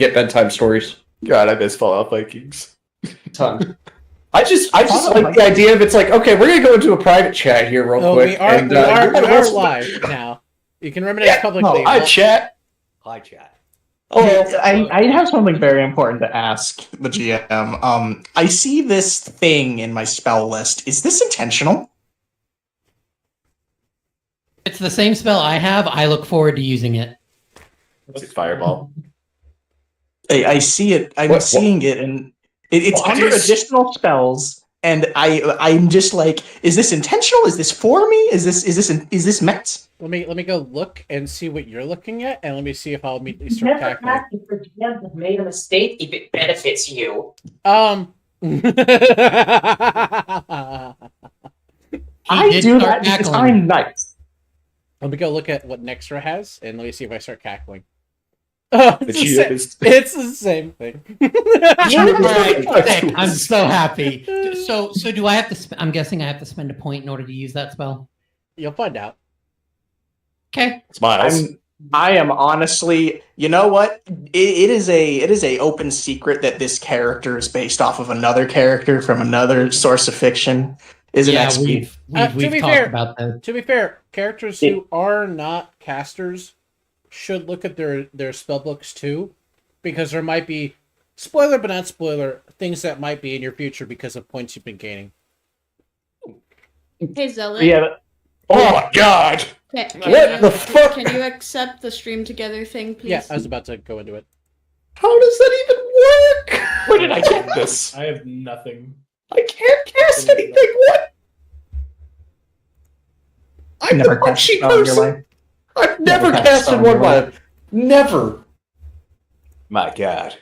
Get bedtime stories. God, I miss Fallout Vikings. Ton. I just like the idea of it's like, okay, we're gonna go into a private chat here real quick. We are host- live now. You can reminisce publicly. Hi, chat. Hi, chat. I have something very important to ask the GM. I see this thing in my spell list. Is this intentional? It's the same spell I have. I look forward to using it. It's Fireball. I see it. I'm seeing it, and it's under additional spells. And I'm just like, is this intentional? Is this for me? Is this meant? Let me go look and see what you're looking at, and let me see if I'll immediately start calculating. The GM has made a mistake if it benefits you. I do that because I'm nice. Let me go look at what Nextra has, and let me see if I start cackling. Oh, it's the same thing. I'm so happy. So do I have to? I'm guessing I have to spend a point in order to use that spell. You'll find out. Okay. Smiles. I am honestly, you know what? It is a open secret that this character is based off of another character from another source of fiction. Is an XP. We've talked about that. To be fair, characters who are not casters should look at their spell books too, because there might be, spoiler but not spoiler, things that might be in your future because of points you've been gaining. Hey Zealot. Yeah. Oh my God! What the fuck? Can you accept the stream together thing, please? Yeah, I was about to go into it. How does that even work? Where did I get this? I have nothing. I can't cast anything. What? I'm Never the cast a punchy spell in your person. life. I've never cast a casted spell in one your life. Never. My God.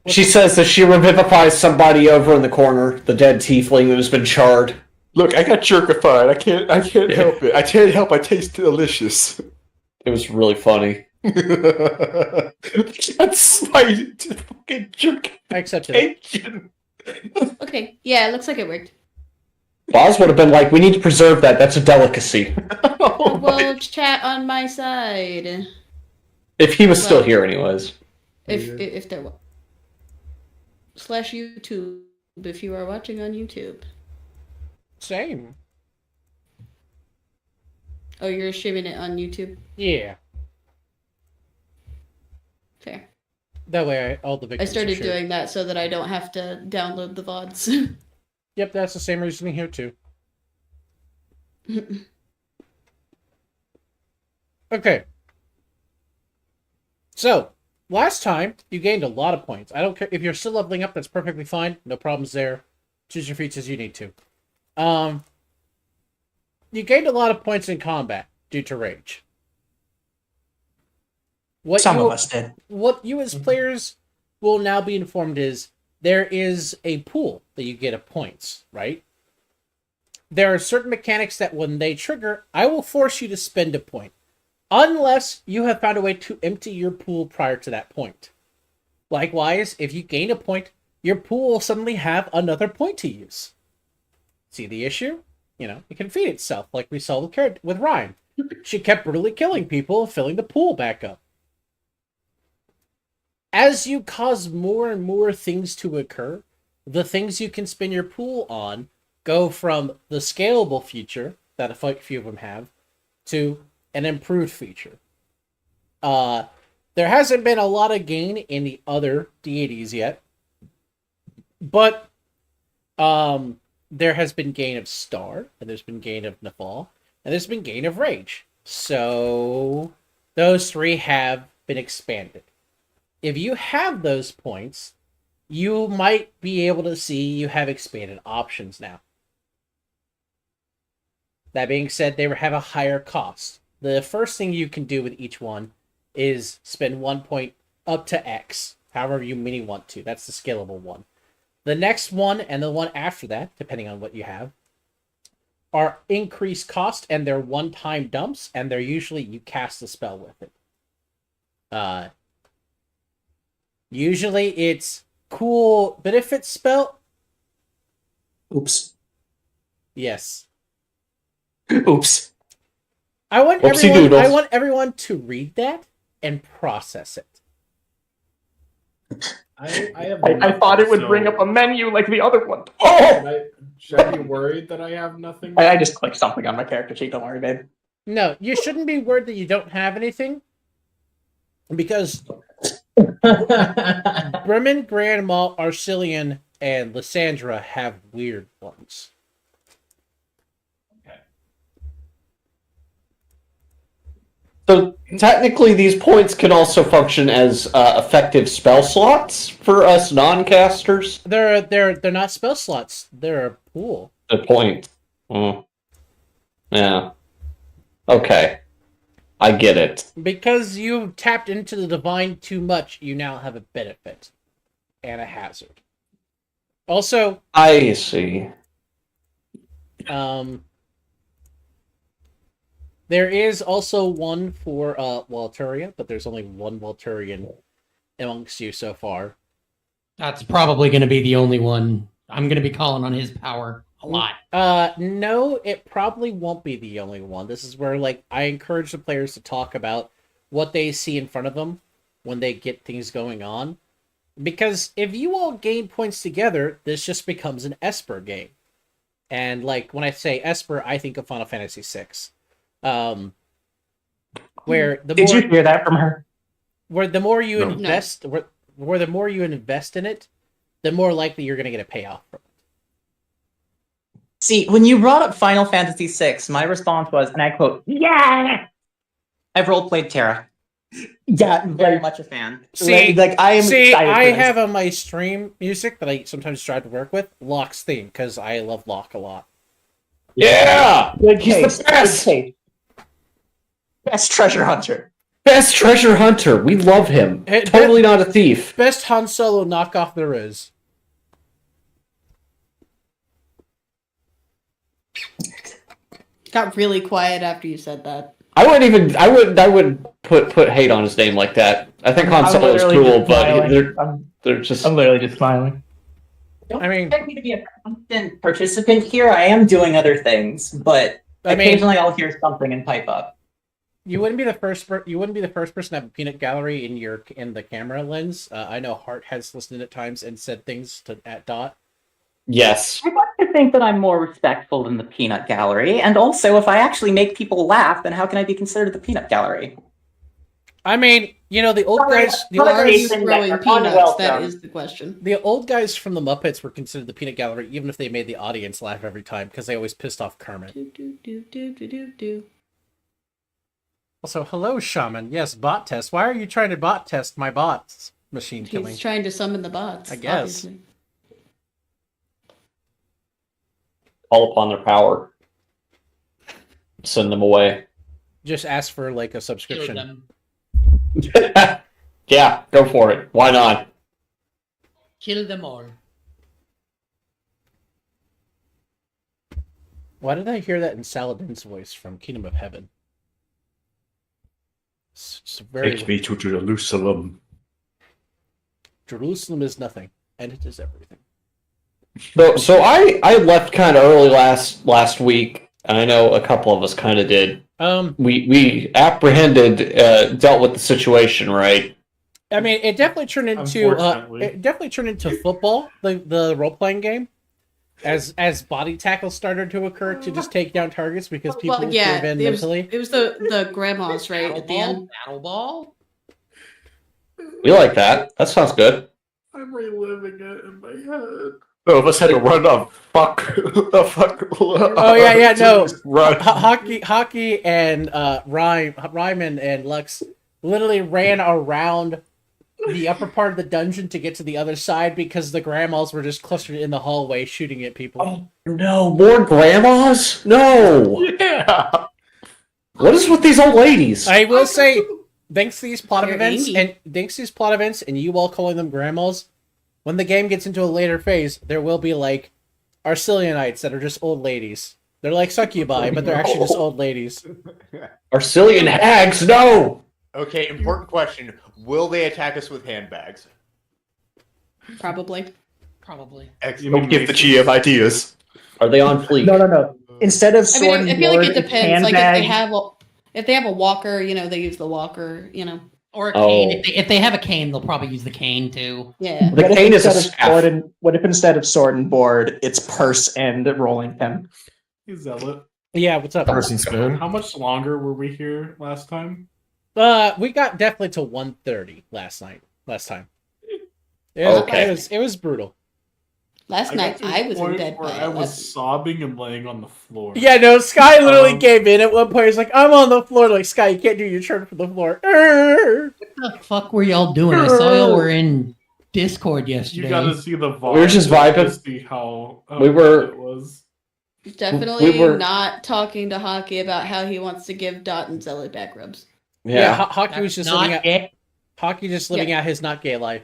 She says that she revivifies somebody over in the corner, the dead tiefling who's been charred. Look, I got jerkified. I can't help it. I can't help. I taste delicious. It was really funny. That's my fucking jerk. I accepted it. Okay, yeah, it looks like it worked. Boz would have been like, we need to preserve that. That's a delicacy. Well, chat on my side. If he was still here anyways. If there was. /YouTube, if you are watching on YouTube. Same. Oh, you're streaming it on YouTube? Yeah. Fair. That way, all the I victims started are shared. doing that so that I don't have to download the VODs. Yep, that's the same reasoning here too. Okay. So, last time, you gained a lot of points. I don't care. If you're still leveling up, that's perfectly fine. No problems there. Choose your feats as you need to. You gained a lot of points in combat due to rage. Some of us did. What you as players will now be informed is there is a pool that you get of points, right? There are certain mechanics that when they trigger, I will force you to spend a point. Unless you have found a way to empty your pool prior to that point. Likewise, if you gain a point, your pool will suddenly have another point to use. See the issue? You know, it can feed itself, like we saw with Ryan. She kept brutally killing people and filling the pool back up. As you cause more and more things to occur, the things you can spend your pool on go from the scalable feature that a few of them have to an improved feature. There hasn't been a lot of gain in the other deities yet, but there has been gain of Star, and there's been gain of Nafal, and there's been gain of Rage. So those three have been expanded. If you have those points, you might be able to see you have expanded options now. That being said, they have a higher cost. The first thing you can do with each one is spend 1 point up to X, however you many want to. That's the scalable one. The next one and the one after that, depending on what you have, are increased cost, and they're one-time dumps, and they're usually you cast a spell with it. Usually it's cool benefit spell. Oops. Yes. Oops. I want everyone to read that and process it. I thought it would bring up a menu like the other one. Should I be worried that I have nothing? I just clicked something on my character sheet. Don't worry, babe. No, you shouldn't be worried that you don't have anything. Because Bremen, Grandma, Arcelean, and Lysandra have weird ones. So technically, these points can also function as effective spell slots for us non-casters. They're not spell slots. They're a pool. The point. Yeah. Okay. I get it. Because you tapped into the divine too much, you now have a benefit and a hazard. Also, I see. There is also one for Walturia, but there's only one Walturian amongst you so far. That's probably going to be the only one. I'm going to be calling on his power a lot. No, it probably won't be the only one. This is where, like, I encourage the players to talk about what they see in front of them when they get things going on. Because if you all gain points together, this just becomes an Esper game. And, like, when I say Esper, I think of Final Fantasy VI. Where the Did more, you hear that from her? Where the more you invest, where the more you invest in it, the more likely you're going to get a payoff from it. See, when you brought up Final Fantasy VI, my response was, and I quote, "Yeah, I've roleplayed Terra." Yeah, very much a fan. See, like I am. See, excited for I this. have on my stream music that I sometimes try to work with Locke's theme because I love Locke a lot. Yeah! Good He's case. the best! Good case. Best treasure hunter. Best treasure hunter. We love him. Totally not a thief. Best Han Solo knockoff there is. Got really quiet after you said that. I wouldn't put hate on his name like that. I think Han Solo is literally cool, just but smiling. they're just. I'm literally just smiling. Don't I mean- expect me to be a constant participant here. I am doing other things, but I mean- occasionally I'll hear something and pipe up. You wouldn't be the first. You wouldn't be the first person to have a peanut gallery in the camera lens. I know Hart has listened at times and said things at Dot. Yes. I like to think that I'm more respectful than the peanut gallery, and also if I actually make people laugh, then how can I be considered the peanut gallery? I mean, you know, the old guys. The But old I- guys, Jason, Throwing they're peanuts, unwelcome. that is the question. the old guys from the Muppets were considered the peanut gallery, even if they made the audience laugh every time because they always pissed off Kermit. Do, do, do, do, do, do, do. Also, hello, Shaman. Yes, bot test. Why are you trying to bot test my bots? Machine killing. He's trying to summon the bots. I guess. Obviously. Call upon their power. Send them away. Just ask for like a Kill subscription. them. Yeah, go for it. Why not? Kill them all. Why did I hear that in Saladin's voice from Kingdom of Heaven? It's very. Take me to Jerusalem. Jerusalem is nothing, and it is everything. So I left kind of early last week, and I know a couple of us kind of did. We apprehended, dealt with the situation, right? I mean, it definitely turned into Unfortunately. football, the role playing game, as body tackles started to occur to just take down targets because people Well, yeah, gave in it was mentally. the grandmas, right, at the end. Battle ball? We like that. That sounds good. I'm reliving it in my head. None of us had to run a fuck. Oh yeah, no. Run. Hockey and Ryman and Lux literally ran around the upper part of the dungeon to get to the other side because the grandmas were just clustered in the hallway shooting at people. Oh no, more grandmas? No. Yeah. What is with these old ladies? I will say, thanks to these plot They're events angry. and you all calling them grandmas, when the game gets into a later phase, there will be like Arceleanites that are just old ladies. They're like succubi, but they're actually just old ladies. Arcelean hags? No. Okay, important question. Will they attack us with handbags? Probably. Probably. Don't give the GM ideas. Are they on fleek? No. Instead of I mean, sword I feel like and it sword, depends. Like if handbag. they have a walker, you know, they use the walker. You know, Or a Oh. cane. If they have a cane, they'll probably use the cane too. Yeah. The What if cane is a instead of staff. sword and what if instead of sword and board, it's purse and rolling pin? Hey, Zealot. Yeah, what's up? Person spoon. How much longer were we here last time? We got definitely till 1:30 last time. Okay. It was brutal. Last night got to I the was in point bed where by I 11. was sobbing and laying on the floor. Yeah, no, Sky literally Um, gave in at one point. He's like, I'm on the floor. Like, Sky, you can't do your turn from the floor. Err. What the fuck were y'all doing? I saw y'all were in Discord yesterday. You gotta see the vibe. We were just vibing. To see how We were- it was. Definitely we were- not talking to Hockey about how he wants to give Dot and Zealot back rubs. Yeah, Hockey was That's just living not out. gay. Hockey just living out his not gay life.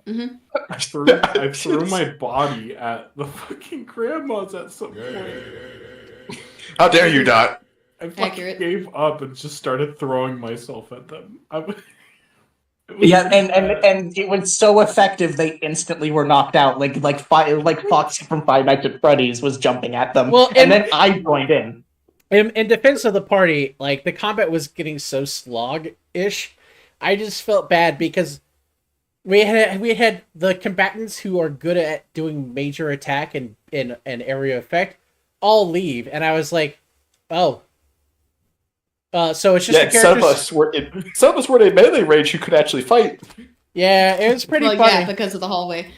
I threw my body at the fucking grandmas at some point. How dare you, Dot? I fucking Accurate. gave up and just started throwing myself at them. It was Yeah, really and bad. it was so effective they instantly were knocked out. Like Foxy from Five Nights at Freddy's was jumping at them. Well, and then I joined in. In defense of the party, like the combat was getting so slog-ish, I just felt bad because we had the combatants who are good at doing major attack and area effect all leave, and I was like, oh. So it's just Yeah, the some of characters. us were in a melee range who could actually fight. Yeah, it was pretty Well, funny. yeah, because of the hallway.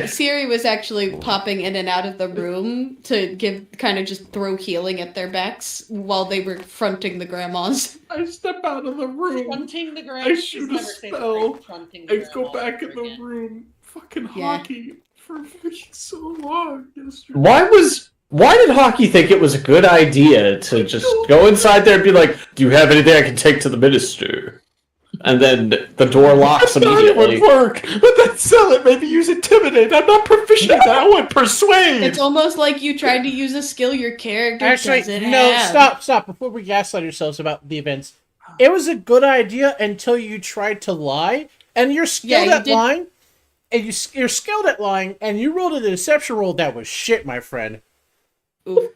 Siri was actually popping in and out of the room to just throw healing at their backs while they were fronting the grandmas. I step out of the room. Fronting the I grand. shoot a spell. I go back in the room. Fucking Yeah. Hockey for freaking so long yesterday. Why did Hockey think it was a good idea to just go inside there and be like, do you have anything I can take to the minister? And then the door locks That immediately. would work, but then Zealot maybe use Intimidate. I'm not proficient at that one. Persuade. It's almost like you tried to use a skill your character Actually, doesn't no, have. stop. Before we gaslight ourselves about the events, it was a good idea until you tried to lie, and you're skilled you at did- lying, and you're skilled at lying, and you rolled a deception roll that was shit, my friend. Oof.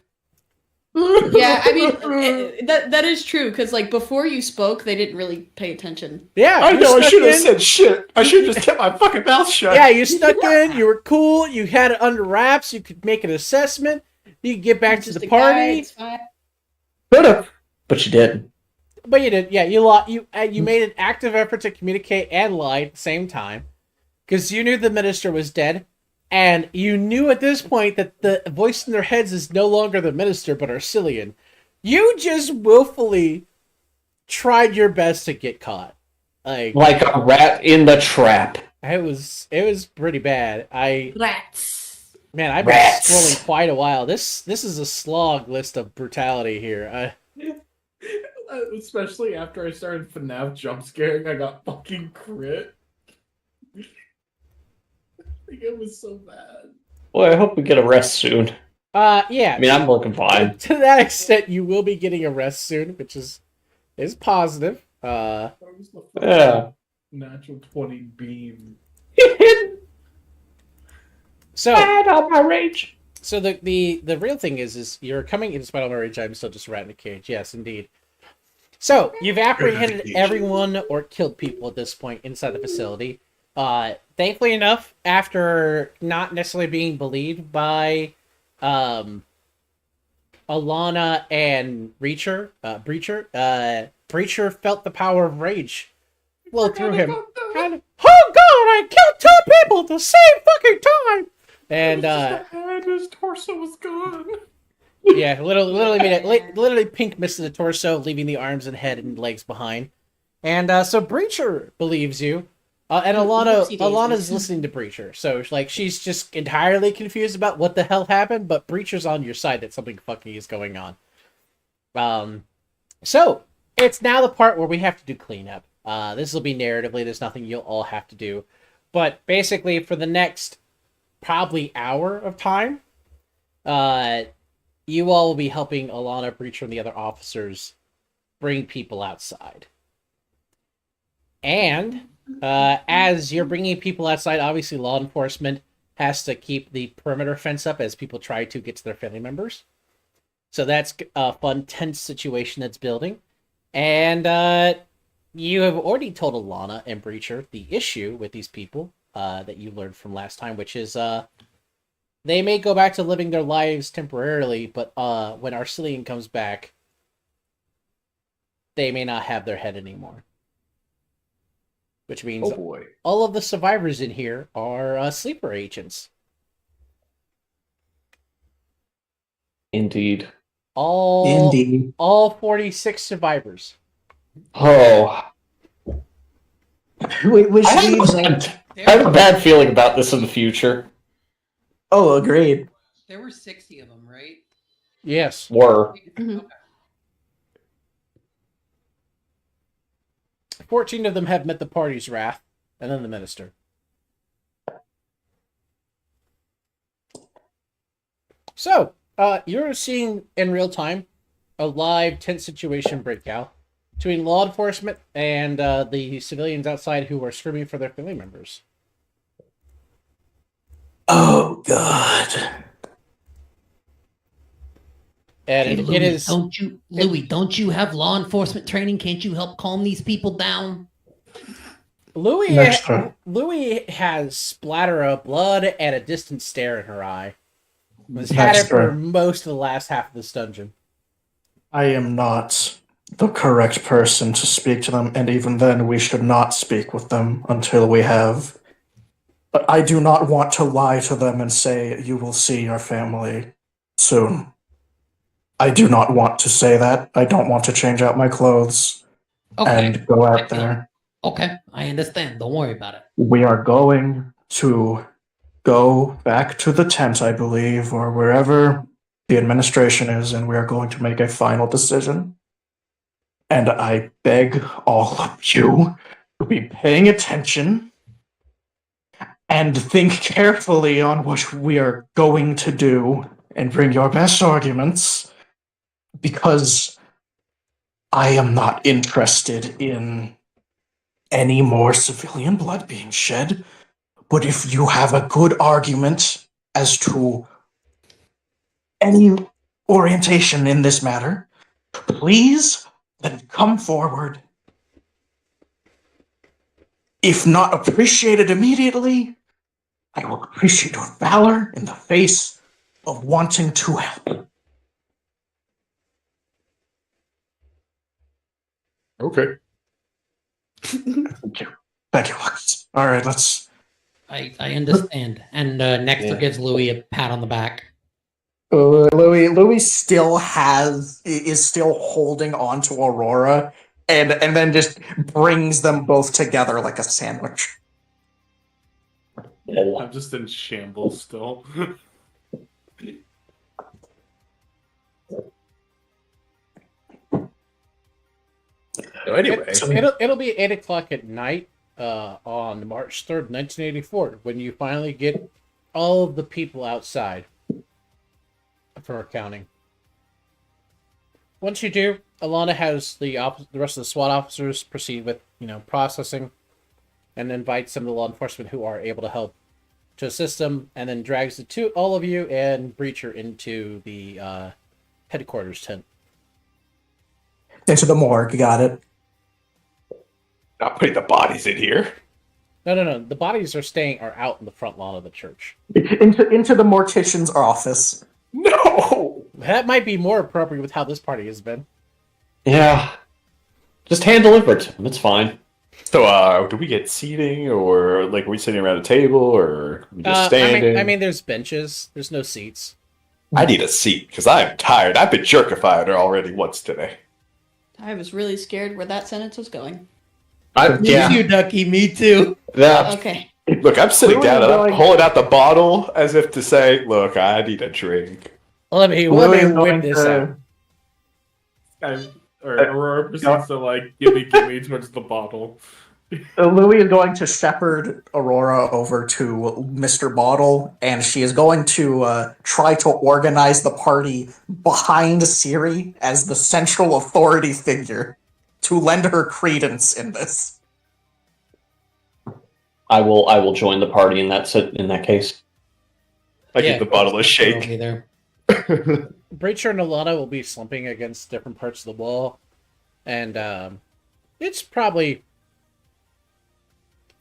Yeah, I mean that is true because like before you spoke, they didn't really pay attention. Yeah, I you know. I snuck should have in. said shit. I should have just kept my fucking mouth shut. Yeah, you snuck in. You were cool. You had it under wraps. You could make an assessment. You could get back to Just the a guy, party. it's fine. But you didn't. But you did. Yeah, you made an active effort to communicate and lie at the same time because you knew the minister was dead. And you knew at this point that the voice in their heads is no longer the minister, but Arcelean. You just willfully tried your best to get caught. Like a rat in the trap. it was pretty bad. Rats. Man, I've been Rats. scrolling quite a while. This is a slog list of brutality here. Especially after I started FNAF jump scaring, I got fucking crit. Like, it was so bad. Well, I hope we get a rest soon. Yeah. I mean, I'm looking fine. To that extent, you will be getting a rest soon, which is positive. That was the fucking Yeah. natural 20 beam. So Bad on my rage. So the real thing is you're coming in spite of my rage. I'm still just a rat in a cage. Yes, indeed. So you've apprehended everyone or killed people at this point inside the facility. Thankfully enough, after not necessarily being believed by Alana and Breacher, Breacher felt the power of rage flow through him. And, oh god, I killed 2 people at the same fucking time! And And his torso was gone. yeah, literally pink mist in the torso, leaving the arms and head and legs behind. And so Breacher believes you. And Alana's listening to Breacher. So like she's just entirely confused about what the hell happened, but Breacher's on your side that something fucking is going on. So it's now the part where we have to do cleanup. This will be narratively, there's nothing you'll all have to do. But basically for the next probably hour of time, you all will be helping Alana, Breacher, and the other officers bring people outside. And as you're bringing people outside, obviously law enforcement has to keep the perimeter fence up as people try to get to their family members. So that's a fun, tense situation that's building. And You have already told Alana and Breacher the issue with these people that you learned from last time, which is they may go back to living their lives temporarily, but when Arcelean comes back, they may not have their head anymore. Which means Oh boy. all of the survivors in here are sleeper agents. Indeed. Indeed. All 46 survivors. Oh, Which I leaves have a bad feeling about this in the future. Oh, agreed. There were 60 of them, right? Yes. Were. Mhm. Okay. 14 of them have met the party's wrath, and then the minister. So, you're seeing in real time a live tense situation break out between law enforcement and the civilians outside who are screaming for their family members. Oh God. And Hey, it Louis, is Louis, don't you have law enforcement training? Can't you help calm these people down? Louis. Next turn. Louis has splatter of blood and a distant stare in her eye. Was had it Next for turn. most of the last half of this dungeon. I am not the correct person to speak to them, and even then, we should not speak with them until we have. But I do not want to lie to them and say, you will see your family soon. I do not want to say that. I don't want to change out my clothes Okay. and go out there. Okay, I understand. Don't worry about it. We are going to go back to the tent, I believe, or wherever the administration is, and we are going to make a final decision. And I beg all of you to be paying attention and think carefully on what we are going to do and bring your best arguments, because I am not interested in any more civilian blood being shed. But if you have a good argument as to any orientation in this matter, please then come forward. If not appreciated immediately, I will appreciate your valor in the face of wanting to help. Okay. Thank you. Thank you, Lux. All right, let's. I understand. And Nectar Yeah. gives Louis a pat on the back. Louis still is still holding on to Aurora, and then just brings them both together like a sandwich. I'm just in shambles still. So anyway, It'll be 8 o'clock at night on March 3rd, 1984, when you finally get all of the people outside for accounting. Once you do, Alana has the rest of the SWAT officers proceed with, processing, and invites some of the law enforcement who are able to help to assist them, and then drags all of you and Breacher into the headquarters tent. Into the morgue, got it. not putting the bodies in here. No. The bodies are out in the front lawn of the church. Into the mortician's office. No. That might be more appropriate with how this party has been. Yeah. Just hand deliver it to them. It's fine. So, do we get seating, or like are we sitting around a table, or we just standing? I mean, there's benches. There's no seats. I need a seat because I'm tired. I've been jerkified already once today. I was really scared where that sentence was going. Me too, Ducky. Me too. Yeah. Okay. Look, I'm sitting Louis down is and I'm going- pulling out the bottle as if to say, "Look, I need a drink." Let me Louis is whip going this out. Aurora proceeds to like gimme towards the bottle. Louis is going to shepherd Aurora over to Mr. Bottle, and she is going to try to organize the party behind Siri as the central authority figure to lend her credence in this. I will join the party in that case. I Yeah, give the bottle a shake. Over there. Breacher and Alana will be slumping against different parts of the wall, and It's probably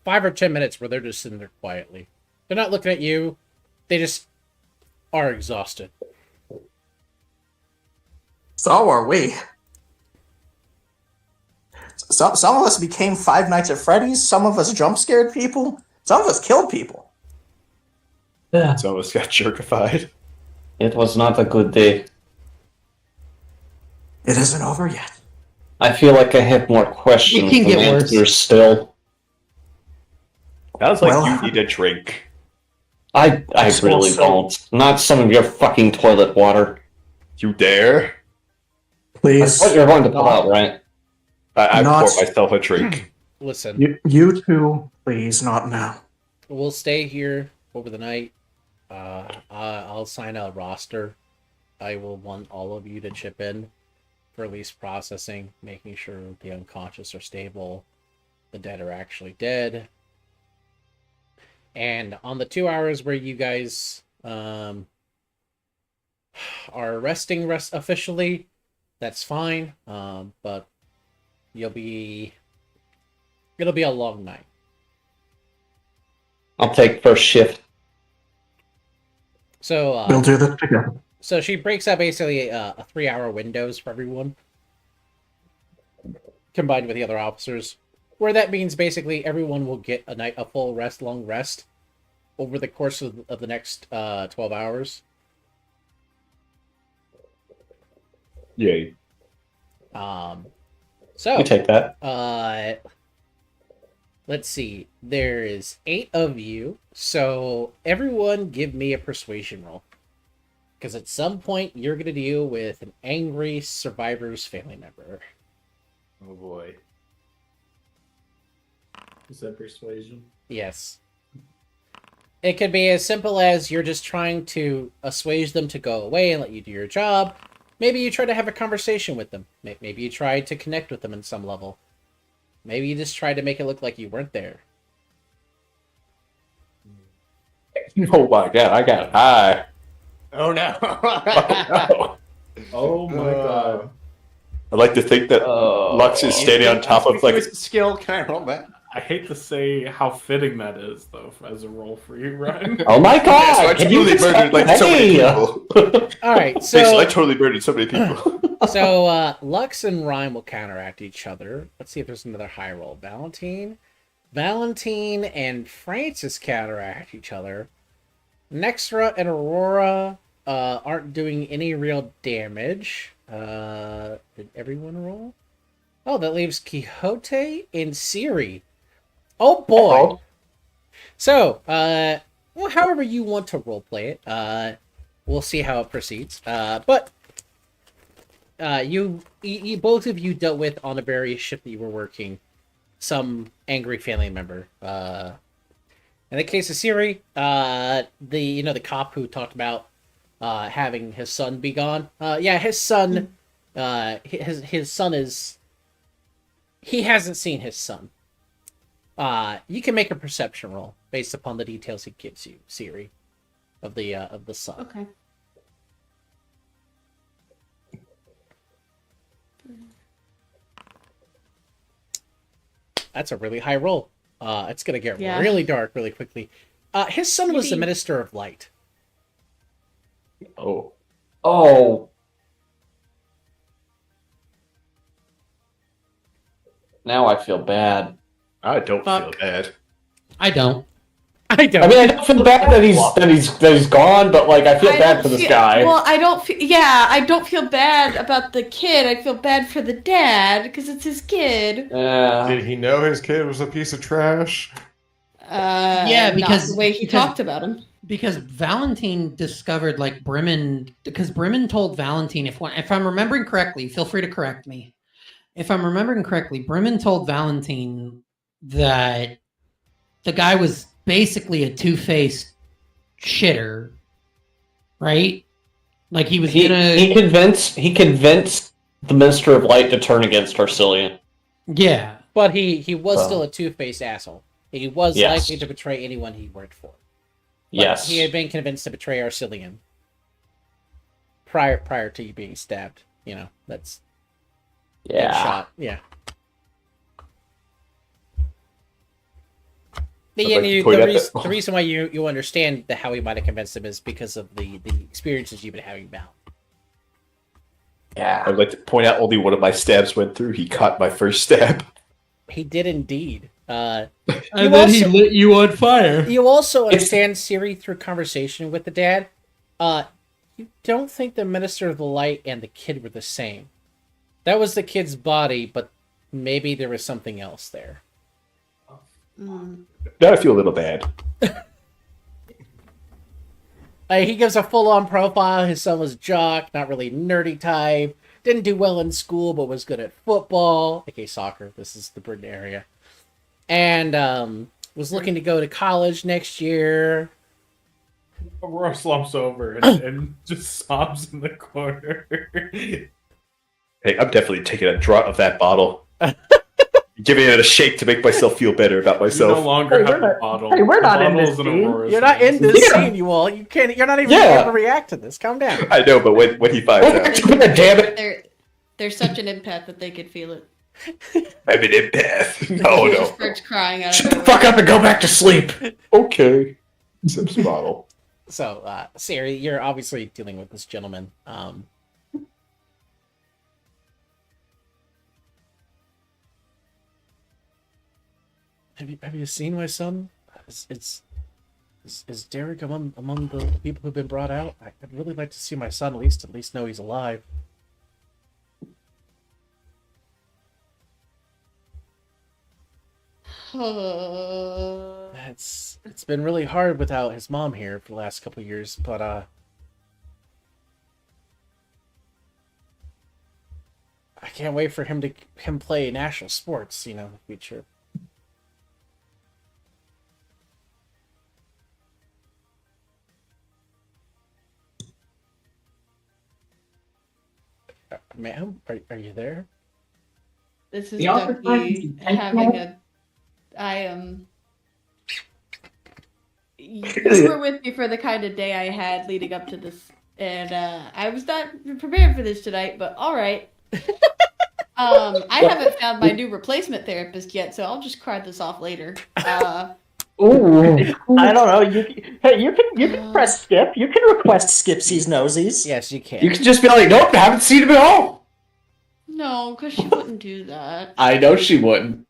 5 or 10 minutes where they're just sitting there quietly. They're not looking at you. They just are exhausted. So are we. Some of us became Five Nights at Freddy's. Some of us jump scared people. Some of us killed people. Some of us got jerkified. It was not a good day. It isn't over yet. I feel like I have more questions It can than get worse. answers still. Sounds like Well- you need a drink. I really Also- don't. Not some of your fucking toilet water. You dare? Please. That's what you're going to pull out, right? I Not- pour myself a drink. Listen, You two, please, not now. we'll stay here over the night. I'll sign a roster. I will want all of you to chip in for at least processing, making sure the unconscious are stable, the dead are actually dead. And on the 2 hours where you guys are resting officially, that's fine. But it'll be a long night. I'll take first shift. So We'll do this together. So she breaks out basically a 3-hour windows for everyone, combined with the other officers, where that means basically everyone will get a full long rest over the course of the next 12 hours. Yay. So We take that. let's see. There is 8 of you, so everyone give me a persuasion roll. Because at some point, you're going to deal with an angry survivor's family member. Oh boy. Is that persuasion? Yes. It could be as simple as you're just trying to assuage them to go away and let you do your job. Maybe you try to have a conversation with them. Maybe you try to connect with them in some level. Maybe you just try to make it look like you weren't there. Oh my god, I got high. Oh no. Oh my god. I like to think that Lux is standing on top of like skill. Can I roll that? I hate to say how fitting that is, though, as a role for you, Ryan. Oh my god! so I can you totally just- murdered like so many Hey! people. All right, Basically, I so totally murdered so many people. Lux and Rhyme will counteract each other. Let's see if there's another high roll. Valentine and Francis counteract each other. Nextra and Aurora aren't doing any real damage. Did everyone roll? Oh, that leaves Quixote and Siri. Oh boy. So, well, however you want to roleplay it, we'll see how it proceeds. But you both of you dealt with on a various ship that you were working some angry family member. In the case of Siri, the cop who talked about having his son be gone. Yeah, his son. His son is. He hasn't seen his son. You can make a perception roll based upon the details he gives you, Siri, of the son. Okay. That's a really high roll. It's gonna get Yeah. really dark really quickly. His son was the Maybe- Minister of Light. Oh. Oh. Now I feel bad. I don't feel Fuck. bad. I don't. I don't. I mean, I don't feel bad that he's gone, but like I feel bad for this guy. Well, I don't feel. Yeah, I don't feel bad about the kid. I feel bad for the dad because it's his kid. Yeah. Did he know his kid was a piece of trash? Yeah, because- not the way he because- talked about him. Because Valentine discovered, like, because Bremen told Valentine, if I'm remembering correctly, feel free to correct me. If I'm remembering correctly, Bremen told Valentine that the guy was basically a two-faced shitter, right? Like he was He gonna, convinced the Minister of Light to turn against Arcelean. yeah. But he was So- still a two-faced asshole. He was Yes. likely to betray anyone he worked for. But Yes. he had been convinced to betray Arcelean prior to you being stabbed. You know, that's Yeah. shot. Yeah. The, I'd like to you, point the, out reason, that- the reason why you understand how he might have convinced him is because of the experiences you've been having about. I would like to point out only one of my stabs went through. He caught my first stab. He did indeed. And then he lit you on fire. You also understand Siri through conversation with the dad. You don't think the Minister of the Light and the kid were the same. That was the kid's body, but maybe there was something else there. Mm. Now I feel a little bad. He gives a full-on profile. His son was a jock, not really nerdy type. Didn't do well in school, but was good at football, aka soccer. This is the Britain area. And was looking to go to college next year. Aurora slumps over and just sobs in the corner. Hey, I'm definitely taking a draught of that bottle. Giving it a shake to make myself feel better about You myself. no longer Hey, have we're a not- bottle. hey, we're The not in bottle's this an scene. Aurora's You're not hand. in this scene, you all. You can't. You're not even able to react to this. Calm down. I know, but when he finds out, Damn it! They're such an empath that they could feel it. I'm an empath. No, He no. just starts crying out Shut of the fuck up and go back to sleep. Okay. Sips bottle. So, Siri, you're obviously dealing with this gentleman. Have you seen my son? Is Derek among the people who've been brought out? I'd really like to see my son at least know he's alive. It's been really hard without his mom here for the last couple of years, but I can't wait for him play national sports, in the future. Ma'am, are you there? This is The officer Ducky finds- having a. I am. You were with me for the kind of day I had leading up to this, and I was not prepared for this tonight. But all right. I haven't found my new replacement therapist yet, so I'll just cry this off later. Ooh. I don't know. You can press skip. You can request skipsies nosies. Yes, you can. You can just be like, nope, haven't seen him at all. No, because she wouldn't do that. I know she wouldn't.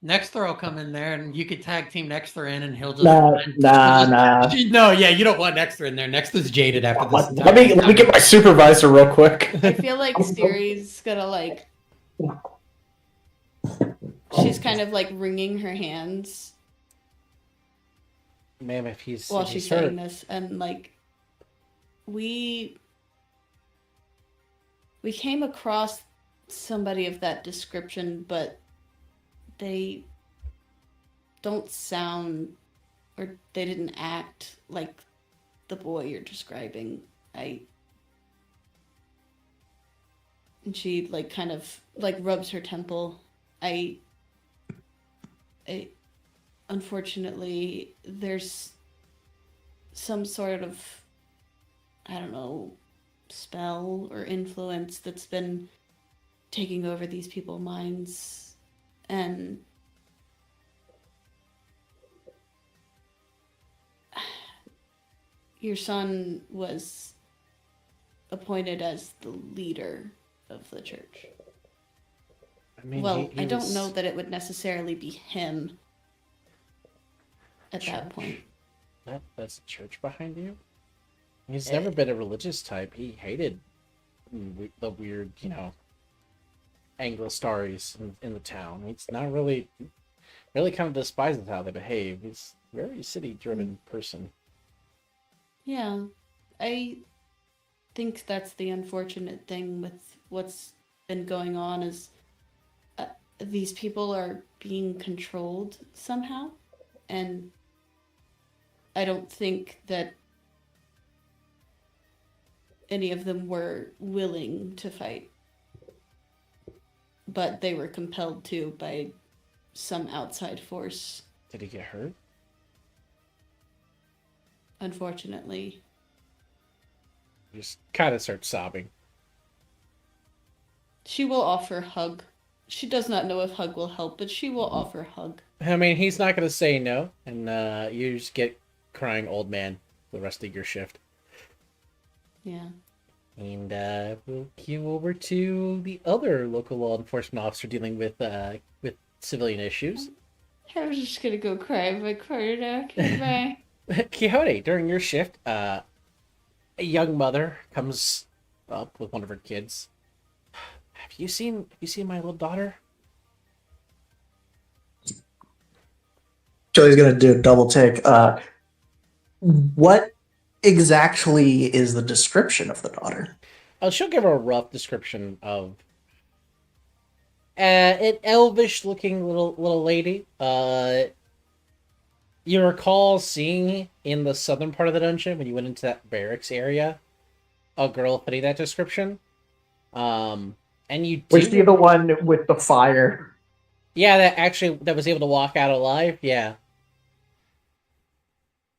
Nexther will come in there, and you could tag team Nexther in, and he'll just Nah. No, yeah, you don't want Nexther in there. Nexter's jaded after this. Let me get my supervisor real quick. I feel like Siri's gonna she's kind of wringing her hands Ma'am, if he's while if she's he's saying hurt, this, and we came across somebody of that description, but they don't sound, or they didn't act like the boy you're describing. And she kind of rubs her temple. I unfortunately, there's some sort of, I don't know, spell or influence that's been taking over these people's minds, and your son was appointed as the leader of the church. I mean, Well, he I don't was- know that it would necessarily be him at that point. That's a church behind you. He's never been a religious type. He hated the weird, Anglo stories in the town. He's not really kind of despises how they behave. He's a very city-driven person. Yeah, I think that's the unfortunate thing with what's been going on is these people are being controlled somehow, and I don't think that any of them were willing to fight, but they were compelled to by some outside force, Did he get hurt? unfortunately. Just kind of starts sobbing. She will offer hug She does not know if hug will help, but she will offer hug. I mean, he's not going to say no, and you just get crying old man the rest of your shift. Yeah. And we'll queue over to the other local law enforcement officer dealing with civilian issues. I was just gonna go cry in my corner. Bye. Quixote, during your shift, a young mother comes up with one of her kids. Have you seen my little daughter? Joey's gonna do a double take. What exactly is the description of the daughter? She'll give her a rough description of an elvish-looking little lady. You recall seeing in the southern part of the dungeon when you went into that barracks area a girl fitting that description. And you do... Was she the one with the fire? Yeah, that was able to walk out alive. Yeah.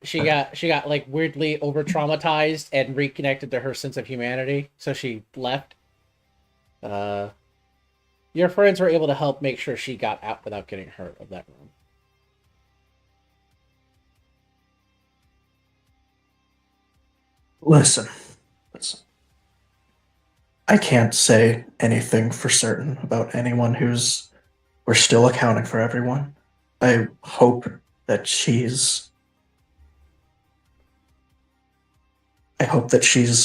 She got like weirdly over traumatized and reconnected to her sense of humanity, so she left. Your friends were able to help make sure she got out without getting hurt of that room. Listen. I can't say anything for certain about anyone we're still accounting for everyone. I hope that she's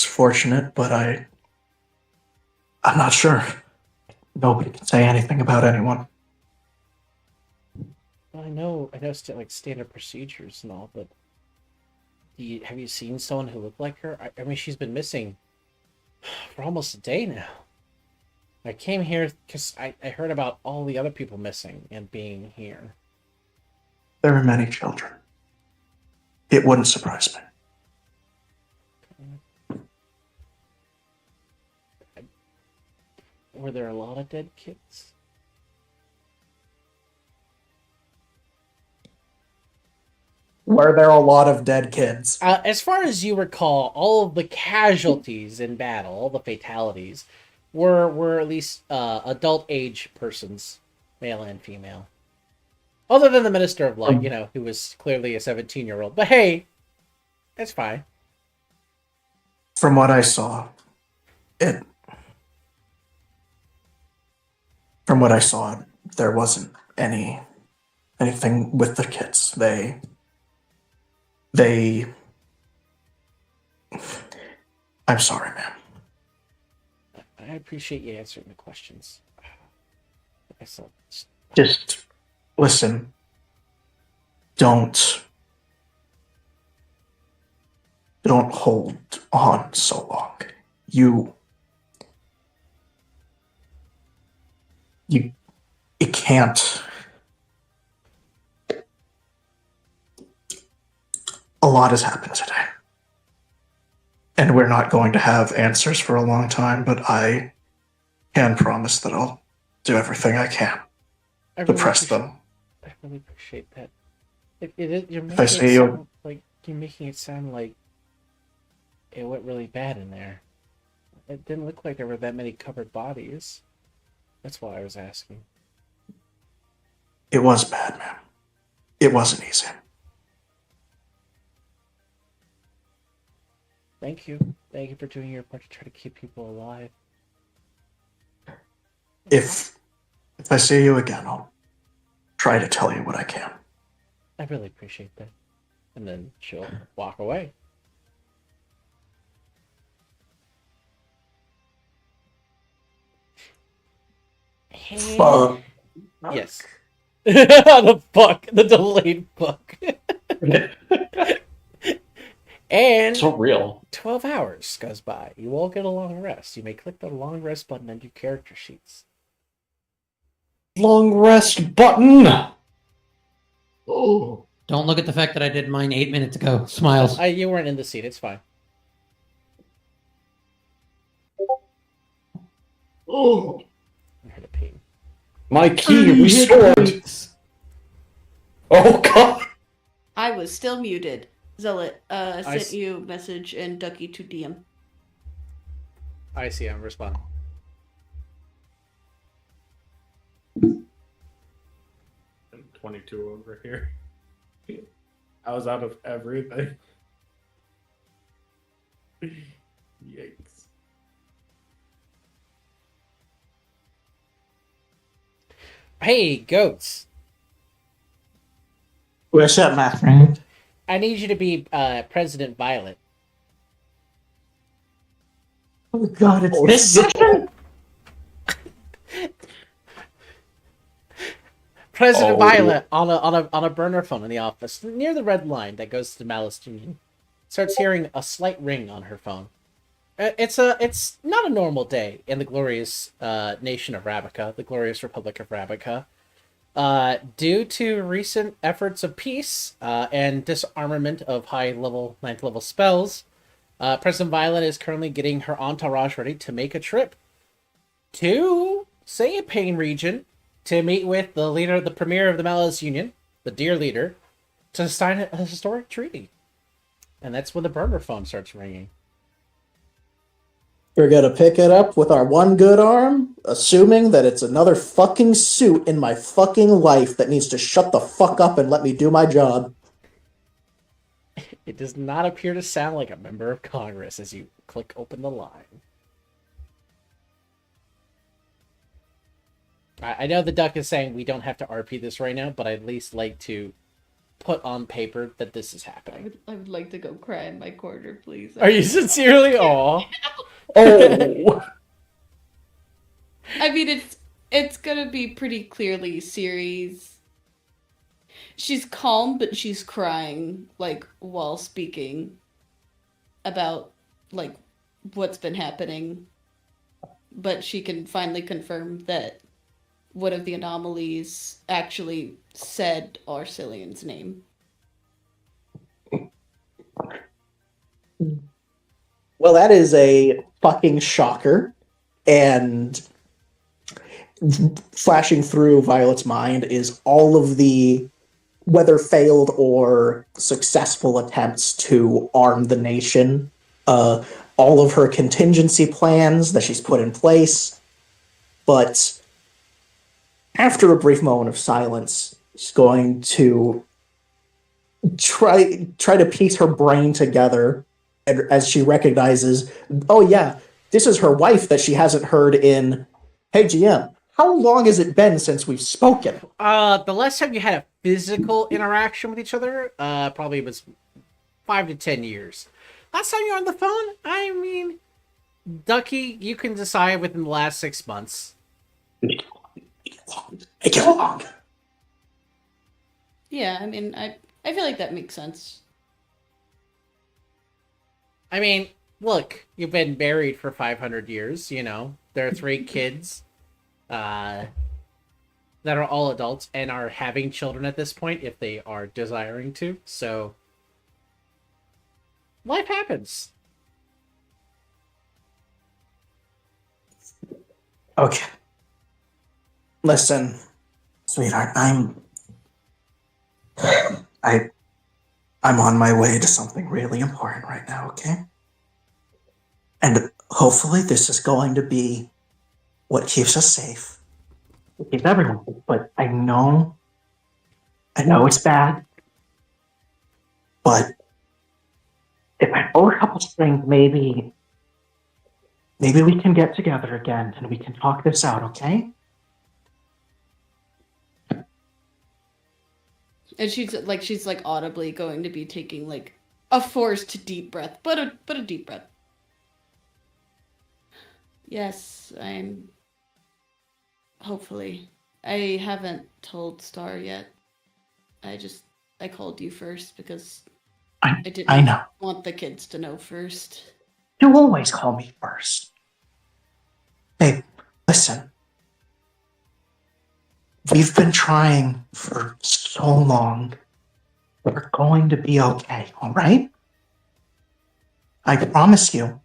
fortunate, but I'm not sure. Nobody can say anything about anyone. Well, I know, like standard procedures and all, but have you seen someone who looked like her? I mean, she's been missing for almost a day now. I came here because I heard about all the other people missing and being here. There are many children. It wouldn't surprise me. Were there a lot of dead kids? Were there a lot of dead kids? As far as you recall, all of the casualties in battle, all the fatalities, were at least adult age persons, male and female. Other than the Minister of Light, who was clearly a 17-year-old. But hey, it's fine. From what I saw, there wasn't anything with the kids. I'm sorry, ma'am. I appreciate you answering the questions. Just listen. Don't hold on so long. It can't. A lot has happened today. And we're not going to have answers for a long time, but I can promise that I'll do everything I can to press them. I really appreciate that. You're making it sound like it went really bad in there. It didn't look like there were that many covered bodies. That's why I was asking. It was bad, ma'am. It wasn't easy. Thank you. Thank you for doing your part to try to keep people alive. If I see you again, I'll try to tell you what I can. I really appreciate that. And then she'll walk away. Fuck. Yes. The fuck. The delayed fuck. And So real. 12 hours goes by. You all get a long rest. You may click the long rest button on your character sheets. Long rest button. Oh. Don't look at the fact that I did mine 8 minutes ago. Smiles. You weren't in the seat. It's fine. Oh. I heard a pain. My key restored. Oh god. I was still muted. Zealot sent s- you a message and Ducky to DM. I see. I'm responding. 22 over here. I was out of everything. Yikes. Hey, goats. What's up, my friend? I need you to be President Violet. Oh God, it's this session. President Oh. Violet on a burner phone in the office near the red line that goes to Malice Union starts hearing a slight ring on her phone. It's not a normal day in the glorious nation of Ravnica, the glorious Republic of Ravnica. Due to recent efforts of peace and disarmament of high-level, 9th-level spells, President Violet is currently getting her entourage ready to make a trip to, say, a Pain region to meet with the premier of the Malice Union, the Dear Leader, to sign a historic treaty. And that's when the burner phone starts ringing. We're gonna pick it up with our one good arm, assuming that it's another fucking suit in my fucking life that needs to shut the fuck up and let me do my job. It does not appear to sound like a member of Congress as you click open the line. I know the duck is saying we don't have to RP this right now, but I'd at least like to put on paper that this is happening. I would like to go cry in my corner, please. Are you sincerely? Aw. Oh, I mean, it's gonna be pretty clearly series. She's calm, but she's crying, like, while speaking about, like, what's been happening. But she can finally confirm that one of the anomalies actually said Arcelean's name. well, that is a fucking shocker. And flashing through Violet's mind is all of the, whether failed or successful attempts to arm the nation, all of her contingency plans that she's put in place. But after a brief moment of silence, she's going to try to piece her brain together as she recognizes, oh yeah, this is her wife that she hasn't heard in, hey GM, how long has it been since we've spoken? The last time you had a physical interaction with each other, probably was 5 to 10 years. Last time you're on the phone, I mean, Ducky, you can decide within the last 6 months. Make it long. Yeah, I mean, I feel like that makes sense. I mean, look, you've been married for 500 years, you know. There are 3 kids that are all adults and are having children at this point if they are desiring to. So, life happens. Okay. Listen, sweetheart, I'm on my way to something really important right now, okay? And hopefully this is going to be what keeps us safe. It keeps everyone safe, but I know it's bad. But if I pull a couple strings, maybe we can get together again and we can talk this out, okay? And she's like audibly going to be taking like a forced deep breath, but a deep breath. Yes, I'm. Hopefully, I haven't told Star yet. I called you first because I didn't I know. want the kids to know first. You always call me first. Babe, listen. We've been trying for so long. We're going to be okay, all right? I promise you.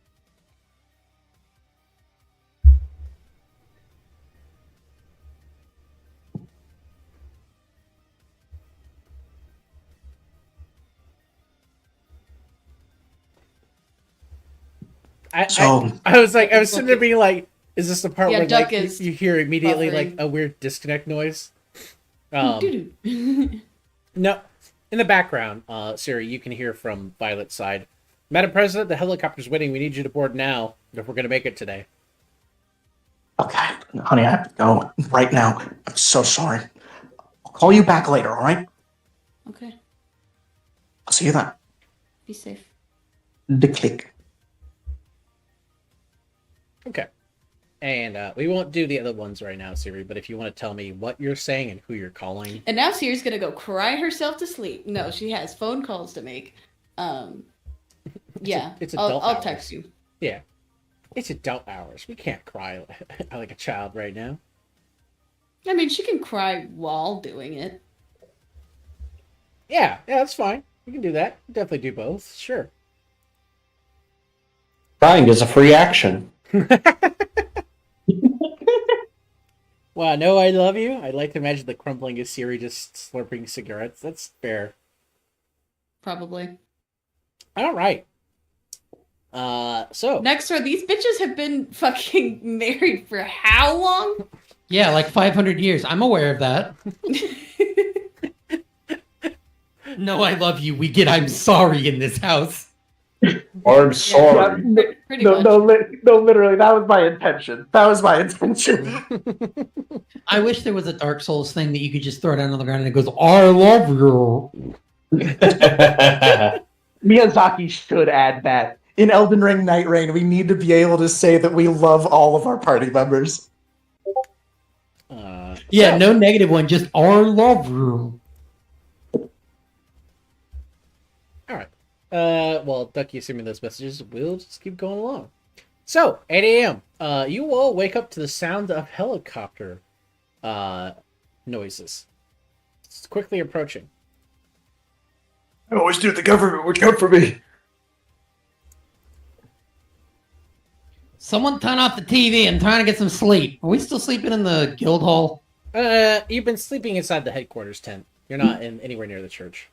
I was sitting there being like, is this the part Yeah, where Duck like is you hear immediately buffering. like a weird disconnect noise? Doo-doo. No, in the background, Siri, you can hear from Violet's side. Madam President, the helicopter's waiting. We need you to board now if we're going to make it today. Okay, honey, I have to go right now. I'm so sorry. I'll call you back later, all right? Okay, I'll see you then. be safe. The click. Okay. And we won't do the other ones right now, Siri, but if you want to tell me what you're saying and who you're calling. And now Siri's gonna go cry herself to sleep. No, she has phone calls to make. Yeah, it's adult I'll hours. text you. Yeah. It's adult hours. We can't cry like a child right now. I mean, she can cry while doing it. Yeah, that's fine. We can do that. Definitely do both. Sure. Crying is a free action. Wow, no, I love you. I'd like to imagine the crumpling is Siri just slurping cigarettes. That's fair. Probably. All right. So Next door, these bitches have been fucking married for how long? Yeah, like 500 years. I'm aware of that. No, I love you. We get I'm sorry in this house. I'm sorry. Pretty much. Literally, that was my intention. That was my intention. I wish there was a Dark Souls thing that you could just throw down on the ground and it goes, I love you. Miyazaki should add that. In Elden Ring Night Rain, we need to be able to say that we love all of our party members. Yeah, no negative one, just I love you. all right. Well, Ducky, assuming those messages, we'll just keep going along. So, 8 a.m. You all wake up to the sound of helicopter noises. It's quickly approaching. I always knew the government would come for me. Someone turn off the TV. I'm trying to get some sleep. Are we still sleeping in the guild hall? You've been sleeping inside the headquarters tent. You're not anywhere near the church.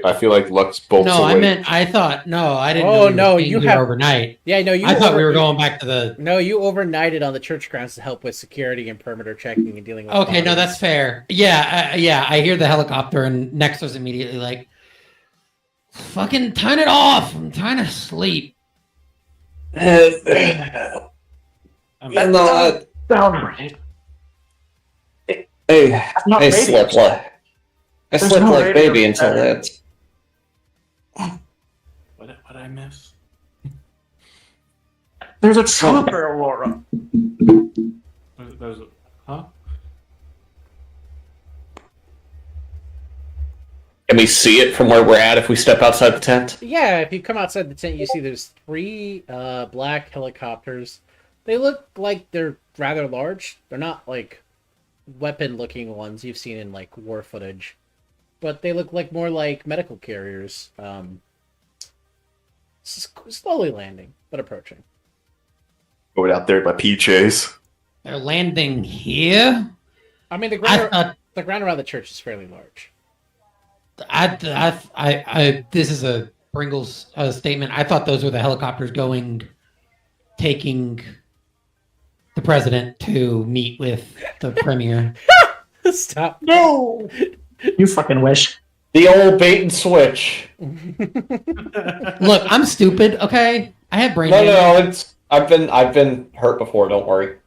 I feel like Lux bolts No, away. I meant, I thought, no, I didn't Oh, know we were no, staying you here have- overnight. Yeah, no, you. I thought we were going back to the... No, you overnighted on the church grounds to help with security and perimeter checking and dealing with. Okay, no, bodies. that's fair. Yeah, I hear the helicopter, and Nexter's immediately like, fucking turn it off. I'm trying to sleep. Downright. Hey, Not I radio. slept like I There's slept no like radio baby until there. that. What I miss? There's a trooper, Aurora. There's huh? Can we see it from where we're at if we step outside the tent? Yeah, if you come outside the tent, you see there's 3 black helicopters. They look like they're rather large. They're not like weapon-looking ones you've seen in like war footage, but they look like more like medical carriers. Slowly landing, but approaching. Going out there in my PJs. They're landing here? I mean, the I ground around the church is fairly large. this is a Pringles statement. I thought those were the helicopters taking the president to meet with the premier. Stop. No! You fucking wish. The old bait and switch. Look, I'm stupid, okay? I have brain No, damage. I've been hurt before. Don't worry.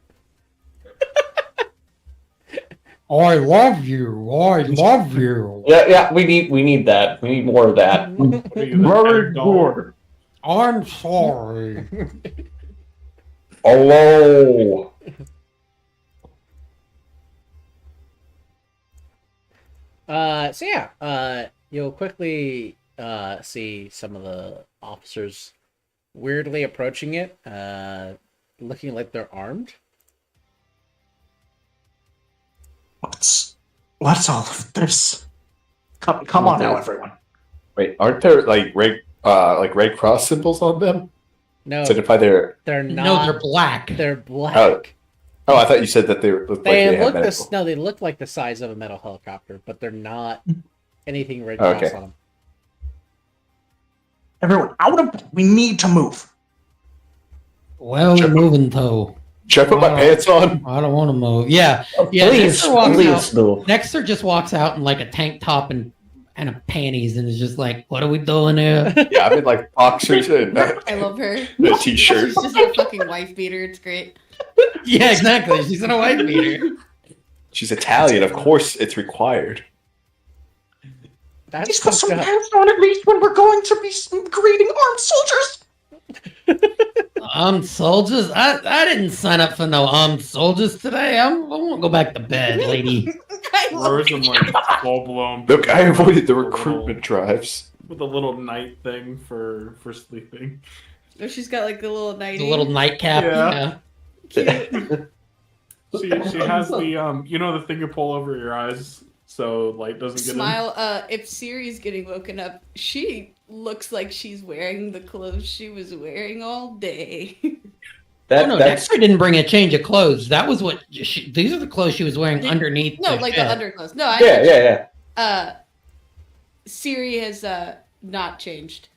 I love you. I love you. Yeah. We need that. We need more of that. Very good. I'm sorry. Hello. So yeah, you'll quickly see some of the officers weirdly approaching it, looking like they're armed. What's all of this? Come on now, everyone. Wait, aren't there like Red Cross symbols on them? No, To identify their. they're No, not. they're black. They're black. Oh, I thought you said that they looked like They they had look medical. no, they look like the size of a metal helicopter, but they're not anything Red Okay. Cross on them. Everyone, out of we need to move. Well, we're moving though. Should I put my pants on? I don't want to move. Yeah. Yeah, Please, Nexter walks please out. do. Nexter just walks out in like a tank top and a panties and is just like, what are we doing here? Yeah, I'm in like boxers and I love her. a t-shirt. She's just a fucking wife beater. It's great. Yeah, exactly. She's in a white beater. She's Italian, of course it's required. That's He's got some fucked up. pants on at least when we're going to be greeting armed soldiers. Armed soldiers? I didn't sign up for no armed soldiers today. I want to go back to bed, lady. Roars in like full blown. Look, I avoided the recruitment drives. With a little night thing for sleeping. Oh, she's got like a little nightie. The little nightcap. Yeah. Yeah. She has the you know, the thing you pull over your eyes so light doesn't get Smile. If Siri's getting woken up, she looks like she's wearing the clothes she was wearing all day. Oh, no, Dexter didn't bring a change of clothes. That was what these are the clothes she was wearing underneath. No, the like shed. the underclothes. No, I Yeah. Siri has not changed.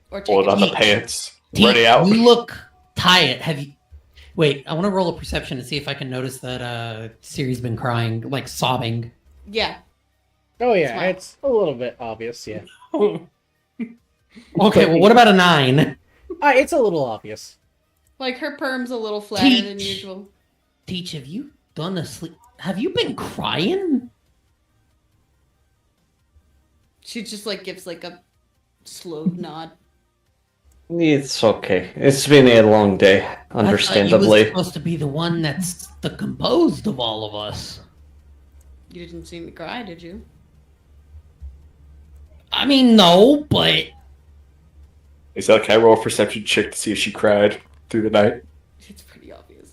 Or Pulling taken on the off. pants. Deep, Ready out. You look tired. Have you? Wait, I want to roll a perception and see if I can notice that Siri's been crying, like sobbing. Yeah. Oh yeah, Smile. it's a little bit obvious. Yeah, Okay, well, what about a 9? it's a little obvious. Like her perm's a little flatter than Teach. usual. Teach, have you done a sleep? Have you been crying? She just like gives like a slow nod. It's okay. It's been a long day, I thought you understandably. was supposed to be the one that's the composed of all of us. You didn't see me cry, did you? I mean, no, but Is that can I roll a perception check to see if she cried through the night? It's pretty obvious.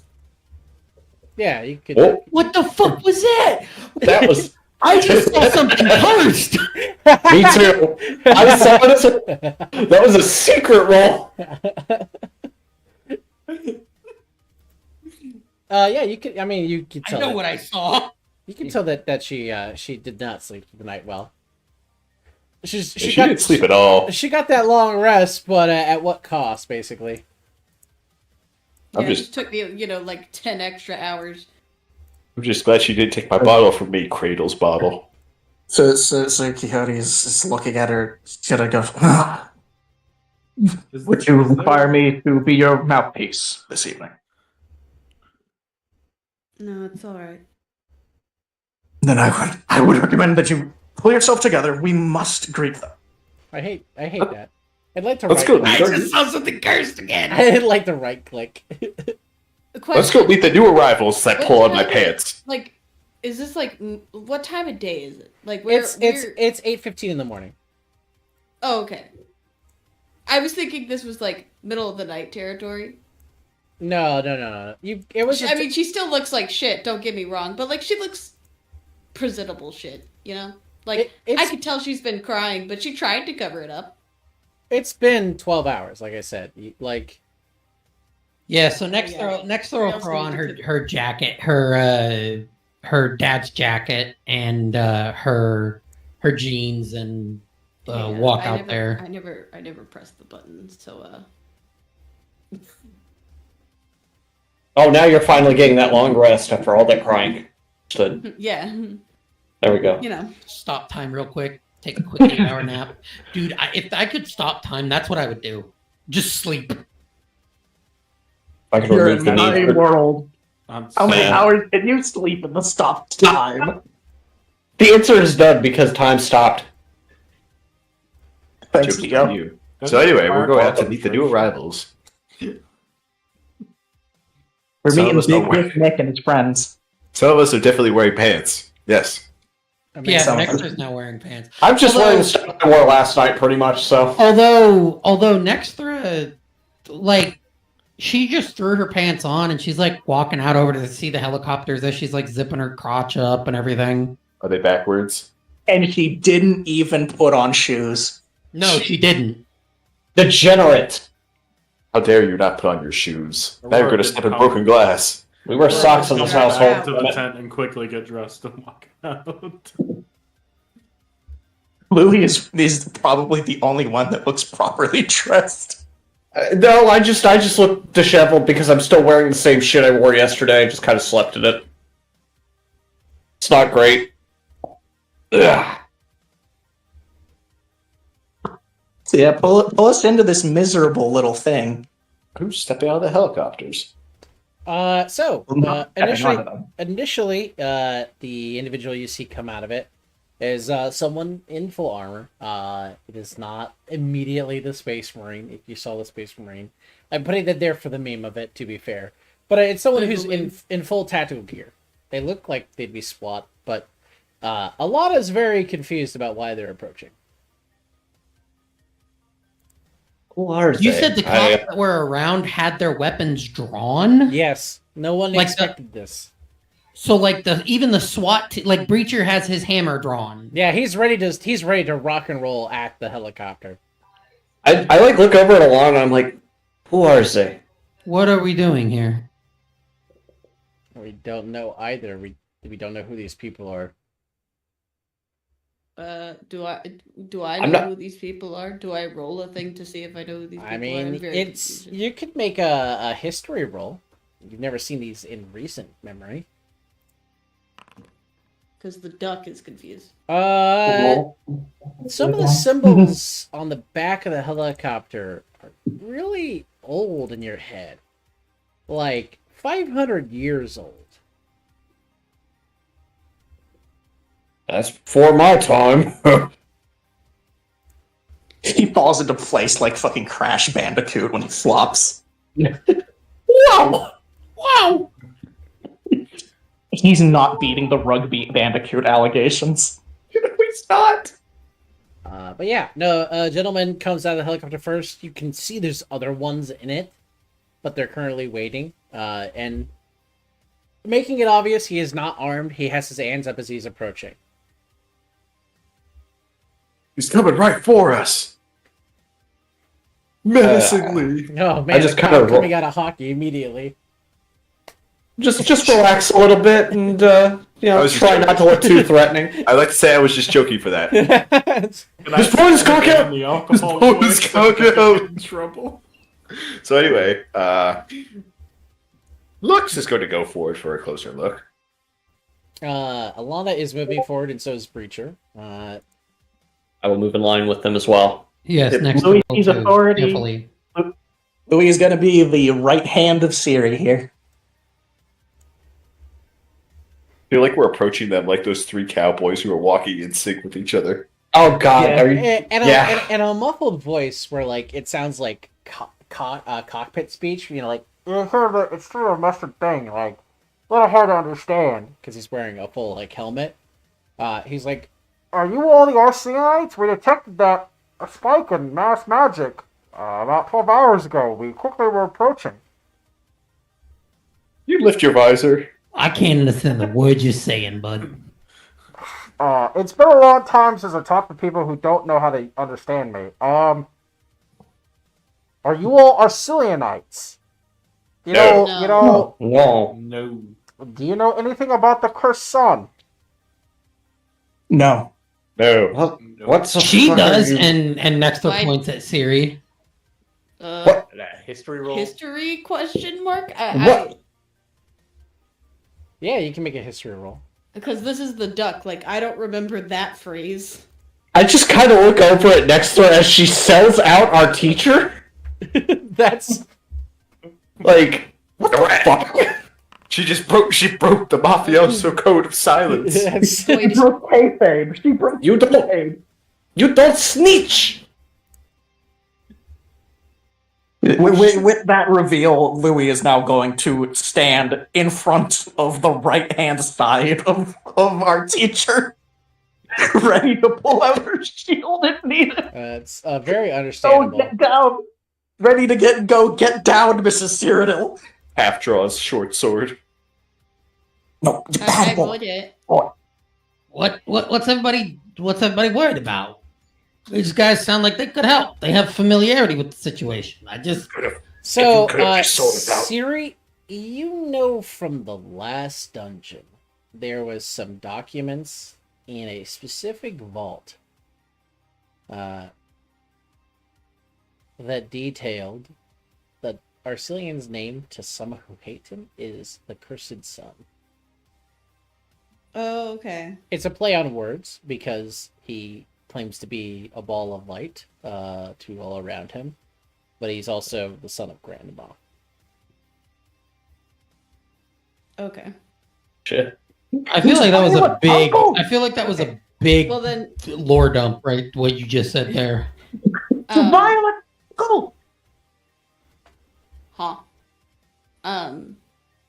Yeah, you could. Oh, what the fuck was that? That was I just saw something cursed. me too. I saw it. That was a secret roll. Yeah, you could. I mean, you could I tell. know that- what I saw. You can tell that she did not sleep the night well. She she didn't sleep at all. She got that long rest, but at what cost, basically? I'm Yeah, just- it just took me, like 10 extra hours. I'm just glad she didn't take my bottle from me, Cradle's bottle. So Quixote is looking at her. She's gonna go. Would you require me to be your mouthpiece this evening? No, it's alright. Then I would recommend that you pull yourself together. We must greet them. I hate that. I'd like to Let's go. right. I just saw something cursed again. I'd like to right click. Let's go meet the new arrivals that What pull on my time- pants. Like, is this like what time of day is it? Like, where? It's 8:15 in the morning. Oh, okay. I was thinking this was like middle of the night territory. No. It was. I mean, she still looks like shit. Don't get me wrong, but like she looks presentable shit. Like I could tell she's been crying, but she tried to cover it up. It's been 12 hours, like I said. Like. Yeah, so next Yeah. throw will throw on her jacket, her dad's jacket, and her jeans, and Yeah, walk I out never- there. I never pressed the button, so Oh, now you're finally getting that long rest after all that crying. Stood. yeah, There we go. Stop time real quick. Take a quick 8-hour nap, dude. If I could stop time, that's what I would do. Just sleep. I could You're remove in the my need for world. I'm How many Yeah. hours can you sleep in the stopped time? The answer is done because time stopped. Thanks, Joke's Dio. on you. So anyway, we're going out to meet the new arrivals. We're Some meeting of us Big don't wear- Dick Nick and his friends. Some of us are definitely wearing pants. Yes. I mean, Yeah, some- Nexter's now wearing pants. I'm just Although- wearing the stuff I wore last night, pretty much. So Although Nextra, like, she just threw her pants on and she's like walking out over to see the helicopters as she's like zipping her crotch up and everything. Are they backwards? And she didn't even put on shoes. No, she didn't. degenerate. How dare you not put on your shoes? Or Now you're going to did step in come- broken glass. We wear socks in Go this back household. to the tent and quickly get dressed and walk out. Louis is probably the only one that looks properly dressed. No, I just look disheveled because I'm still wearing the same shit I wore yesterday. I just kind of slept in it. It's not great. Ugh. So yeah, pull us into this miserable little thing. Who's stepping out of the helicopters? Initially, the individual you see come out of it is someone in full armor. It is not immediately the Space Marine. If you saw the Space Marine, I'm putting that there for the meme of it, to be fair. But it's someone who's in full tactical gear. They look like they'd be SWAT, but Alana is very confused about why they're approaching. Who are You they? said the cops that were around had their weapons drawn? Yes, no one Like expected this. So like even the SWAT like Breacher has his hammer drawn. Yeah, he's ready to rock and roll at the helicopter. I like look over at Alana and I'm like, who are they? What are we doing here? We don't know either. We don't know who these people are. Do I I'm know not- who these people are? Do I roll a thing to see if I know who these people I are? mean, I'm very it's confused. you could make a history roll. You've never seen these in recent memory. Because the duck is confused. Some of the symbols on the back of the helicopter are really old in your head, like 500 years old. That's before my time. He falls into place like fucking Crash Bandicoot when he flops. Wow! Wow! He's not beating the Rugby Bandicoot allegations. He's not. But yeah, no, a gentleman comes out of the helicopter first. You can see there's other ones in it, but they're currently waiting. And making it obvious he is not armed. He has his hands up as he's approaching. He's coming right for us. Menacingly. Oh man, I just the kinda cop coming out of hockey immediately. Just relax a little bit and I was just try not to look too threatening. I like to say I was just joking for that. Just pour this cock out! The alcohol pour this cock out! in trouble. So anyway, Lux is going to go forward for a closer look. Alana is moving forward, and so is Breacher. I will move in line with them as well. Yes, If next Louis' to authority- carefully. Louis is going to be the right hand of Siri here. I feel like we're approaching them like those three cowboys who are walking in sync with each other. Oh god, Yeah. are you... And a muffled voice where like it sounds like cockpit speech. You know, like it's sort of a mustard thing, like a little hard to understand because he's wearing a full like helmet. He's like, "Are you all the Arceleanites? We detected that a spike in mass magic about 12 hours ago. We quickly were approaching." You lift your visor. I can't understand the words you're saying, bud. It's been a long time since I talked to people who don't know how to understand me. Are you all Arceleanites? No. No. No. Do you know anything about the cursed sun? No. No. What's the She fuck does, are you- and next to Why- points at Siri. What? History roll. History question mark? What? Yeah, you can make a history roll. Because this is the duck. Like, I don't remember that phrase. I just kind of look over at next to her as she sells out our teacher. That's Like, what the fuck? She broke the mafioso code of silence. yes. Wait, broke kayfabe. She broke You don't. You don't snitch. With that reveal, Louis is now going to stand in front of the right-hand side of our teacher, ready to pull out her shield if needed. It's very Go understandable. get down. Ready to get down, Mrs. Cyrodiil. Half draws short sword. No, you I bad boy. would it. What's everybody worried about? These guys sound like they could help. They have familiarity with the situation. So, could've just sold it out. Siri, you know from the last dungeon, there was some documents in a specific vault. that detailed that Arcelean's name to some who hate him is the Cursed Sun. Oh, okay. It's a play on words because he claims to be a ball of light to all around him, but he's also the son of Grandma. Okay. Shit. I feel like that was a big. Uncle! I feel like that was a big Well then, lore dump, right? What you just said there. um, Go. huh. I'm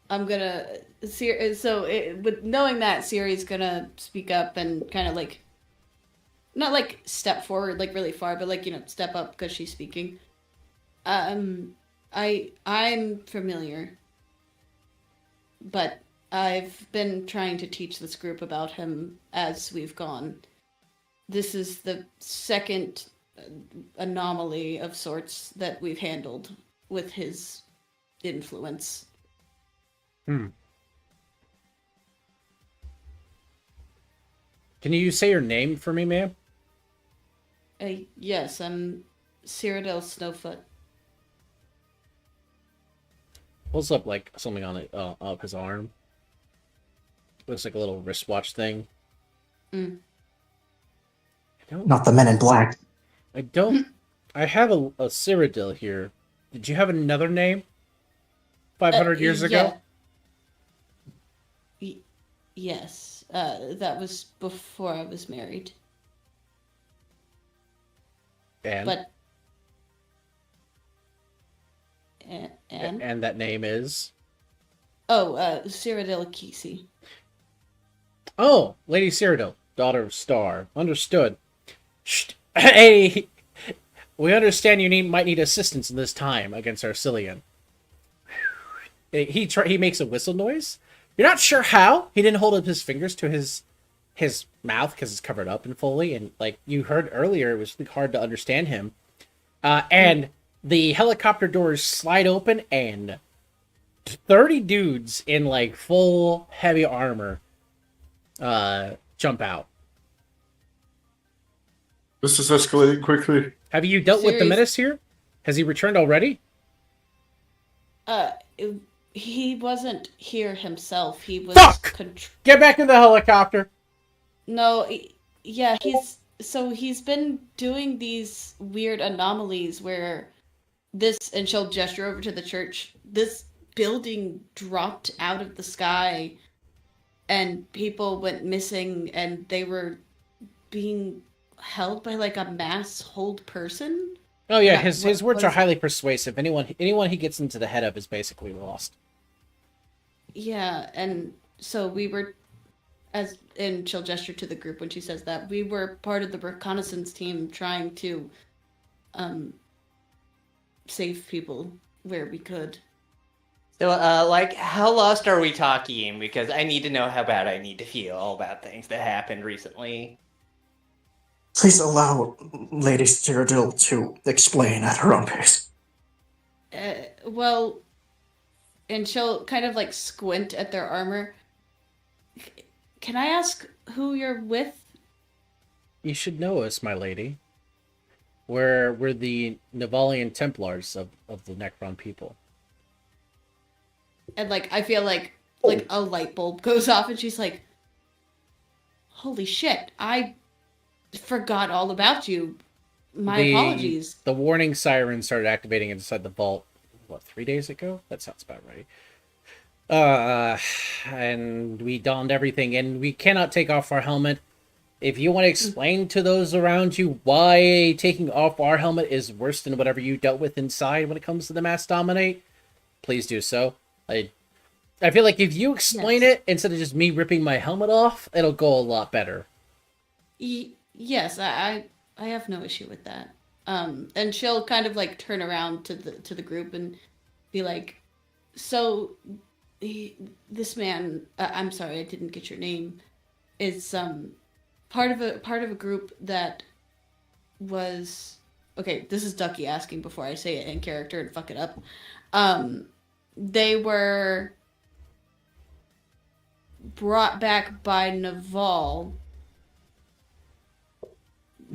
gonna with knowing that Siri's gonna speak up and kind of like, not like step forward like really far, but like step up because she's speaking. I'm familiar, but I've been trying to teach this group about him as we've gone. This is the second anomaly of sorts that we've handled with his influence. Can you say your name for me, ma'am? Yes, I'm Cyrodiil Snowfoot. Pulls up like something on it up his arm. Looks like a little wristwatch thing. Mm. Not the men in black. I don't. I have a Cyrodiil here. Did you have another name? 500 years ago? Yes. That was before I was married. And But and that name is. Cyrodiil Kisi. Oh, Lady Cyrodiil, daughter of Star. Understood. Shh. Hey, we understand you might need assistance in this time against Arcelean. He makes a whistle noise. You're not sure how. He didn't hold up his fingers to his mouth because it's covered up and fully. And like you heard earlier, it was hard to understand him. And the helicopter doors slide open, and 30 dudes in like full heavy armor jump out. This is escalating quickly. Have you dealt with the Serious- menace here? Has he returned already? He wasn't here himself. He was Fuck! Get back in the helicopter. No, yeah, he's been doing these weird anomalies where and she'll gesture over to the church. This building dropped out of the sky and people went missing and they were being held by like a mass hold person. Oh yeah, Yeah, his words what are is it? highly persuasive. Anyone he gets into the head of is basically lost. Yeah, and so we were, and she'll gesture to the group when she says that, we were part of the reconnaissance team trying to save people where we could. So, like, how lost are we talking? Because I need to know how bad I need to feel about things that happened recently. Please allow Lady Cyrodiil to explain at her own pace. Well, and she'll kind of like squint at their armor. Can I ask who you're with? You should know us, my lady. We're the Navalian Templars of the Necron people. And like I feel like a light bulb goes off and she's like, holy shit, I forgot all about you. My apologies. The warning siren started activating inside the vault, 3 days ago? That sounds about right. And we donned everything, and we cannot take off our helmet. If you want to explain to those around you why taking off our helmet is worse than whatever you dealt with inside when it comes to the Mass Dominate, please do so. I feel like if you explain it instead of just me ripping my helmet off, it'll go a lot better. Yes, I have no issue with that. And she'll kind of like turn around to the group and be like, so this man, I'm sorry, I didn't get your name, is part of a group that was, okay, this is Ducky asking before I say it in character and fuck it up. They were brought back by Naval.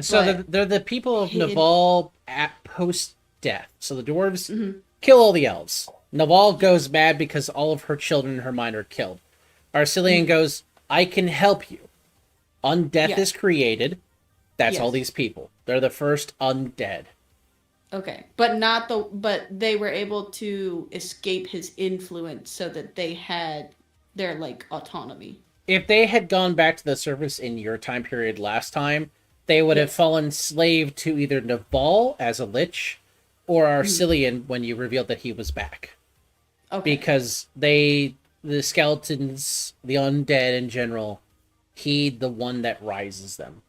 So they're the people of Naval at post death. So the dwarves Mhm. kill all the elves. Naval goes mad because all of her children in her mind are killed. Arcelean goes, I can help you. Undeath Yeah. is created. That's all Yes. these people. They're the first undead. Okay, but they were able to escape his influence so that they had their like autonomy. If they had gone back to the surface in your time period last time, they would have Yes. fallen slave to either Naval as a lich or Arcelean when you revealed that he was back. Okay. Because the skeletons, the undead in general, heed the one that rises them.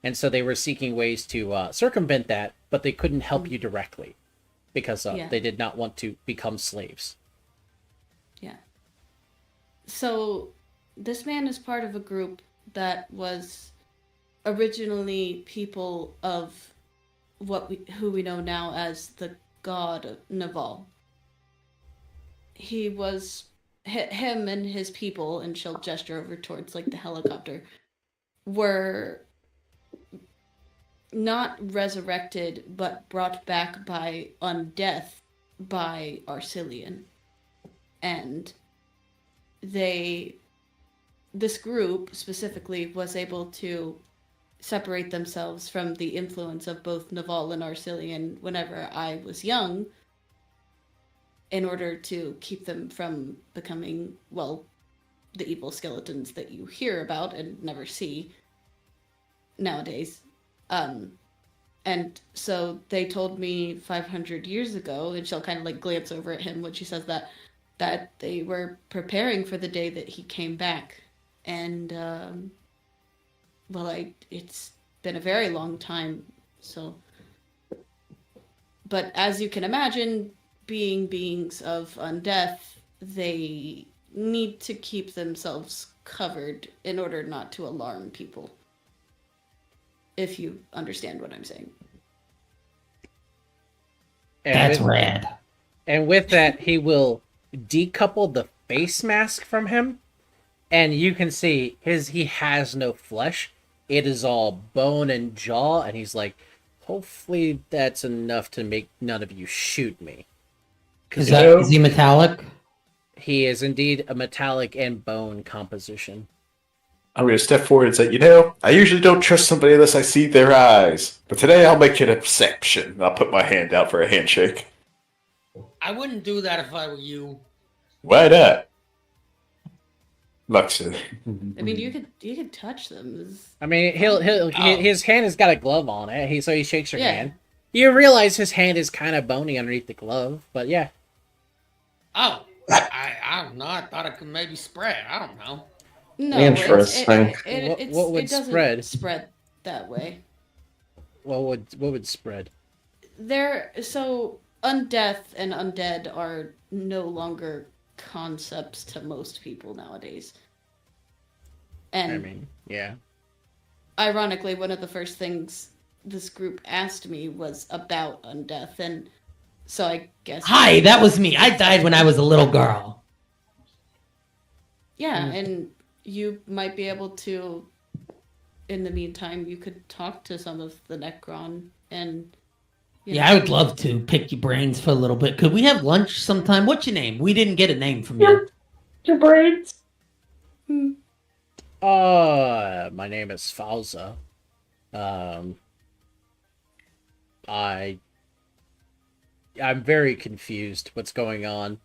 And so they were seeking ways to circumvent that, but they couldn't help you directly because Yeah. they did not want to become slaves. Yeah. So this man is part of a group that was originally people of who we know now as the god of Naval. He was him and his people, and she'll gesture over towards like the helicopter, were not resurrected but brought back by undeath by Arcelean. And this group specifically was able to separate themselves from the influence of both Naval and Arcelean whenever I was young in order to keep them from becoming, well, the evil skeletons that you hear about and never see nowadays. And so they told me 500 years ago, and she'll kind of like glance over at him when she says that they were preparing for the day that he came back. And, well, it's been a very long time, so. But as you can imagine, being beings of undeath, they need to keep themselves covered in order not to alarm people. If you understand what I'm saying. That's rad. And with that, he will decouple the face mask from him, and you can see he has no flesh. It is all bone and jaw, and he's like, hopefully that's enough to make none of you shoot me. Is he metallic? He is indeed a metallic and bone composition. I'm going to step forward and say, I usually don't trust somebody unless I see their eyes. But today I'll make an exception. I'll put my hand out for a handshake. I wouldn't do that if I were you. Why not? Luxon. I mean, you could touch them. I mean, his hand has got a glove on it. So he shakes your Yeah. hand. You realize his hand is kind of bony underneath the glove, but yeah. Oh, I don't know. I thought it could maybe spread. I don't know. No, Interesting. What would it doesn't spread that way. What would spread? So undeath and undead are no longer concepts to most people nowadays. And I mean, yeah. Ironically, one of the first things this group asked me was about undeath, and so I guess. Hi, that was me. I died when I was a little girl. Yeah, and you might be able to. In the meantime, you could talk to some of the Necron and. Yeah, I would love to pick your brains for a little bit. Could we have lunch sometime? What's your name? We didn't get a name from you. Your brains. My name is Falza. I'm very confused what's going on.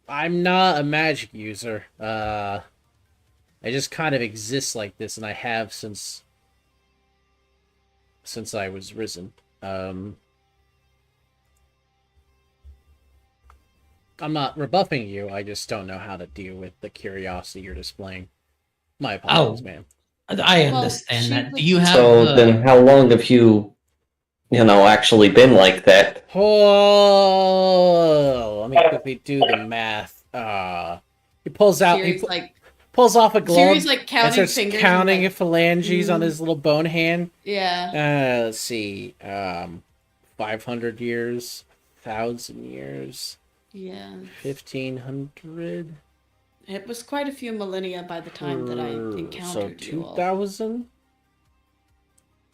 I'm not a magic user. I just kind of exist like this, and I have since I was risen. I'm not rebuffing you, I just don't know how to deal with the curiosity you're displaying. My apologies, man. I understand that. Do you have So then how long have you actually been like that? Oh, let me quickly do the math. He pulls out. Siri's like pulls off a glove. Siri's like and counting starts fingers. counting and, like, phalanges on his little bone hand. Yeah. Let's see. 500 years, 1,000 years, Yeah. 1,500. It was quite a few millennia by the time that I encountered so you all. 2,000,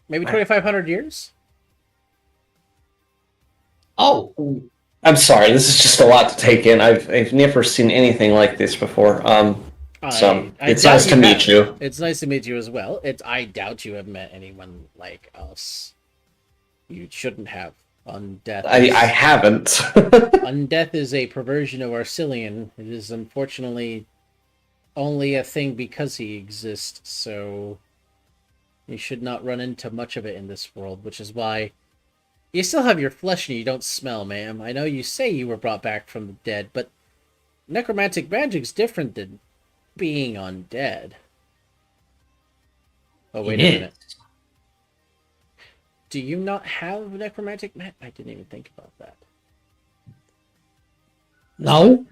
maybe 2,500 years. Oh, I'm sorry, this is just a lot to take in. I've never seen anything like this before. So I it's doubt nice to meet have. you. It's nice to meet you as well. I doubt you have met anyone like us. You shouldn't have. Undeath. I haven't. Undeath is a perversion of Arcelean. It is unfortunately only a thing because he exists, so you should not run into much of it in this world, which is why you still have your flesh and you don't smell, ma'am. I know you say you were brought back from the dead, but necromantic magic's different than being undead. Oh, wait a minute. Do you not have necromantic magic? I didn't even think about that. No.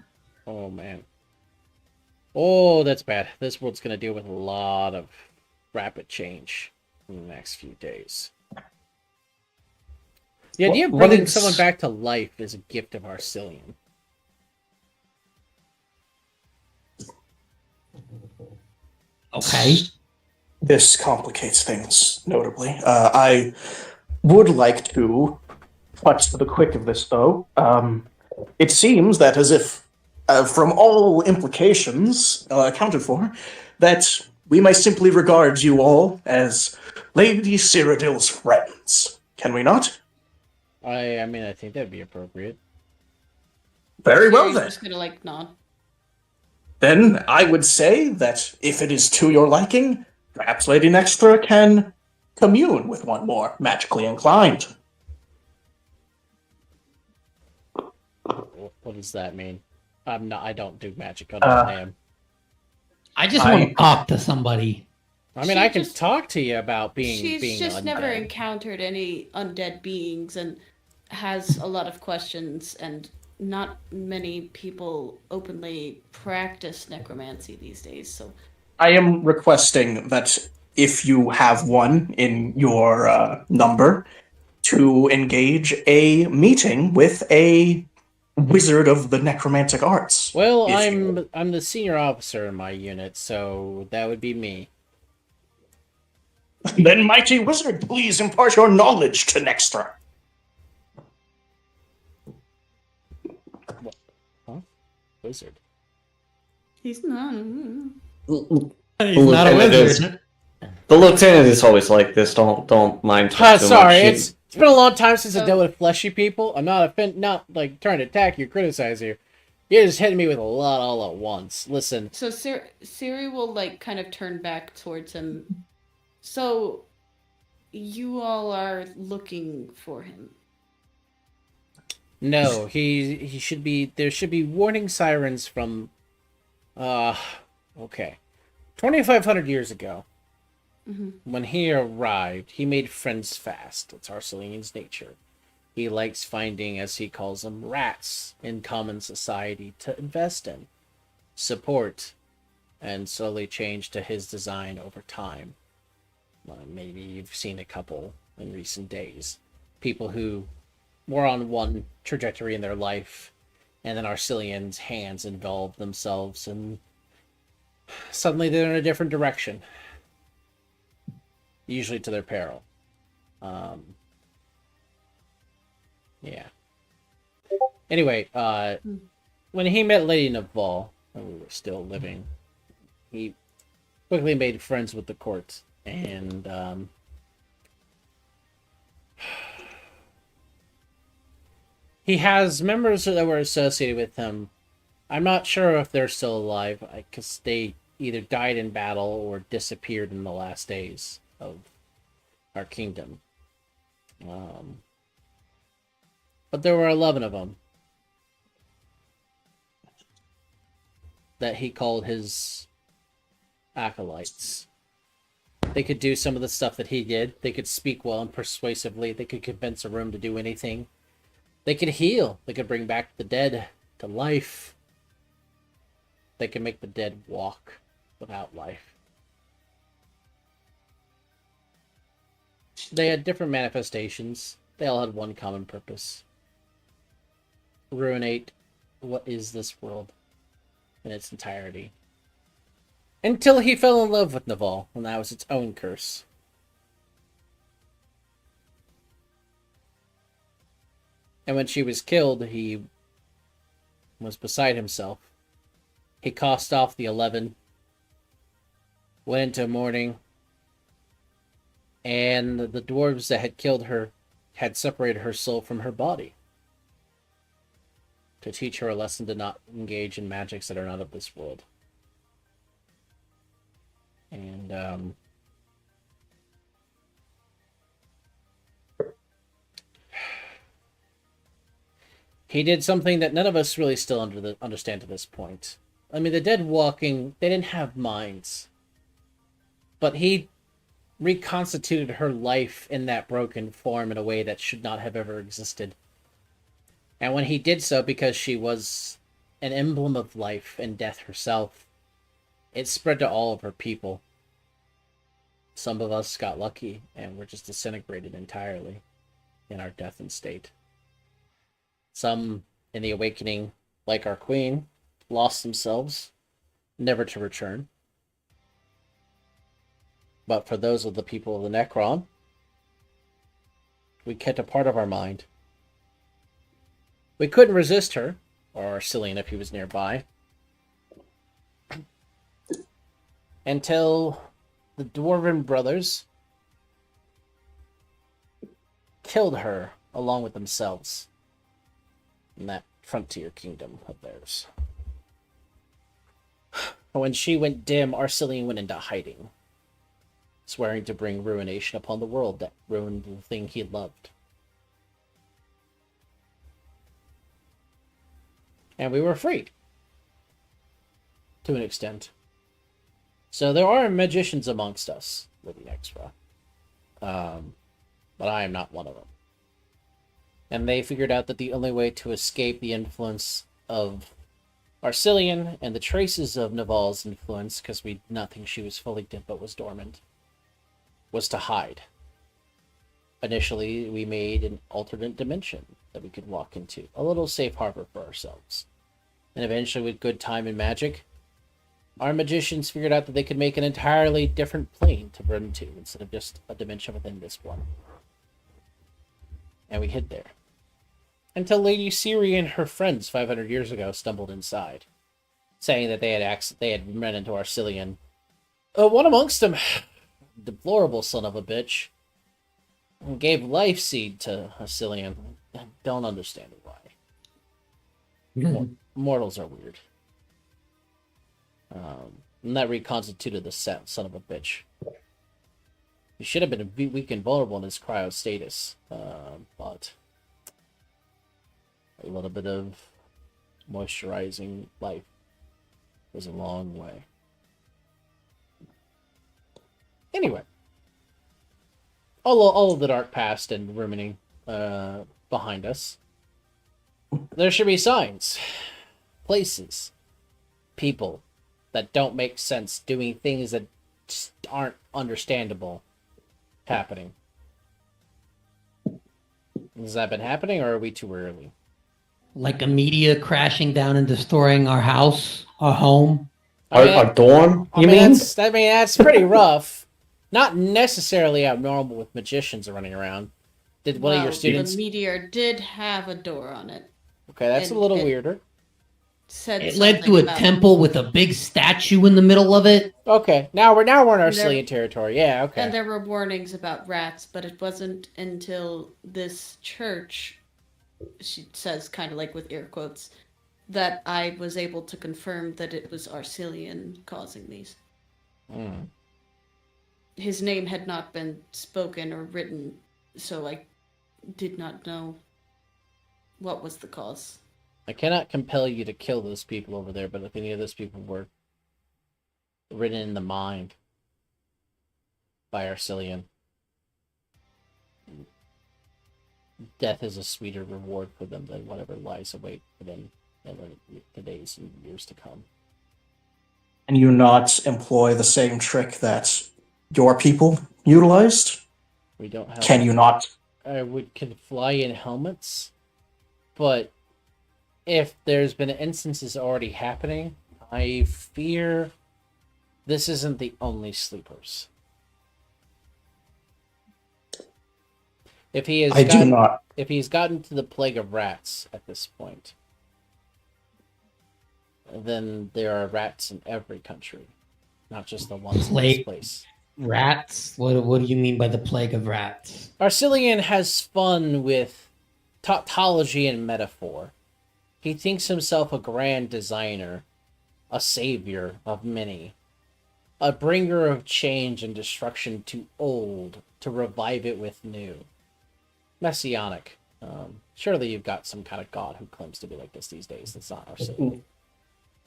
Oh, man. Oh, that's bad. This world's going to deal with a lot of rapid change in the next few days. The idea of bringing someone back to life is a gift of Arcelean. Okay. This complicates things notably. I would like to cut to the quick of this, though. It seems that as if, from all implications accounted for, that we may simply regard you all as Lady Cyrodiil's friends. Can we not? I mean, I think that'd be appropriate. Very well, You're then. just gonna nod. Then I would say that if it is to your liking, perhaps Lady Nextra can commune with one more magically inclined. What does that mean? I don't do magic on my name. I just want to talk to somebody. I mean, I can talk to you about being She's just undead. never encountered any undead beings and has a lot of questions, and not many people openly practice necromancy these days, so I am requesting that if you have one in your number, to engage a meeting with a wizard of the necromantic arts. Well, I'm the senior officer in my unit, so that would be me. Then, mighty wizard, please impart your knowledge to Nextra. Huh? Wizard? he's not. He's not a wizard. The lieutenant is always like this. Don't mind him too Sorry, much. it's been a long time since I dealt with fleshy people. I'm not not like trying to attack you, criticize you. You're just hitting me with a lot all at once. Listen. So Siri will kind of turn back towards him. So, you all are looking for him. No, he should be. There should be warning sirens from. Okay, 2,500 years ago, when he arrived, he made friends fast. It's Arcelean's nature. He likes finding, as he calls them, rats in common society to invest in, support, and slowly change to his design over time. Maybe you've seen a couple in recent days. People who were on one trajectory in their life, and then Arcelean's hands involved themselves, and suddenly they're in a different direction. Usually to their peril. Yeah. Anyway, when he met Lady Naval, when we were still living, he quickly made friends with the court, and he has members that were associated with him. I'm not sure if they're still alive, because they either died in battle or disappeared in the last days of our kingdom. But there were 11 of them that he called his acolytes. They could do some of the stuff that he did. They could speak well and persuasively. They could convince a room to do anything. They could heal. They could bring back the dead to life. They could make the dead walk without life. They had different manifestations. They all had one common purpose. Ruinate what is this world in its entirety. Until he fell in love with Naval, and that was its own curse. And when she was killed, he was beside himself. He cast off the 11, went into mourning, and the dwarves that had killed her had separated her soul from her body to teach her a lesson to not engage in magics that are not of this world. And he did something that none of us really still understand to this point. I mean, the dead walking, they didn't have minds. But he reconstituted her life in that broken form in a way that should not have ever existed. And when he did so, because she was an emblem of life and death herself, it spread to all of her people. Some of us got lucky and were just disintegrated entirely in our death and state. Some, in the awakening, like our queen, lost themselves, never to return. But for those of the people of the Necron, we kept a part of our mind. We couldn't resist her, or Arcelean if he was nearby, until the Dwarven brothers killed her along with themselves in that frontier kingdom of theirs. When she went dim, Arcelean went into hiding, swearing to bring ruination upon the world that ruined the thing he loved. And we were freed. To an extent. So there are magicians amongst us, living extra. But I am not one of them. And they figured out that the only way to escape the influence of Arcelean and the traces of Naval's influence, because we did not think she was fully dead but was dormant, was to hide. Initially, we made an alternate dimension that we could walk into, a little safe harbor for ourselves. And eventually, with good time and magic, our magicians figured out that they could make an entirely different plane to run to instead of just a dimension within this one. And we hid there. Until Lady Siri and her friends 500 years ago stumbled inside, saying that they had run into Arcelean. One amongst them, deplorable son of a bitch, gave life seed to Arcelean. I don't understand why. Mortals are weird. And that reconstituted the son of a bitch. He should have been weak and vulnerable in his cryo status, but a little bit of moisturizing life goes a long way. Anyway, all of the dark past and ruminating behind us, there should be signs, places, people that don't make sense, doing things that just aren't understandable happening. Has that been happening, or are we too early? Like a meteor crashing down and destroying our house, our home. Our dorm, you mean? That's pretty rough. Not necessarily abnormal with magicians running around. Did one of your students... The meteor did have a door on it. Okay, that's a little weirder. It led to a temple with a big statue in the middle of it. Okay, now we're in Arcelean territory. Yeah, okay. And there were warnings about rats, but it wasn't until this church, she says kind of like with air quotes, that I was able to confirm that it was Arcelean causing these. His name had not been spoken or written, so I did not know what was the cause. I cannot compel you to kill those people over there, but if any of those people were written in the mind by Arcelean, death is a sweeter reward for them than whatever lies await for them in the days and years to come. Can you not employ the same trick that your people utilized? We don't have... Can you not? Can fly in helmets, but if there's been instances already happening, I fear this isn't the only sleepers. If he has if he's gotten to the plague of rats at this point, then there are rats in every country, not just the ones in this Plague? place. Rats? What do you mean by the plague of rats? Arcelean has fun with tautology and metaphor. He thinks himself a grand designer, a savior of many, a bringer of change and destruction to old, to revive it with new. Messianic. Surely you've got some kind of god who claims to be like this these days. That's not Arcelean.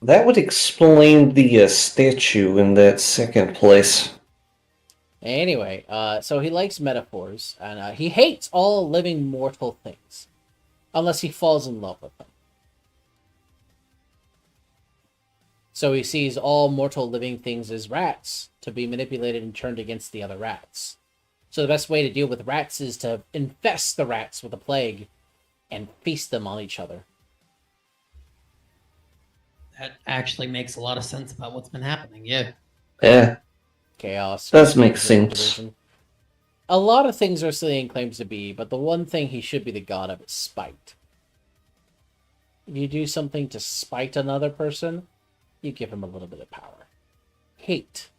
That would explain the statue in that second place. Anyway, so he likes metaphors, and he hates all living mortal things, unless he falls in love with them. So he sees all mortal living things as rats, to be manipulated and turned against the other rats. So the best way to deal with rats is to infest the rats with a plague, and feast them on each other. That actually makes a lot of sense about what's been happening, yeah. Yeah, Chaos. does make confusion, sense. division. A lot of things Arcelean claims to be, but the one thing he should be the god of is spite. If you do something to spite another person, you give him a little bit of power. Hate,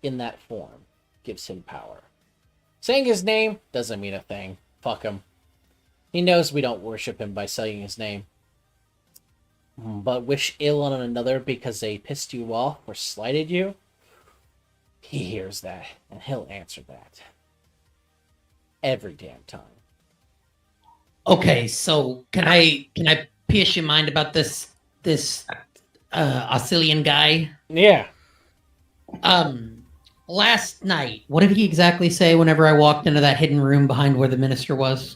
in that form, gives him power. Saying his name doesn't mean a thing. Fuck him. He knows we don't worship him by saying his name. But wish ill on another because they pissed you off or slighted you? He hears that, and he'll answer that. Every damn time. Okay, so can I pierce your mind about this Arcelean guy? Yeah. Last night, what did he exactly say whenever I walked into that hidden room behind where the minister was?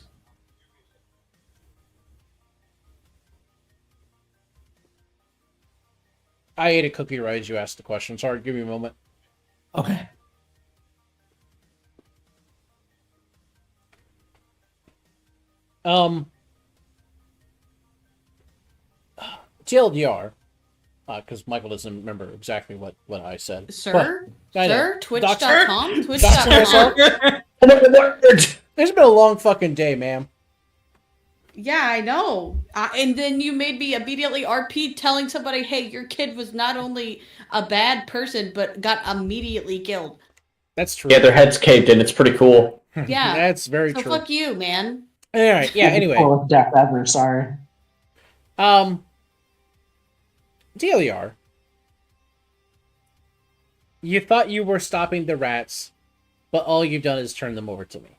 I ate a cookie right as you asked the question. Sorry, give me a moment. Okay. TLDR, because Michael doesn't remember exactly what I said. Sir? But, I know. Sir? Twitch.com? Doxing Twitch.com? myself? It's been a long fucking day, ma'am. Yeah, I know. And then you made me immediately RP telling somebody, hey, your kid was not only a bad person, but got immediately killed. That's true. Yeah, their heads caved in. It's pretty cool. Yeah. That's very So true. fuck you, man. Alright, yeah, anyway. Coolest death ever, sorry. TLDR. You thought you were stopping the rats, but all you've done is turn them over to me.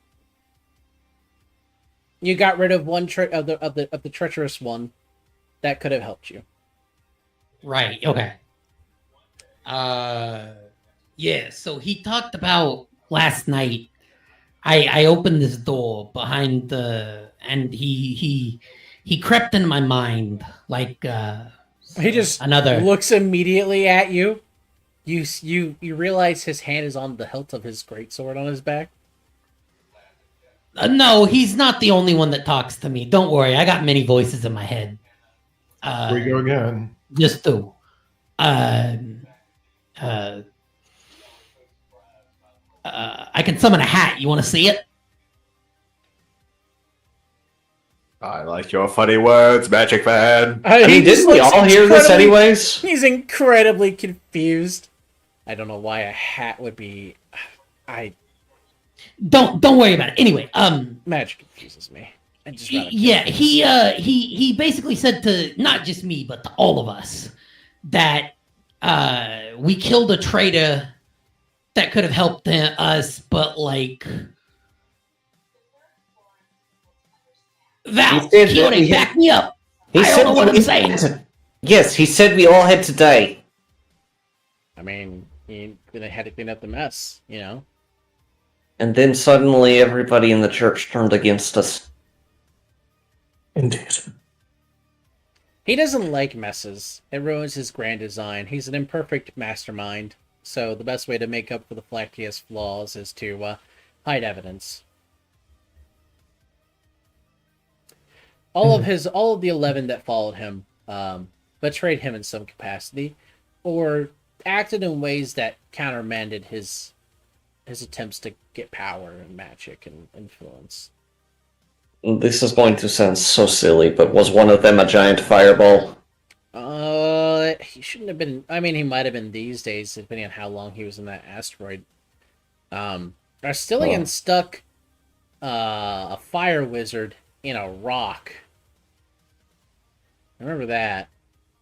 You got rid of one of the treacherous one that could have helped you. Right, okay. Yeah, so he talked about last night. I opened this door behind and he crept in my mind like He just another looks immediately at you. You realize his hand is on the hilt of his greatsword on his back. No, he's not the only one that talks to me. Don't worry, I got many voices in my head. Here we go again. Just two. I can summon a hat. You want to see it? I like your funny words, Magic Man. I mean, didn't we all hear this anyways? He's incredibly confused. I don't know why a hat would be. Don't worry about it. Anyway, magic confuses me. Yeah, he basically said to not just me but to all of us that we killed a traitor that could have helped us, but like Val, Keone, back me up. I don't know what I'm saying. Yes, he said we all had to die. I mean, they had to clean up the mess, you know. And then suddenly everybody in the church turned against us. Indeed. He doesn't like messes. It ruins his grand design. He's an imperfect mastermind. So the best way to make up for the fact he has flaws is to hide evidence. All of the 11 that followed him betrayed him in some capacity, or acted in ways that countermanded his attempts to get power and magic and influence. This is going to sound so silly, but was one of them a giant fireball? He shouldn't have been. I mean, he might have been these days, depending on how long he was in that asteroid. Arcelean stuck a fire wizard in a rock. I remember that.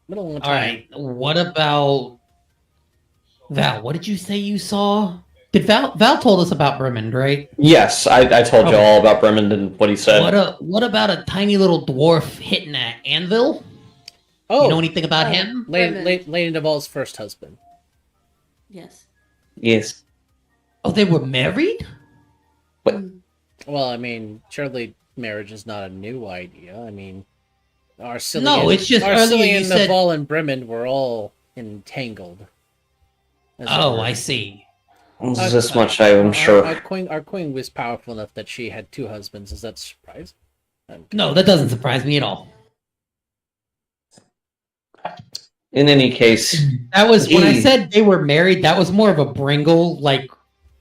Been a long time. All right. What about Val? What did you say you saw? Did Val told us about Bremond, right? Yes, I told you all about Bremond and what he said. What about a tiny little dwarf hitting an anvil? Oh, you know anything about him? Lady Duvall's first husband. Yes. Yes. Oh, they were married? Well, I mean, surely marriage is not a new idea. I mean, Arcelean, No, it's just earlier you Arcelean, said- Naval, and Bremond were all entangled. as it Oh, were. I see. This much I am sure. Our queen was powerful enough that she had 2 husbands. Is that a surprise? No, that doesn't surprise me at all. In any case, That was when I He- said they were married. That was more of a Bringle, like,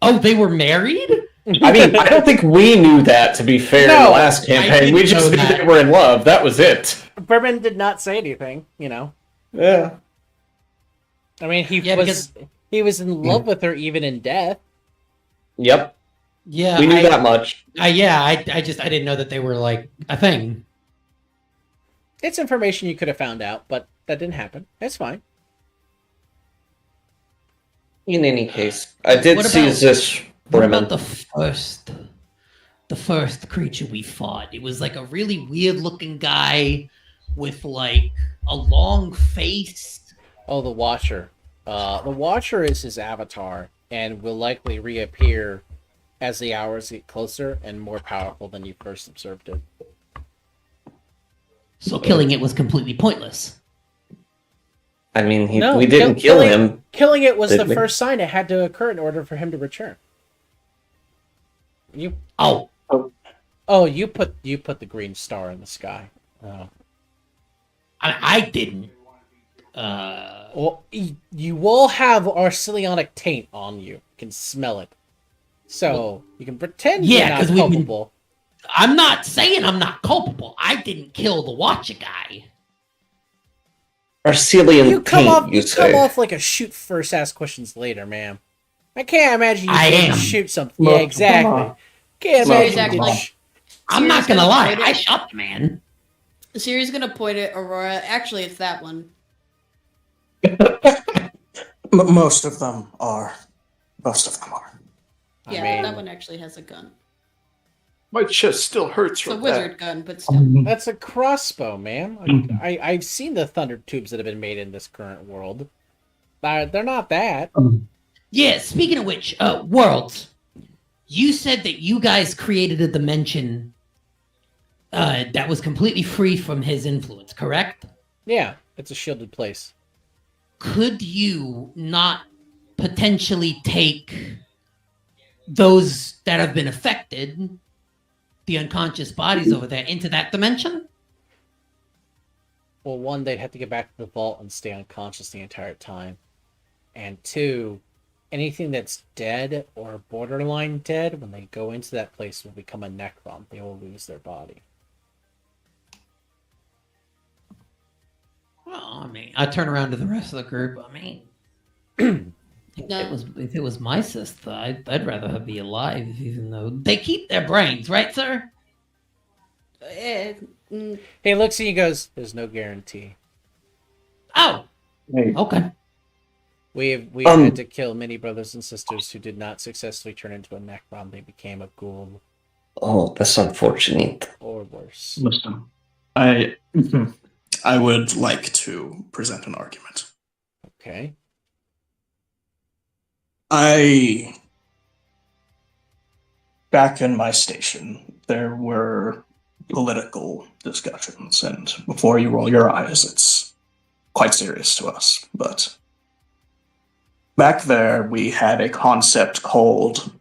oh, they were married. I mean, I don't think we knew that, to be fair, in the No, last I campaign. We didn't just know knew that. they were in love. That was it. Bremond did not say anything. You know. Yeah. I mean, he Yeah, was in love with her even in death. Yep. Yeah, We knew that much. I didn't know that they were like a thing. It's information you could have found out, but that didn't happen. It's fine. In any case, I did What see about- this What about Bremen. the first creature we fought? It was like a really weird looking guy with like a long face. Oh, the Watcher. The Watcher is his avatar and will likely reappear as the hours get closer and more powerful than you first observed it. So killing it was completely pointless. I mean, No, we didn't kill him. Killing it was Did the we? first sign it had to occur in order for him to return. You Oh, you put the green star in the sky. Oh. I didn't. Well, you will have Arceleonic taint on you. You can smell it. So you can pretend Yeah, you're not 'cause we've been- culpable. I'm not saying I'm not culpable. I didn't kill the Watcher guy. Arcelean You come taint, off you say. like a shoot first, ask questions later, ma'am. I can't imagine you I didn't am. shoot something. Look, Yeah, exactly. Can't Look, imagine you exactly. didn't I'm not Siri's gonna lie. point I it- shot the man. Siri's gonna point at Aurora. Actually, it's that one. Most of them are. Most of them are. Yeah, mean- that one actually has a gun. My chest still hurts It's a from wizard gun, but still. That's a crossbow, ma'am. I've seen the thunder tubes that have been made in this current world. They're not that. Yeah, speaking of which, worlds. You said that you guys created a dimension that was completely free from his influence, correct? Yeah, it's a shielded place. Could you not potentially take those that have been affected, the unconscious bodies over there, into that dimension? Well, one, they'd have to get back to the vault and stay unconscious the entire time. And two, anything that's dead or borderline dead, when they go into that place, will become a necron. They will lose their body. Well, I mean, I turn around to the rest of the group. I mean, if it was my sister, I'd rather her be alive, even though they keep their brains, right, sir? He looks at you and goes, "There's no guarantee. Oh, okay. We've had to kill many brothers and sisters who did not successfully turn into a necron. They became a ghoul Oh, that's unfortunate. or worse." Listen, I would like to present an argument. Okay. Back in my station, there were political discussions, and before you roll your eyes, it's quite serious to us. But back there, we had a concept called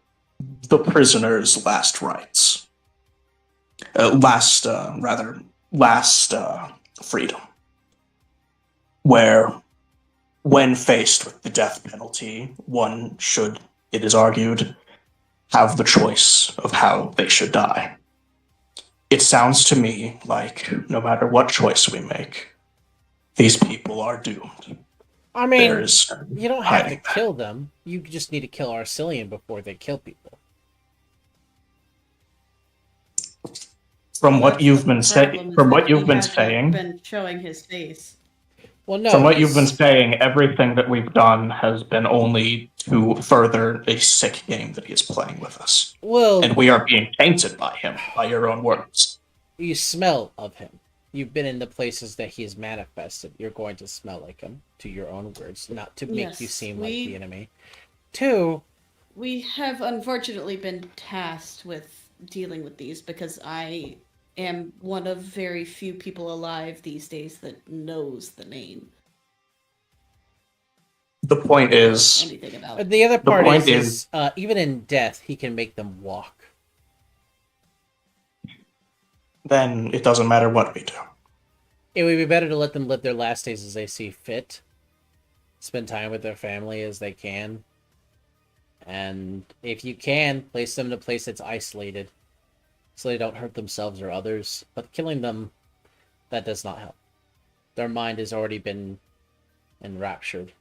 the prisoner's last rights. Last freedom. Where, when faced with the death penalty, one should, it is argued, have the choice of how they should die. it sounds to me like no matter what choice we make, these people are doomed. I mean, There's you don't have to hiding that. kill them. You just need to kill Arcelean before they kill people. From what That's you've the been saying, problem, is from that what you've he been hasn't saying, been showing his face. Well, no. from what you've been he's- saying, everything that we've done has been only to further a sick game that he is playing with us, Well, and we are being tainted by him, by your own words. you smell of him. You've been in the places that he has manifested. You're going to smell like him, to your own words, not to make Yes, you seem like we- the enemy. Two, We have unfortunately been tasked with dealing with these because I am one of very few people alive these days that knows the name. The point is, Anything about it. the other The part point is even in death, he can make them walk. then it doesn't matter what we do. It would be better to let them live their last days as they see fit, spend time with their family as they can, and if you can, place them in a place that's isolated so they don't hurt themselves or others. But killing them, that does not help. Their mind has already been enraptured.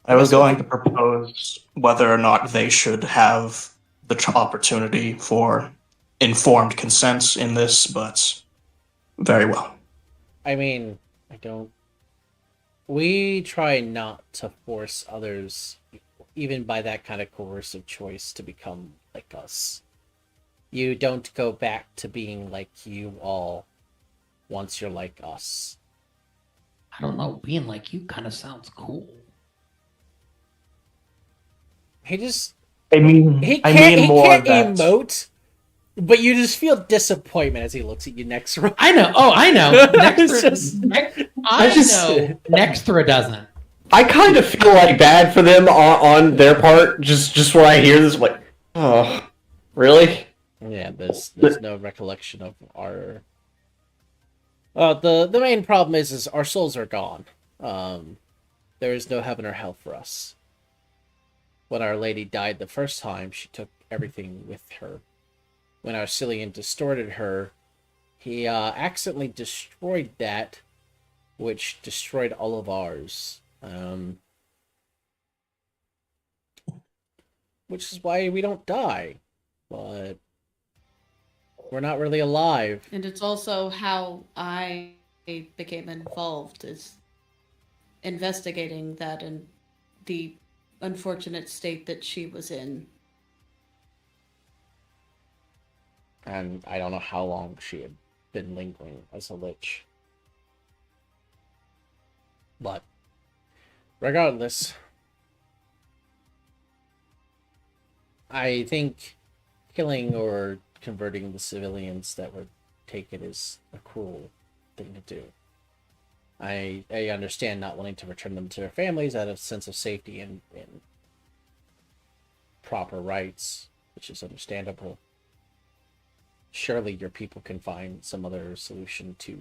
I was going to propose whether or not they should have the opportunity for informed consent in this, but very well. I mean, I don't. We try not to force others, even by that kind of coercive choice, to become like us. You don't go back to being like you all once you're like us. I don't know. Being like you kind of sounds cool. He just I mean, he I can't mean he more can't that emote, but you just feel disappointment as he looks at you next round. I know. Oh, I know. It's just- Nextra doesn't. I kind of feel like bad for them on their part. Just when I hear this, I'm like, oh, really? Yeah, there's no recollection of our. The main problem is our souls are gone. There is no heaven or hell for us. When Our Lady died the first time, she took everything with her. When Arcelean distorted her, he accidentally destroyed that, which destroyed all of ours. Which is why we don't die. But we're not really alive. And it's also how I became involved, is investigating that and the unfortunate state that she was in. And I don't know how long she had been lingering as a lich. But regardless, I think killing or converting the civilians that were taken is a cruel thing to do. I understand not wanting to return them to their families out of sense of safety and proper rights, which is understandable. Surely your people can find some other solution to.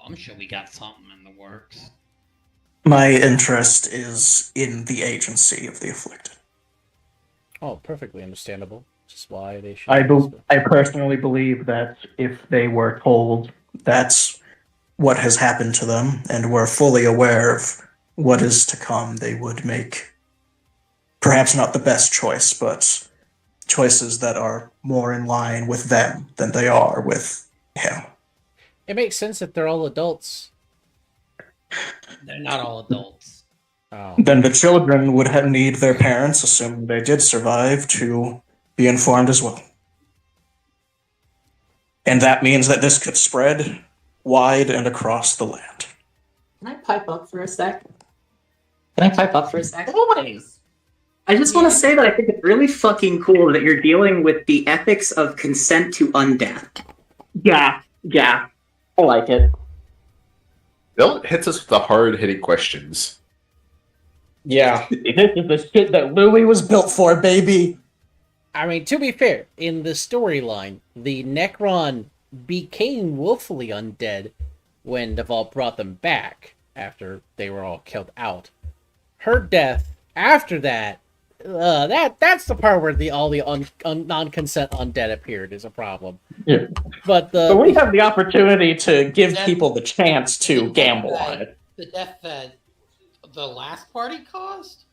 I'm sure we got something in the works. my interest is in the agency of the afflicted. Oh, perfectly understandable. Just why they should. I personally believe that if they were told that's what has happened to them and were fully aware of what is to come, they would make perhaps not the best choice, but choices that are more in line with them than they are with him. It makes sense that they're all adults. They're not all adults. Oh. Then the children would need their parents, assuming they did survive, to be informed as well. And that means that this could spread wide and across the land. Can I pipe up for a sec? Always. I just want to say that I think it's really fucking cool that you're dealing with the ethics of consent to undeath. Yeah. I like it. Bill hits us with the hard-hitting questions. Yeah. This is the shit that Louis was built for, baby. I mean, to be fair, in the storyline, the Necron became willfully undead when Deval brought them back after they were all killed out. Her death, after that, that's the part where all the non-consent undead appeared is a problem. Yeah. But But we have the opportunity to give people the chance to gamble on it. The death that the last party caused?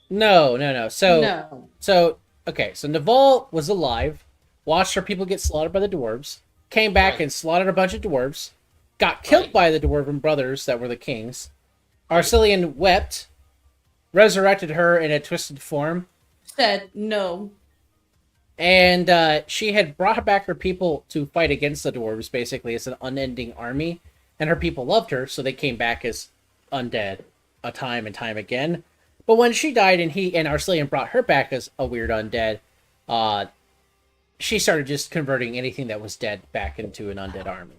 No. So No. okay. So Naval was alive, watched her people get slaughtered by the dwarves, came back and slaughtered a bunch of dwarves, got killed by the dwarven brothers that were the kings. Arcelean wept, resurrected her in a twisted form, Said no. and she had brought back her people to fight against the dwarves. Basically, it's an unending army, and her people loved her, so they came back as undead, a time and time again. But when she died, and Arcelean brought her back as a weird undead, she started just converting anything that was dead back into an undead army.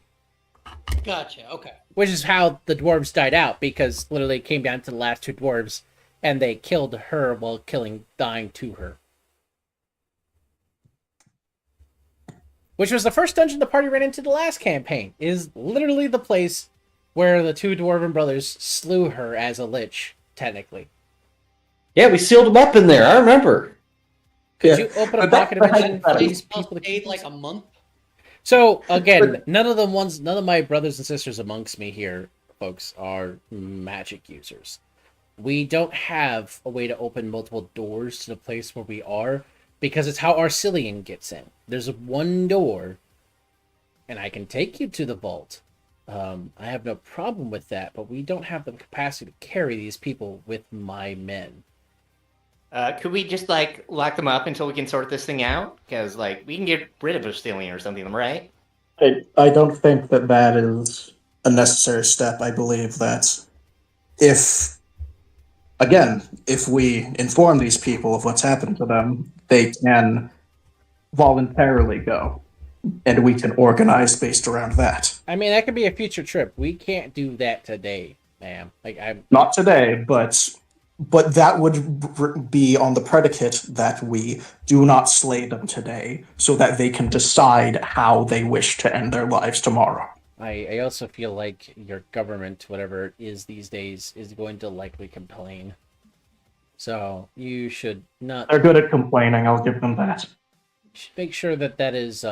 Gotcha. Okay. Which is how the dwarves died out, because literally it came down to the last two dwarves, and they killed her while dying to her. Which was the first dungeon the party ran into the last campaign. It is literally the place where the two dwarven brothers slew her as a lich, technically. Yeah, we sealed them up in there. I remember. Could you open a pocket dimension for these people to paid like a month? So again, none of my brothers and sisters amongst me here, folks, are magic users. We don't have a way to open multiple doors to the place where we are, because it's how Arcelean gets in. There's one door, and I can take you to the vault. I have no problem with that, but we don't have the capacity to carry these people with my men. Could we just, like, lock them up until we can sort this thing out? Because, like, we can get rid of Arcelean or something, right? I don't think that is a necessary step. I believe that if we inform these people of what's happened to them, they can voluntarily go, and we can organize based around that. I mean, that could be a future trip. We can't do that today, ma'am. Not today, but that would be on the predicate that we do not slay them today, so that they can decide how they wish to end their lives tomorrow. I also feel like your government, whatever it is these days, is going to likely complain. So you should not... They're good at complaining, I'll give them that. You should make sure that is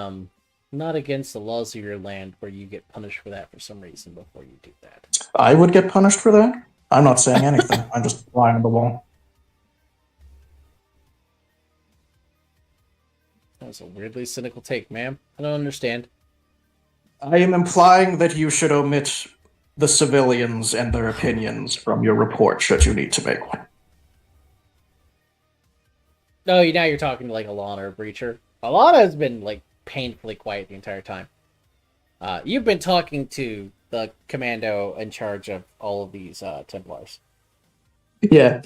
not against the laws of your land, where you get punished for that for some reason before you do that. I would get punished for that? I'm not saying anything. I'm just lying on the wall. That was a weirdly cynical take, ma'am. I don't understand. I am implying that you should omit the civilians and their opinions from your report, should you need to make one. No, now you're talking to like Alana or Breacher. Alana has been like painfully quiet the entire time. You've been talking to the commando in charge of all of these Templars. Yeah.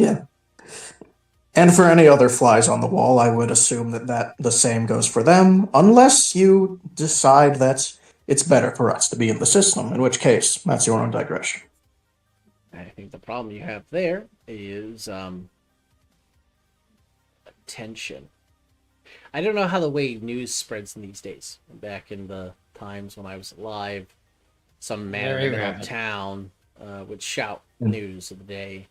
And for any other flies on the wall, I would assume that the same goes for them, unless you decide that it's better for us to be in the system, in which case, that's your own digression. I think the problem you have there is attention. I don't know how the way news spreads in these days. Back in the times when I was alive, some man in the town would shout news of the day.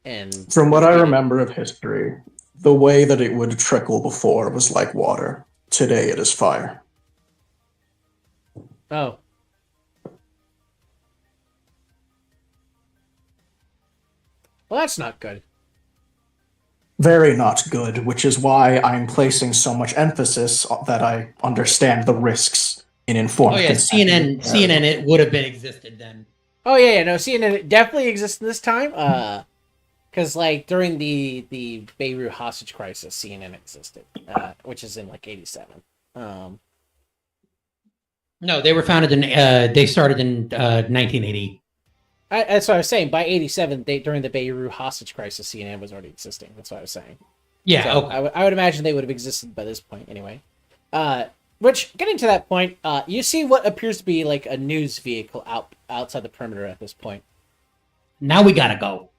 And from what I remember of history, the way that it would trickle before was like water. Today it is fire. Oh. Well, that's not good. Very not good, which is why I'm placing so much emphasis that I understand the risks in informed consent. CNN, it would have been existed then. Oh yeah, no, CNN definitely existed this time. Because like during the Beirut hostage crisis, CNN existed, which is in like '87. No, they were founded in. They started in 1980. That's what I was saying. By '87, during the Beirut hostage crisis, CNN was already existing. That's what I was saying. Yeah, so okay. I would imagine they would have existed by this point anyway. Which, getting to that point, you see what appears to be like a news vehicle outside the perimeter at this point. Now we gotta go.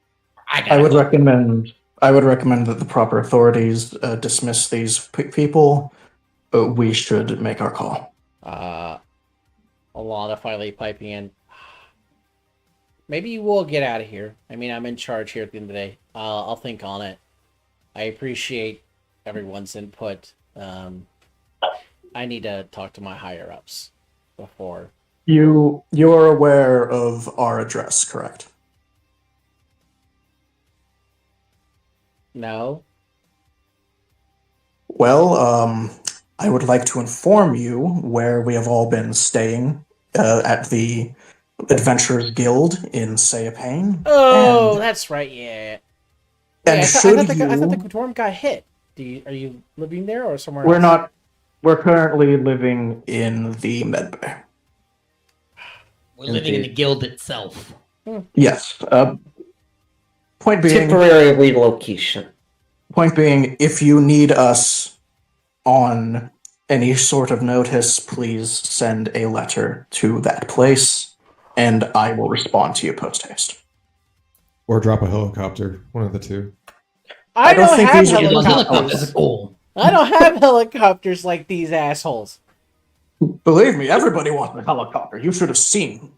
I would recommend that the proper authorities dismiss these people. We should make our call. Alana finally piping in. Maybe we'll get out of here. I mean, I'm in charge here at the end of the day. I'll think on it. I appreciate everyone's input. I need to talk to my higher ups before. You're aware of our address, correct? No? Well, I would like to inform you where we have all been staying at the Adventurers Guild in Sayapane. Oh, And, that's right, yeah. and I should thought the you... dwarf got hit. Are you living there or somewhere We're else? not... We're currently living in the Medbay. We're living in the guild itself. Yes. Point being... Temporary relocation. Point being, if you need us on any sort of notice, please send a letter to that place, and I will respond to you post-haste. Or drop a helicopter. One of the two. I don't think have these are helicopters. Cool. I don't have helicopters like these assholes. Believe me, everybody wants a helicopter. You should have seen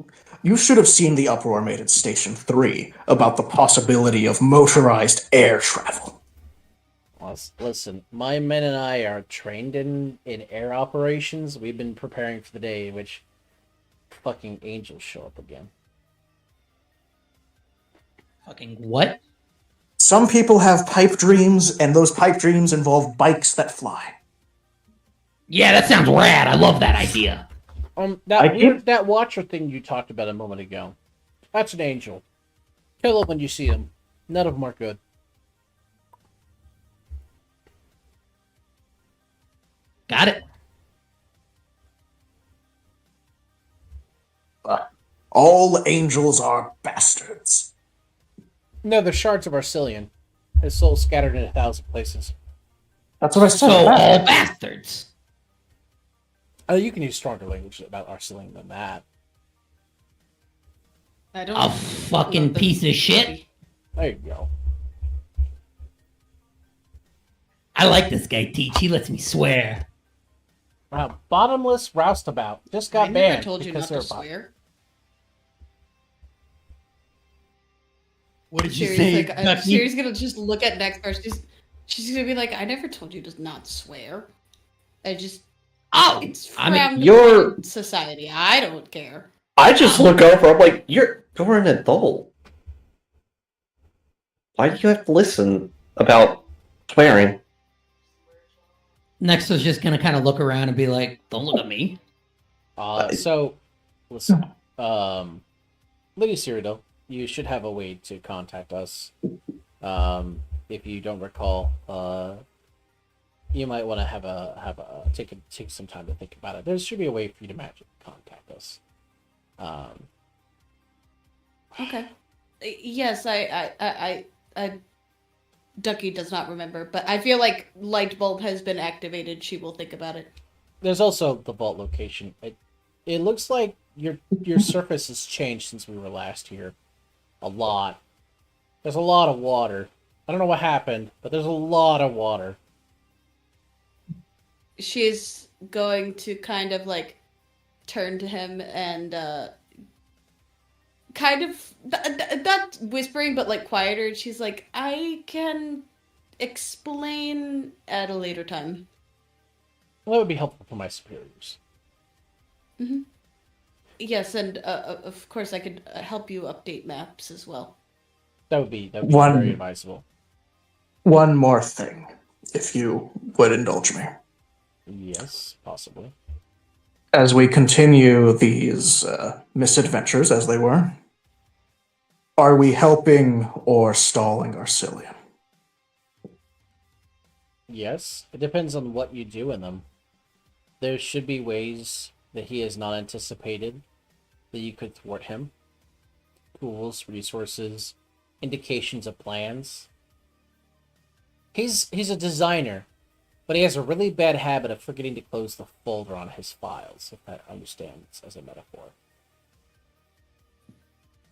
the uproar made at Station 3 about the possibility of motorized air travel. Listen, my men and I are trained in air operations. We've been preparing for the day in which fucking angels show up again. Fucking what? Some people have pipe dreams, and those pipe dreams involve bikes that fly. Yeah, that sounds rad. I love that idea. That watcher thing you talked about a moment ago. That's an angel. Kill them when you see them. None of them are good. Got it. All angels are bastards. No, they're shards of Arcelean. His soul scattered in 1,000 places. That's what I said. So all bastards. Oh, you can use stronger language about Arcelean than that. I don't. A fucking piece of shit. There you go. I like this guy, Teach. He lets me swear. Bottomless roustabout just got I banned. never told you not because to they're swear. What did you Sherry's say? like, Ducky? Sherry's gonna just look at next person. She's gonna be like, I never told you to not swear. I just it's frowned you're- upon in society. I don't care. I just look over. I'm like, you're an adult. Why do you have to listen about swearing? Next was just gonna kind of look around and be like, "Don't look at me." So, listen, Lady Cyrodiil, you should have a way to contact us. If you don't recall, you might want to take some time to think about it. There should be a way for you to magically contact us. Okay. Yes, I Ducky does not remember, but I feel like Lightbulb has been activated. She will think about it. There's also the vault location. It looks like your surface has changed since we were last here. A lot. There's a lot of water. I don't know what happened, but there's a lot of water. She's going to kind of like turn to him and kind of not whispering, but like quieter. She's like, I can explain at a later time. Well, that would be helpful for my superiors. Mm-hmm. Yes, and of course I could help you update maps as well. That would be very advisable. One more thing, if you would indulge me. Yes, possibly. As we continue these misadventures, as they were, are we helping or stalling Arcelean? Yes, it depends on what you do in them. There should be ways that he has not anticipated that you could thwart him. Tools, resources, indications of plans. He's a designer, but he has a really bad habit of forgetting to close the folder on his files, if that understands as a metaphor.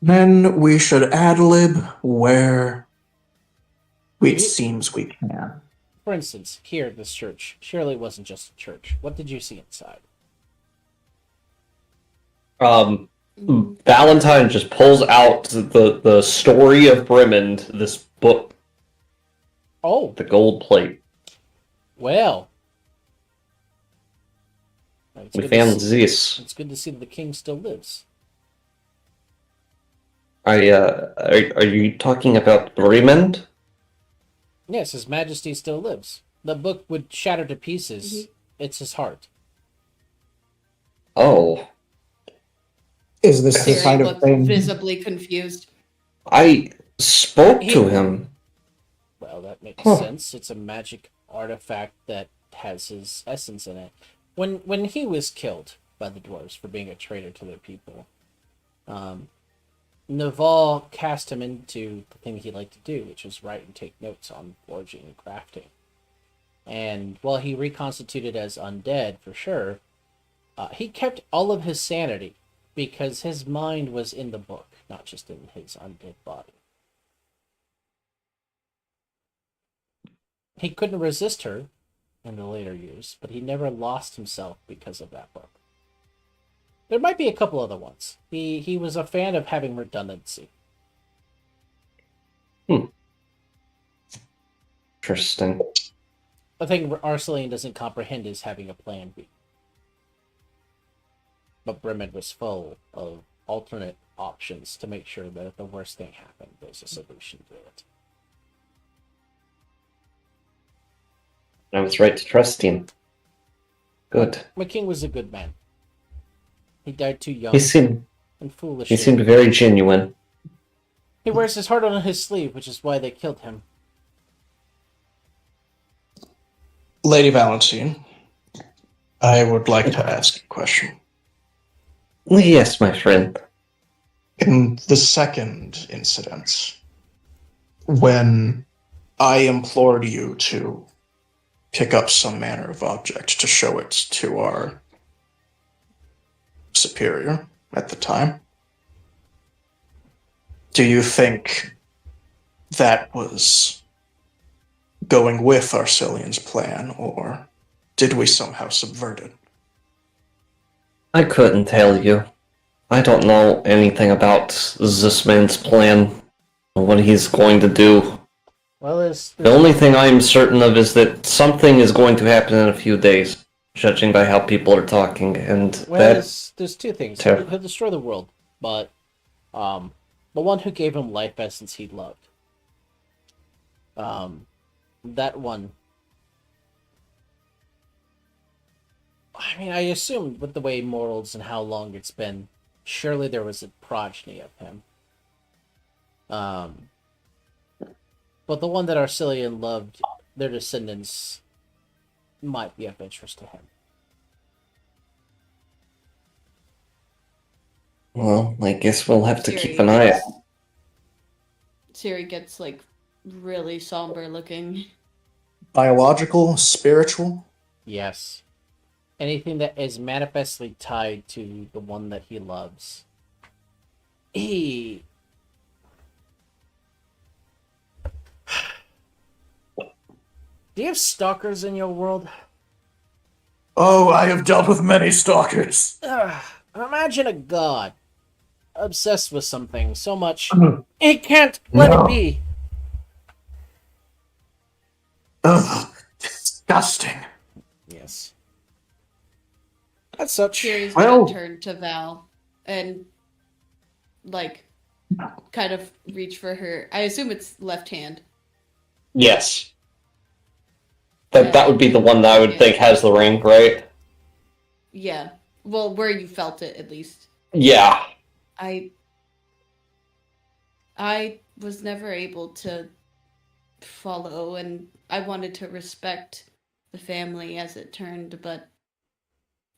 Then we should ad-lib where it seems we can. For instance, here at this church, surely it wasn't just a church. What did you see inside? Valentine just pulls out the story of Brimond, this book, Oh, The gold plate. well. It's We good to found see- this. It's good to see that the king still lives. Are you talking about Raymond? Yes, His Majesty still lives. The book would shatter to pieces. Mhm. It's his heart. Oh, Is this the Siri kind of looked thing? visibly confused. I spoke to him. Well, that makes Huh. sense. It's a magic artifact that has his essence in it. When he was killed by the dwarves for being a traitor to their people, Naval cast him into the thing he liked to do, which was write and take notes on forging and crafting. And while he reconstituted as undead for sure, he kept all of his sanity because his mind was in the book, not just in his undead body. He couldn't resist her in the later years, but he never lost himself because of that book. There might be a couple other ones. He was a fan of having redundancy. Interesting. The thing Arcelean doesn't comprehend is having a plan B. But Bremen was full of alternate options to make sure that if the worst thing happened, there's a solution to it. I was right to trust him. Good. McKing was a good man. He died too young He seemed and foolish. he seemed very genuine. He wears his heart on his sleeve, which is why they killed him. Lady Valentine, I would like to ask a question. Yes, my friend. In the second incident, when I implored you to pick up some manner of object to show it to our superior at the time, do you think that was going with Arcelean's plan, or did we somehow subvert it? I couldn't tell you. I don't know anything about this man's plan, or what he's going to do. Well, The only thing I'm certain of is that something is going to happen in a few days, judging by how people are talking, and there's two things. Sure. He'll destroy the world, but the one who gave him life essence he loved. That one. I mean, I assumed with the way mortals and how long it's been, surely there was a progeny of him. But the one that Arcelean loved, their descendants might be of interest to him. well, I guess we'll have to Siri keep an eye out. Siri gets like really somber looking. Biological, spiritual? Yes. Anything that is manifestly tied to the one that he loves. Do you have stalkers in your world? Oh, I have dealt with many stalkers. Imagine a god obsessed with something so much he can't let No. it be. Ugh, disgusting. Yes. That's such. Siri's Well- gonna turn to Val and like kind of reach for her. I assume it's left hand. Yes. That would be the one that I would think has the ring, right? Yeah. Well, where you felt it at least. Yeah. I was never able to follow, and I wanted to respect the family as it turned, but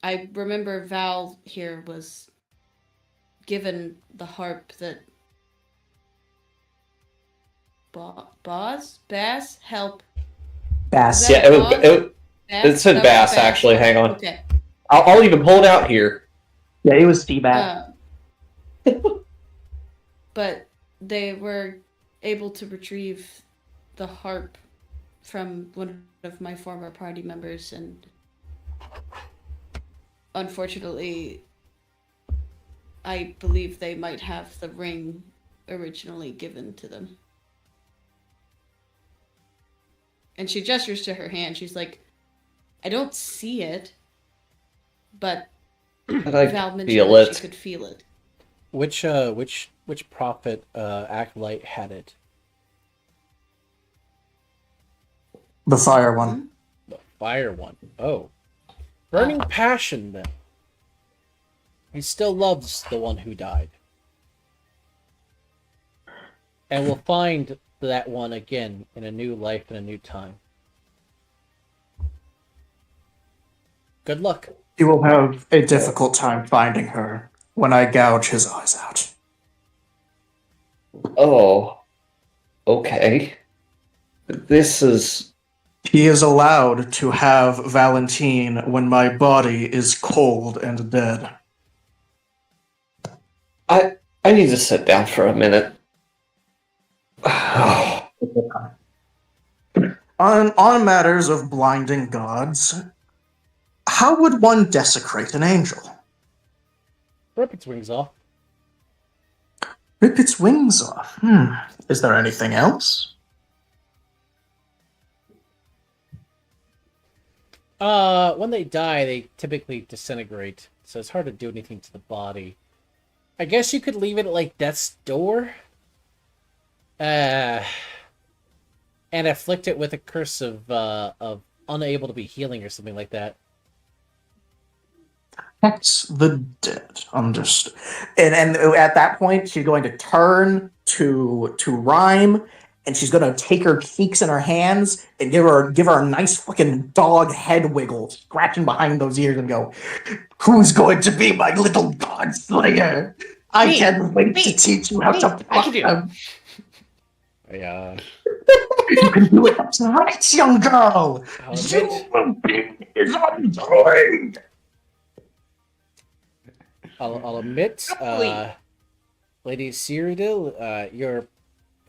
I remember Val here was given the harp that Bass help. Bass. Is that Yeah, Bass? it said That was bass, actually. Hang on. Okay. I'll even pull it out here. Yeah, it was feedback. But they were able to retrieve the harp from one of my former party members, and unfortunately, I believe they might have the ring originally given to them. And she gestures to her hand. She's like, I don't see it, but But I Val mentioned feel that it. she could feel it. Which prophet acolyte had it? The fire one. The fire one. Oh. Burning passion, then. He still loves the one who died. And will find that one again in a new life and a new time. Good luck. He will have a difficult time finding her when I gouge his eyes out. Oh. Okay. This is... He is allowed to have Valentine when my body is cold and dead. I need to sit down for a minute. On matters of blinding gods, how would one desecrate an angel? Rip its wings off. Rip its wings off. Is there anything else? When they die, they typically disintegrate, so it's hard to do anything to the body. I guess you could leave it at, like, death's door? And afflict it with a curse of unable to be healing or something like that. That's the dead. Understood. And at that point, she's going to turn to Rhyme, and she's going to take her cheeks in her hands and give her a nice fucking dog head wiggle, scratching behind those ears, and go, "Who's going to be my little god slayer? I can't wait to teach you how to pluck them." Yeah. You can do it. That's right, young girl. You will be his undoing. I'll admit, Lady Cyrodiil, your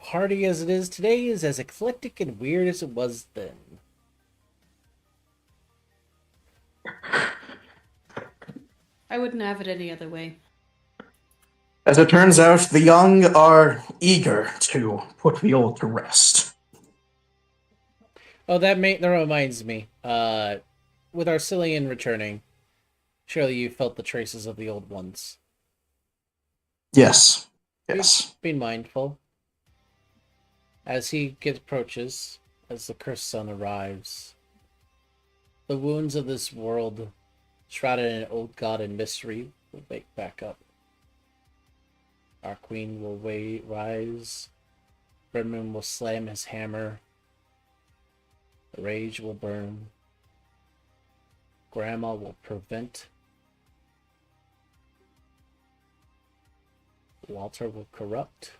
party as it is today is as eclectic and weird as it was then. I wouldn't have it any other way. As it turns out, the young are eager to put the old to rest. Oh, that reminds me. With Arcelean returning, surely you felt the traces of the old ones. Yes. Yes. Be mindful. As he approaches, as the cursed sun arrives, the wounds of this world, shrouded in an old god and mystery, will wake back up. Our queen will rise. Brenman will slam his hammer. The rage will burn. Grandma will prevent. Walter will corrupt.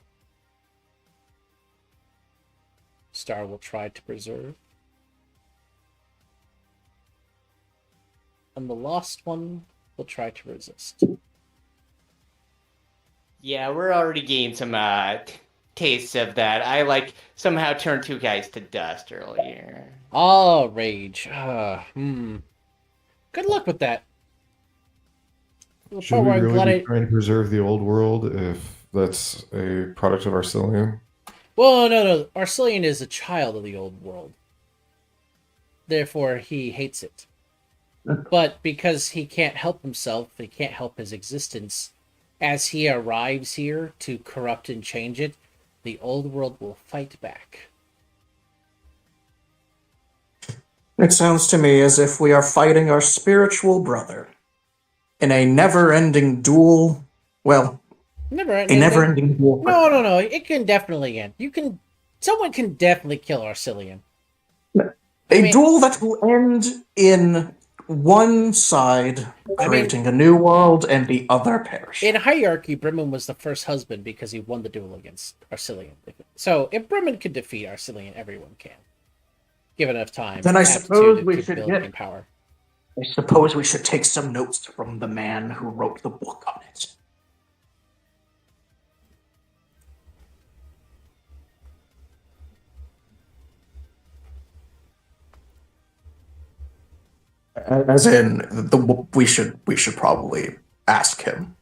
Star will try to preserve. And the lost one will try to resist. Yeah, we're already getting some tastes of that. I somehow turned two guys to dust earlier. Ah, rage. Good luck with that. Should we really be trying to preserve the old world if that's a product of Arcelean? Well, no. Arcelean is a child of the old world. Therefore, he hates it. But because he can't help himself, he can't help his existence, as he arrives here to corrupt and change it, the old world will fight back. It sounds to me as if we are fighting our spiritual brother in a never-ending duel. Well, a never-ending duel. No. It can definitely end. Someone can definitely kill Arcelean. A duel that will end in one side creating a new world and the other perish. In hierarchy, Brimman was the first husband because he won the duel against Arcelean. So if Brimman could defeat Arcelean, everyone can. Give enough time. Then I suppose we should get power. I suppose we should take some notes from the man who wrote the book on it. As in, we should probably ask him,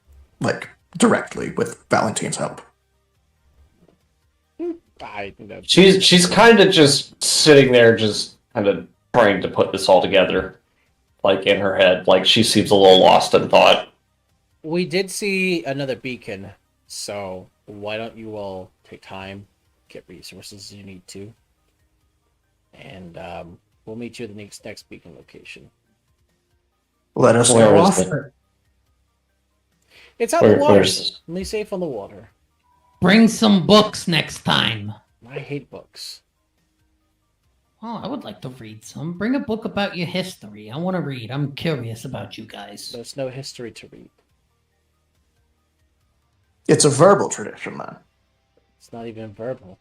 directly with Valentine's help. She's kind of just sitting there, just kind of trying to put this all together, like in her head. Like she seems a little lost in thought. We did see another beacon, so why don't you all take time, get resources you need to, and we'll meet you at the next beacon location. Let us Where go is off. it? It's on the water. Where's... Only safe on the water. Bring some books next time. I hate books. Oh, I would like to read some. Bring a book about your history. I want to read. I'm curious about you guys. There's no history to read. It's a verbal tradition, man. It's not even verbal.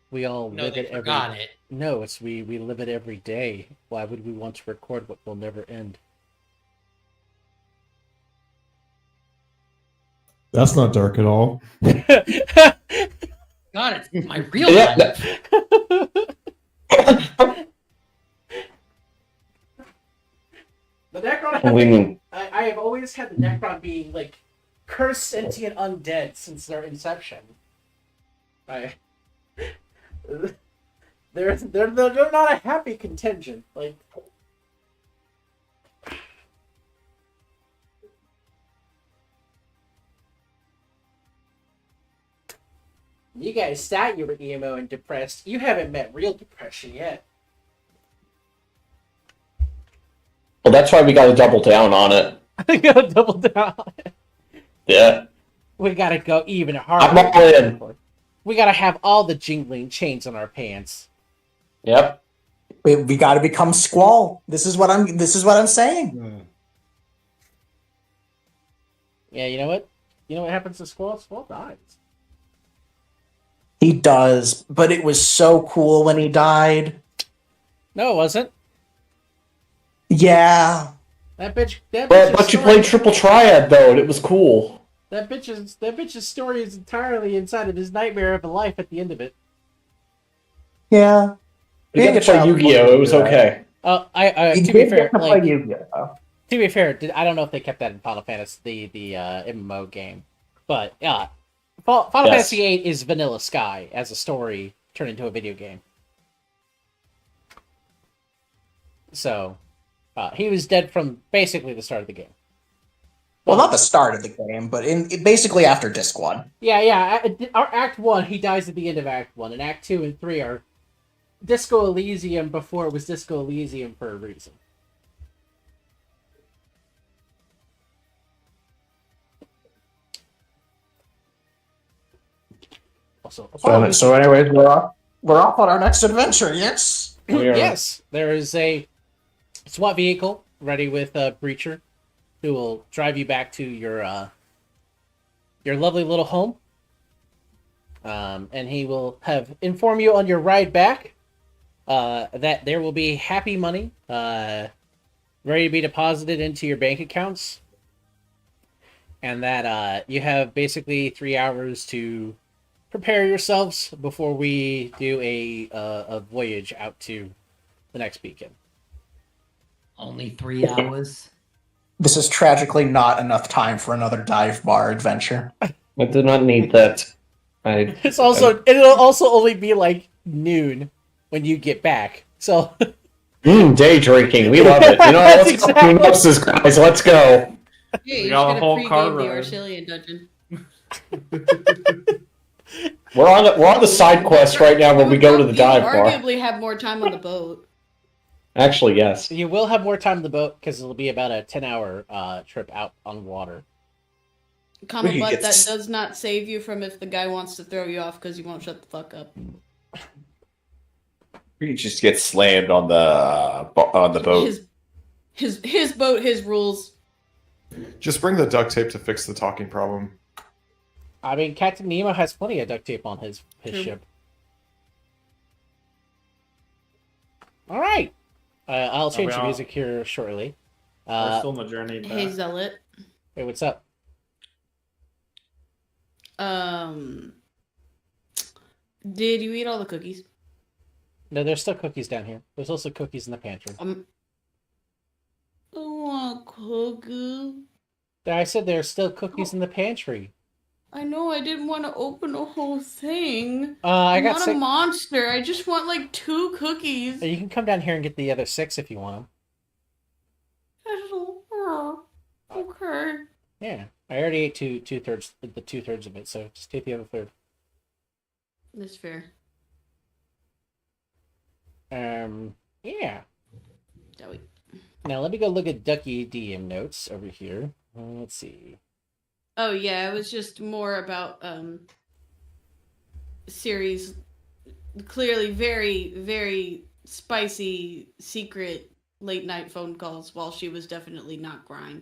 We all No, live they it every. forgot it. No, it's we live it every day. Why would we want to record what will never end? That's not dark at all. God, it's my real life. The Necron. I have always had the Necron being like cursed, sentient, undead since their inception. They're not a happy contingent. Like. You guys thought you were emo and depressed. You haven't met real depression yet. Well, that's why we got to double down on it. I gotta double down on it. Yeah. We gotta go even harder. I'm all in. We gotta have all the jingling chains on our pants. Yep. We got to become Squall. This is what I'm saying. Yeah, you know what? You know what happens to Squall? Squall dies. He does, but it was so cool when he died. No, it wasn't. Yeah. That bitch. But you played Triple Triad though, and it was cool. That bitch's story is entirely inside of his nightmare of a life at the end of it. Yeah. You got to play Yu-Gi-Oh! It was okay. To be fair, like, to be fair, I don't know if they kept that in Final Fantasy, the MMO game, but Final Fantasy VIII is Vanilla Sky as a story turned into a video game. So, he was dead from basically the start of the game. Well, not the start of the game, but basically after Disc 1. Yeah. Our Act 1, he dies at the end of Act 1, and Act 2 and 3 are Disco Elysium before it was Disco Elysium for a reason. So anyways, we're off on our next adventure. Yes. Yes, there is a SWAT vehicle ready with a breacher who will drive you back to your lovely little home. And he will inform you on your ride back that there will be happy money ready to be deposited into your bank accounts, and that you have basically 3 hours to prepare yourselves before we do a voyage out to the next beacon. Only 3 hours. This is tragically not enough time for another dive bar adventure. I do not need that. It'll also only be like noon when you get back. So day drinking, we love it. You know, let's go synopsis, guys. Let's go. Hey, you got a should whole have car pregame the ride. Arcelean dungeon. We're on the side quest right now where we go to the dive bar. Arguably have more time on the boat. Actually, yes. you will have more time on the boat because it'll be about a 10-hour trip out on water. Comma, We could but get that does not save you from if the guy wants to throw you off because you won't shut the fuck up. You just get slammed on the boat. His boat, his rules. Just bring the duct tape to fix the talking problem. I mean, Captain Nemo has plenty of duct tape on his True. ship. All right. I'll change the on. music here shortly. We're still on the journey back. Hey, Zealot. Hey, what's up? Did you eat all the cookies? No, there's still cookies down here. There's also cookies in the pantry. I want cookies. I said there's still cookies in the pantry. I know I didn't want to open a whole thing. I I'm got not a 6. monster. I just want like 2 cookies. You can come down here and get the other 6 if you want them. Okay. Yeah, I already ate two thirds of it, so just take the other third. That's fair. Yeah. That we... Now let me go look at Ducky DM notes over here. Let's see. Oh yeah, it was just more about series clearly very, very spicy secret late night phone calls while she was definitely not crying.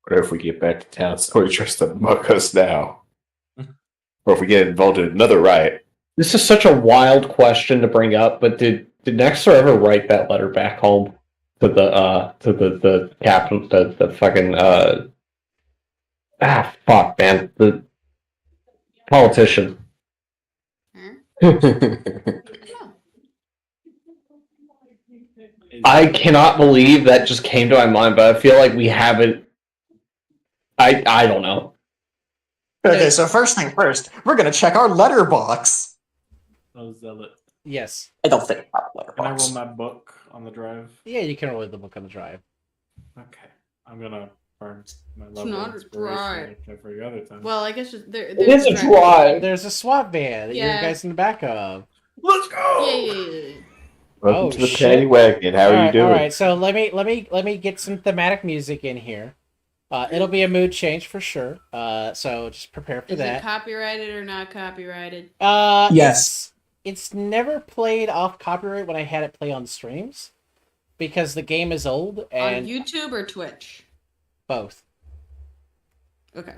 What if we get back to town? Somebody tries to muck us now. Or if we get involved in another riot. This is such a wild question to bring up, but did Nexter ever write that letter back home to the captain, the fucking fuck, man, the politician? I cannot believe that just came to my mind, but I feel like we haven't. I don't know. Okay, so first thing first, we're gonna check our letterbox. Oh, zealot. Yes. I don't think I have a Can I letterbox. roll my book on the drive? Yeah, you can roll the book on the drive. Okay. I'm gonna burn my It's level not of a inspiration drive. like every other time. Well, I guess there. It is a drive. There's a SWAT van that you Yeah. guys in the back of. Let's go! Yeah. Welcome Oh, to the shit. paddy wagon. How are you doing? All right, so let me get some thematic music in here. It'll be a mood change for sure. So just prepare for Is that. it copyrighted or not copyrighted? Yes. It's never played off copyright when I had it play on streams because the game is old and On YouTube or Twitch? both. Okay.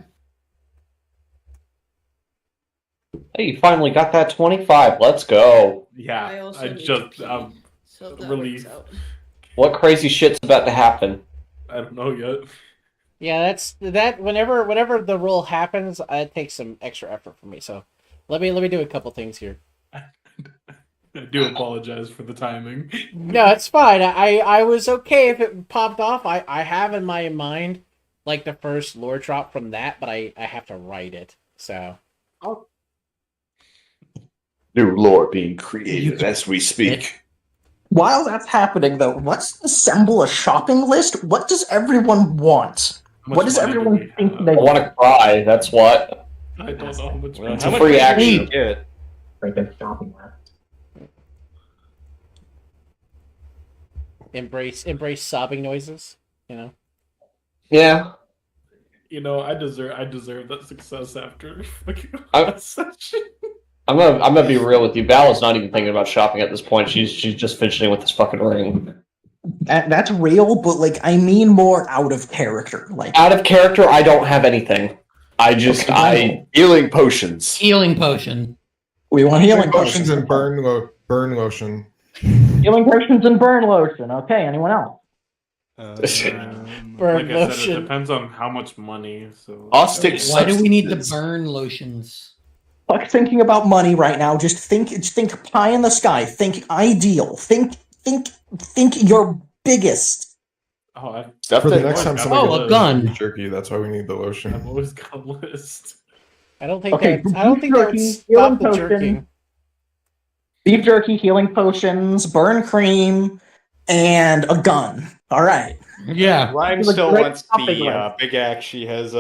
Hey, you finally got that 25. Let's go. Yeah, I also I need just to I'm pee, so that relief. works out. What crazy shit's about to happen? I don't know yet. Yeah, that. Whenever the roll happens, it takes some extra effort for me. So let me do a couple things here. I do apologize for the timing. No, it's fine. I was okay if it popped off. I have in my mind like the first lore drop from that, but I have to write it. So New lore being created as we speak. While that's happening, though, let's assemble a shopping list. What does everyone want? How What much does money do everyone we think have? they I want to cry. That's what. I don't know how much. Well, It's how a much free money do action. you get? shopping list? embrace sobbing noises. You know. Yeah. You know, I deserve that success after fucking I- last session. I'm gonna be real with you. Val is not even thinking about shopping at this point. She's just finishing with this fucking ring. That's real, but like I mean more out of character. Like Out of character, I don't have anything. I just Healing potions. Healing potion. we want healing Potions potions and burn lotion. Healing potions and burn lotion. Okay, anyone else? Burn Like I said, lotion. it depends on how much money. So I'll stick Why do we need the substances. burn lotions? Fuck thinking about money right now. Just think pie in the sky. Think ideal. Think your biggest. Oh, Stuff For the that next time Oh, somebody a gets gun. beef jerky, that's why we need the lotion. I've always got a list. I don't think Okay, that. I don't think that would jerky, stop healing the potion. jerking. Beef jerky, healing potions, burn cream, and a gun. All right. Yeah. Ryan It's a still great wants topic, the right? big axe she has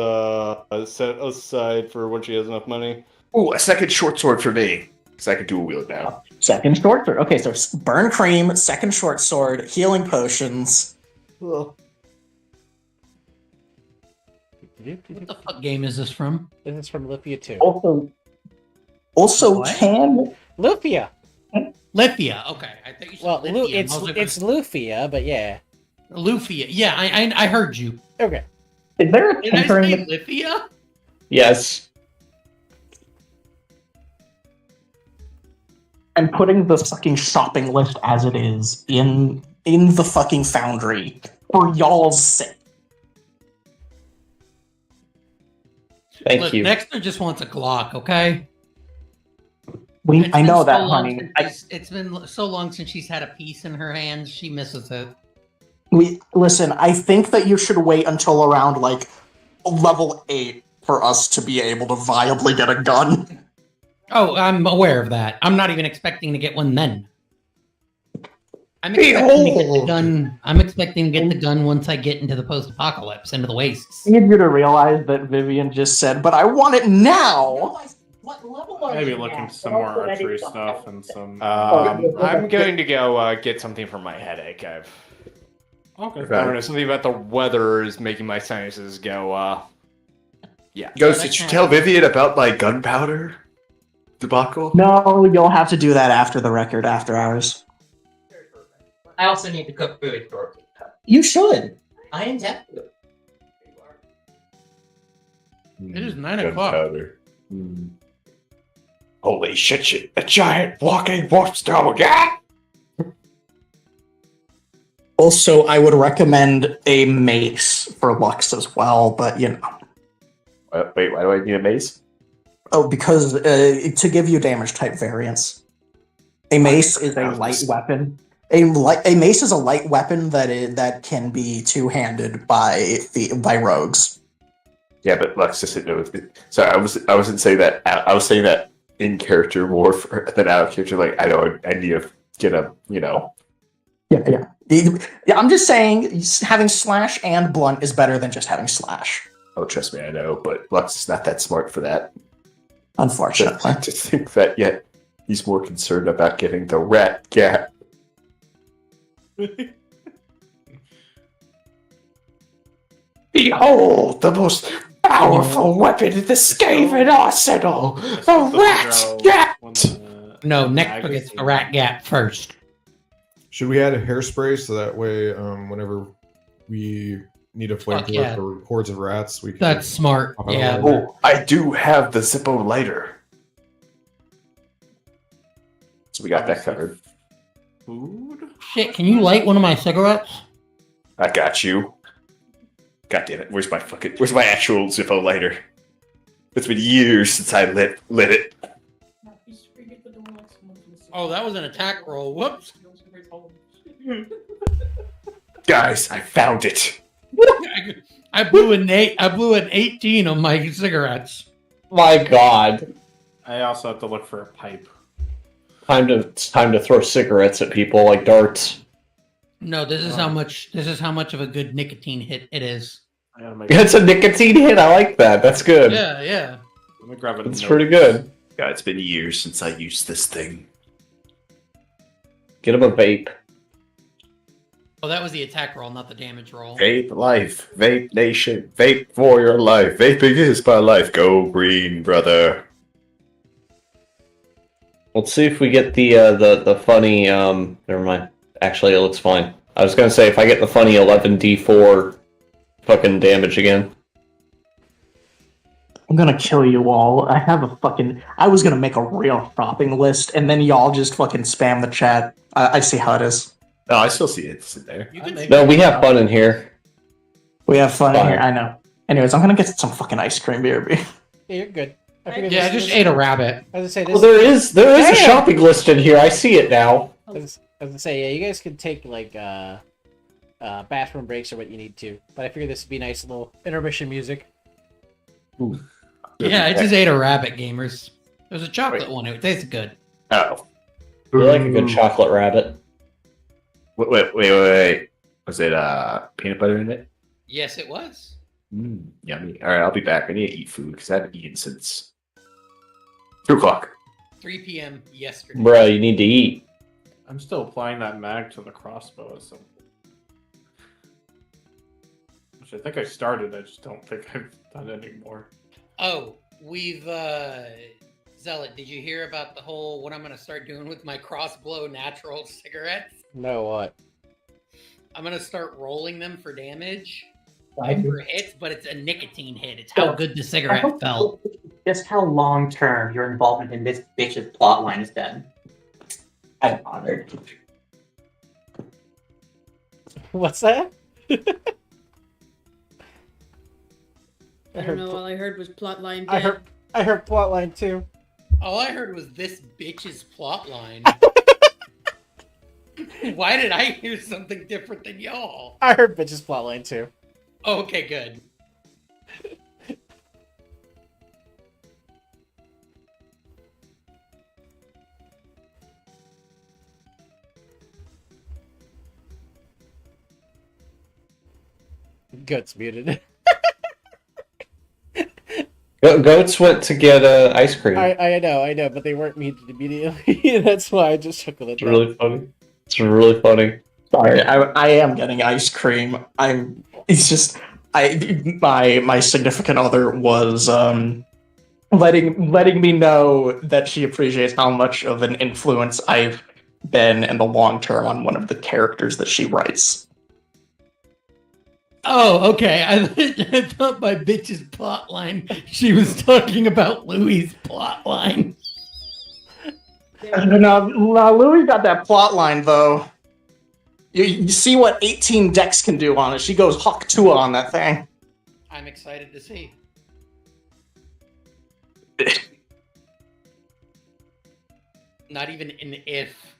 set aside for when she has enough money. Ooh, a second short sword for me. Because I can do a wield now. Second short sword. Okay, so burn cream, second short sword, healing potions. What the fuck game is this from? This is from Lufia 2. Also What? can Lufia. Lithia. Okay. I think you said Well, Lithia. I was like, it's Lufia, but yeah. Lufia. Yeah, I heard you. Okay. is there a Did I tinkering? say Lithia? Yes. I'm putting the fucking shopping list as it is in in the fucking foundry for y'all's sake. Thank Look, you. Dexter just wants a Glock, okay? I know that, long honey. it's been so long since she's had a piece in her hands, she misses it. Listen, I think that you should wait until around, like, level 8 for us to be able to viably get a gun. Oh, I'm aware of that. I'm not even expecting to get one then. I'm expecting to get the gun. I'm expecting to get the gun once I get into the post-apocalypse, into the wastes. I need you to realize that Vivian just said, but I want it now! Maybe looking some more archery stuff and some. I'm going to go get something for my headache. I don't know, something about the weather is making my sinuses go. Yeah. Ghost, did you tell Vivian about my gunpowder debacle? No, you'll have to do that after the record, after hours. I also need to cook food for you. You should. I intend to. It is 9 o'clock. Gunpowder. Holy shit, a giant walking wolf stone again! Also, I would recommend a mace for Lux as well, but you know. Wait, why do I need a mace? Oh, because to give you damage type variance. A mace is a light weapon. A mace is a light weapon that can be two-handed by rogues. Yeah, but Lux doesn't know. Sorry, I wasn't saying that. I was saying that in character more than out of character. Like I need to get a Yeah. I'm just saying having slash and blunt is better than just having slash. Oh, trust me, I know, but Lux is not that smart for that. Unfortunately, to think that yet he's more concerned about getting the rat cat. Behold, the most powerful weapon in the Skaven arsenal, the rat cat. No, next gets the rat gap first. Should we add a hairspray so that way, whenever we need a flamethrower yeah. for hordes of rats, we can. That's smart. pop out a Yeah. lighter? Oh, I do have the Zippo lighter. So we got that covered. Food? Shit, can you light one of my cigarettes? I got you. God damn it! Where's my actual Zippo lighter? It's been years since I lit it. Oh, that was an attack roll. Whoops. Guys, I found it. I blew an 18 on my cigarettes. My God. I also have to look for a pipe. It's time to throw cigarettes at people like darts. No, this is how much of a good nicotine hit it is. It's a nicotine hit. I like that. That's good. Yeah. Let me grab it. It's pretty good. God, it's been years since I used this thing. Get him a vape. Oh, that was the attack roll, not the damage roll. Vape life, vape nation, vape for your life. Vaping is my life. Go green, brother. Let's see if we get the funny. Never mind. Actually, it looks fine. I was gonna say if I get the funny 11d4 fucking damage again. I'm gonna kill you all. I was gonna make a real shopping list, and then y'all just fucking spam the chat. I see how it is. No, I still see it. It's in there. No, we have fun in here. We have fun Fine. here, I know. Anyways, I'm gonna get some fucking ice cream, BRB. Yeah, you're good. I figured Yeah, I this- just ate a rabbit. I was gonna say Well, this. there is a Damn! shopping list in here. I see it now. I was gonna say, yeah, you guys could take like bathroom breaks or what you need to, but I figured this would be nice little intermission music. Yeah, I just ate a rabbit, gamers. It was a chocolate one. It tasted good. Oh. You like a good chocolate rabbit. Wait. Was it peanut butter in it? Yes, it was. Yummy. Alright, I'll be back. I need to eat food because I haven't eaten since 2 o'clock. 3 p.m. yesterday. Bruh, you need to eat. I'm still applying that mag to the crossbow. So, which I think I started. I just don't think I've done anymore. Oh, we've Zealot, did you hear about the whole what I'm gonna start doing with my crossbow natural cigarettes? No, what? I'm gonna start rolling them for damage. I do. For hits, but it's a nicotine hit. It's how good the cigarette felt. Just how long term your involvement in this bitch's plotline has been. I'm honored. What's that? I don't know. All I heard was plotline. I heard plotline too. All I heard was this bitch's plotline. Why did I hear something different than y'all? I heard bitch's plotline too. Oh, okay, good. Goat's muted. Goats went to get ice cream. I know, but they weren't muted immediately. That's why I just chuckled at It's really funny. It's really funny. Sorry, I am getting ice cream. It's just my significant other was letting me know that she appreciates how much of an influence I've been in the long term on one of the characters that she writes. Oh, okay. I thought my bitch's plotline, she was talking about Louis' plotline. No, Louis got that plot line though. You see what 18 decks can do on it. She goes Hawk Tua on that thing. I'm excited to see. Not even an if.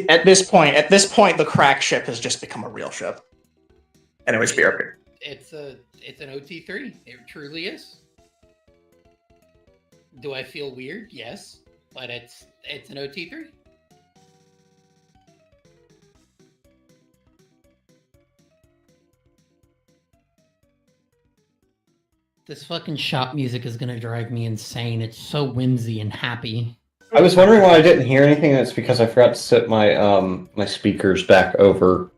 At this point, the crack ship has just become a real ship. Anyways, be okay. It's an OT3. It truly is. Do I feel weird? Yes, but it's an OT3. This fucking shop music is gonna drive me insane. It's so whimsy and happy. I was wondering why I didn't hear anything. That's because I forgot to set my my speakers back over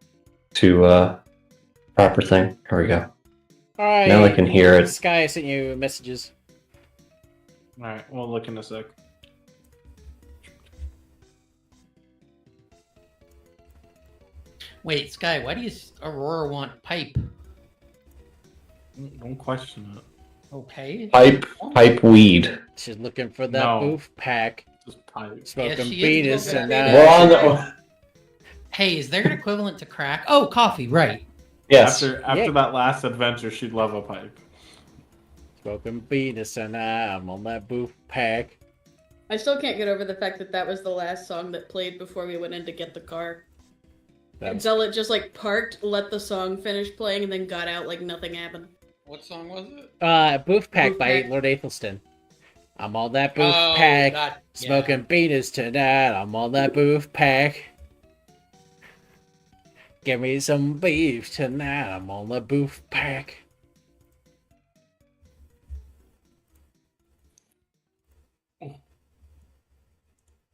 to proper thing. Here we go. Alright. Now I can hear it. Sky, I sent you messages. Alright, we'll look in a sec. Wait, Sky, why do you Aurora want pipe? Don't question it. Okay. Pipe weed. She's looking for that No. boof pack. Just pipe. Smoking she is penis smoking and penis. We're on that. the. Hey, is there an equivalent to crack? Oh, coffee, right. Yes. After that last adventure, she'd love a pipe. Smoking penis and I'm on that boof pack. I still can't get over the fact that that was the last song that played before we went in to get the car. And Zealot just like parked, let the song finish playing, and then got out like nothing happened. What song was it? Boof pack Boof by Pack. Lord Athelstan. I'm on that boof Oh, pack. God, yeah. Smoking penis tonight. I'm on that boof pack. Give me some beef tonight. I'm on the boof pack.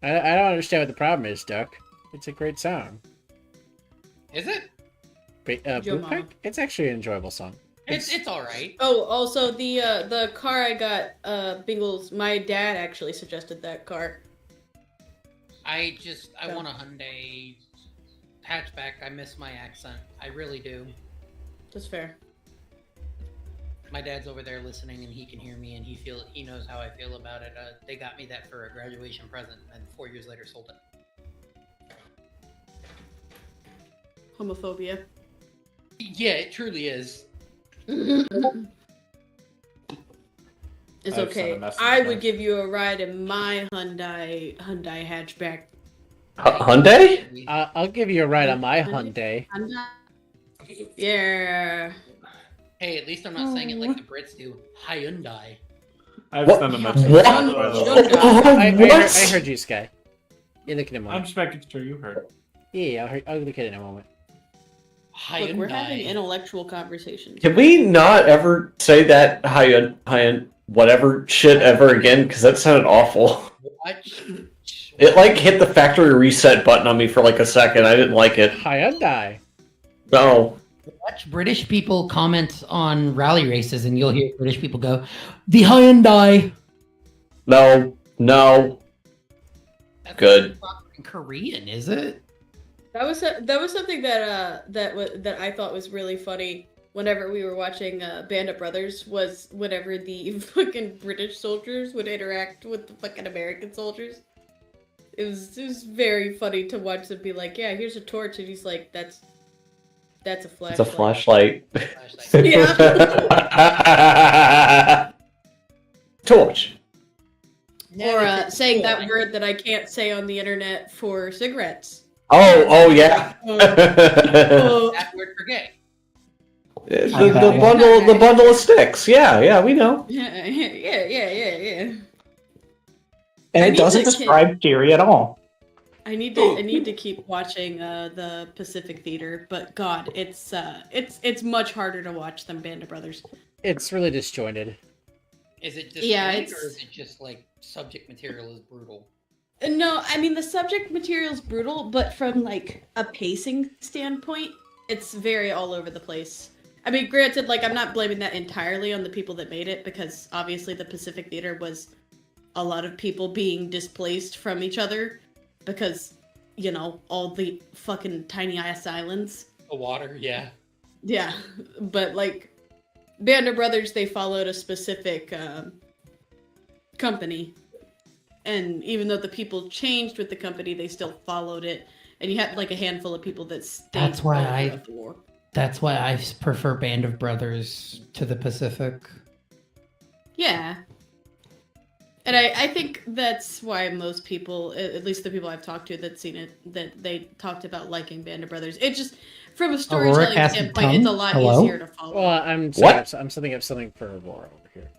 I don't understand what the problem is, Duck. It's a great song. Is it? Boof pack? It's actually an enjoyable song. It's all right. Oh, also the car I got, Bingles. My dad actually suggested that car. I want a Hyundai hatchback. I miss my accent. I really do. That's fair. My dad's over there listening, and he can hear me, and he knows how I feel about it. They got me that for a graduation present, and 4 years later sold it. Homophobia. Yeah, it truly is. It's I've sent a okay. message I back. would give you a ride in my Hyundai hatchback. Hyundai? I'll give you a ride on my Hyundai. Yeah. Hey, at least I'm not saying it like the Brits do. Hyundai. I've What? sent a message. What? back, by the way. I heard you, Sky. You look at it in a I'm moment. just making sure you heard. Yeah, I'll look at it in a moment. Look, we're having Hyundai. intellectual conversations. Can we not ever say that high whatever shit ever again? Because that sounded awful. What? It like hit the factory reset button on me for like a second. I didn't like it. Hyundai. No. Watch British people comment on rally races, and you'll hear British people go, "The Hyundai." No. That's Good. not in Korean, is it? That was something that I thought was really funny. Whenever we were watching Band of Brothers, was whenever the fucking British soldiers would interact with the fucking American soldiers. It was very funny to watch them be like, yeah, here's a torch, and he's like, that's a flashlight. It's a flashlight. Yeah. Torch. Or saying that word that I can't say on the internet for cigarettes. Oh yeah. That word for gay. The bundle of sticks. Yeah, we know. Yeah. And I it need doesn't to describe Kiri at all. I need to keep watching the Pacific Theater, but God, it's much harder to watch than Band of Brothers. It's really disjointed. Is it just Yeah, or it's- is it just like subject material is brutal? No, I mean the subject material is brutal, but from like a pacing standpoint, it's very all over the place. I mean, granted, like I'm not blaming that entirely on the people that made it, because obviously the Pacific Theater was a lot of people being displaced from each other because, you know, all the fucking tiny ass islands. The water, yeah. Yeah, but like Band of Brothers, they followed a specific company, and even though the people changed with the company, they still followed it. And you had like a handful of people that stayed. That's why I- throughout the war. That's why I prefer Band of Brothers to the Pacific. Yeah. And I think that's why most people, at least the people I've talked to that's seen it, that they talked about liking Band of Brothers. It just, from a storytelling Casted standpoint, it's a Tongue? lot Hello? easier to follow. Well, I'm setting up something for Aurora over here.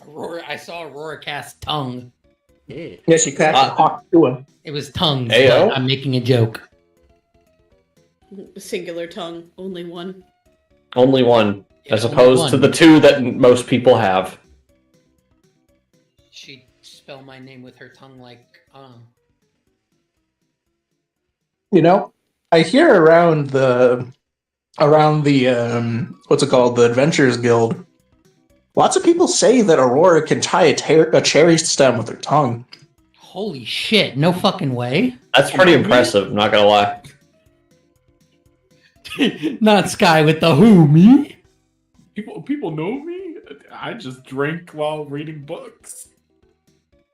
Aurora, I saw Aurora cast tongue. Yeah. Yes, you can talk to him. It was tongues, Ayo. but I'm making a joke. Singular tongue, only one. Only one, as only opposed to one. the two that most people have. She'd spell my name with her tongue like, You know, I hear around the what's it called, the Adventurers Guild. Lots of people say that Aurora can tie a cherry stem with her tongue. holy shit, no fucking way. That's pretty impressive. Not gonna lie. Not Sky with the who, me? People know me. I just drink while reading books.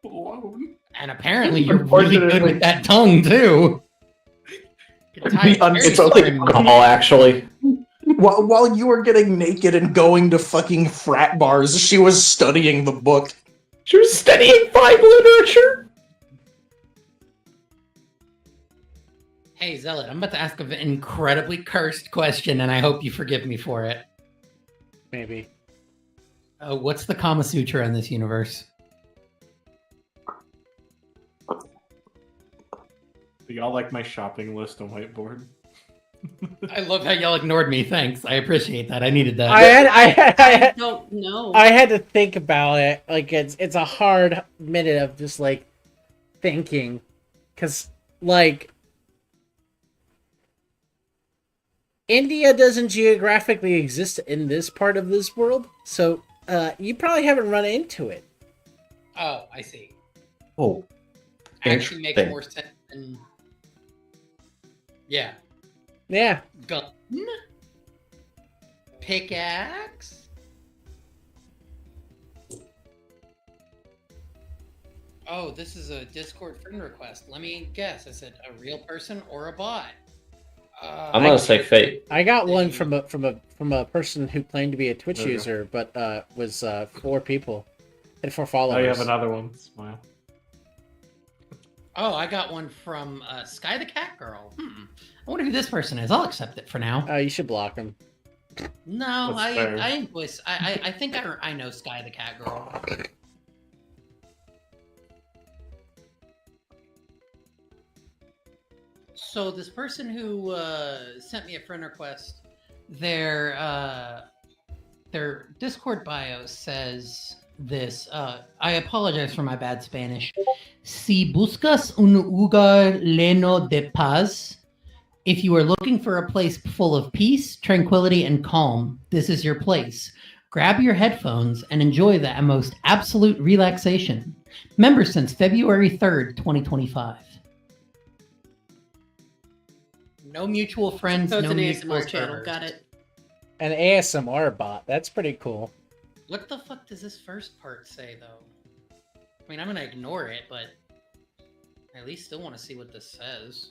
Alone. And apparently you're really good with that tongue, too. It's like alcohol, actually. While you were getting naked and going to fucking frat bars, she was studying the book. She was studying Bible literature. Hey, Zealot, I'm about to ask an incredibly cursed question, and I hope you forgive me for it. Maybe. What's the Kama Sutra in this universe? Do y'all like my shopping list on whiteboard? I love how y'all ignored me. Thanks. I appreciate that. I needed that. I don't know. I had to think about it. Like it's a hard minute of just like thinking, because like India doesn't geographically exist in this part of this world, so you probably haven't run into it. Oh, I see. Oh, Actually makes interesting. more sense than... Yeah. Yeah. Gun. Pickaxe. Oh, this is a Discord friend request. Let me guess. I said a real person or a bot. I'm gonna say fate. I got one from a person who claimed to be a Twitch There you go. user, but was 4 people and 4 followers. Oh, you have another one. Smile. Oh, I got one from Sky the Cat Girl. I wonder who this person is. I'll accept it for now. You should block him. No, That's fair. I think I know Sky the Cat Girl. So this person who sent me a friend request, their Discord bio says this. I apologize for my bad Spanish. Si buscas un lugar lleno de paz, if you are looking for a place full of peace, tranquility, and calm, this is your place. Grab your headphones and enjoy the most absolute relaxation. Member since February 3rd, 2025. No mutual friends, So it's no an mutual ASMR channel. servers. Got it. An ASMR bot. That's pretty cool. What the fuck does this first part say, though? I mean, I'm gonna ignore it, but I at least still want to see what this says.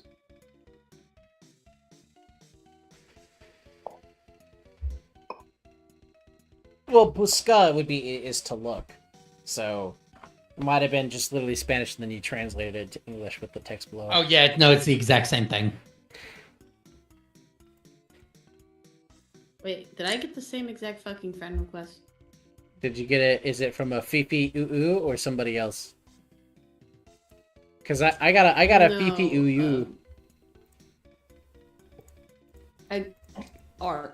Well, busca is to look, so it might have been just literally Spanish, and then you translated it to English with the text below. Oh yeah, no, it's the exact same thing. Wait, did I get the same exact fucking friend request? Did you get it? Is it from a Fifi Uu or somebody else? Because I got a No, Fifi Uu.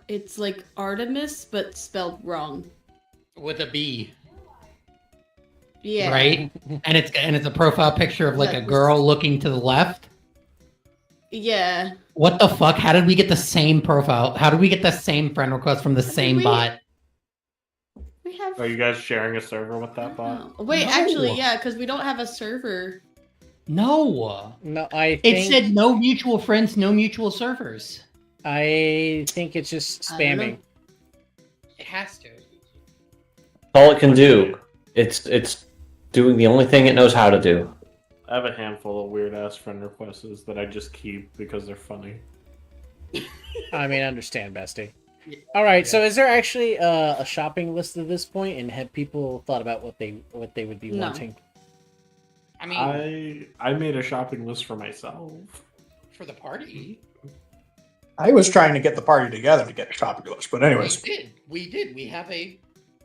It's like Artemis, but spelled wrong. With a B. Yeah. Right? And it's a profile picture of like That a was- girl looking to the left. Yeah. What the fuck? How did we get the same profile? How did we get the same friend request from the same we- bot? We have. Are you guys sharing a server with that bot? Oh. Wait, No. actually, yeah, because we don't have a server. No. No, I It think said no mutual friends, no mutual servers. I think it's just I don't know. spamming. It has to. All it can do. It's doing the only thing it knows how to do. I have a handful of weird ass friend requests that I just keep because they're funny. I mean, I understand, bestie. All right, so is there actually a shopping list at this point, and have people thought about what they would be No. wanting? I mean, I made a shopping list for myself. for the party. I was trying to get the party together to get a shopping list, but anyways. We did. We have a.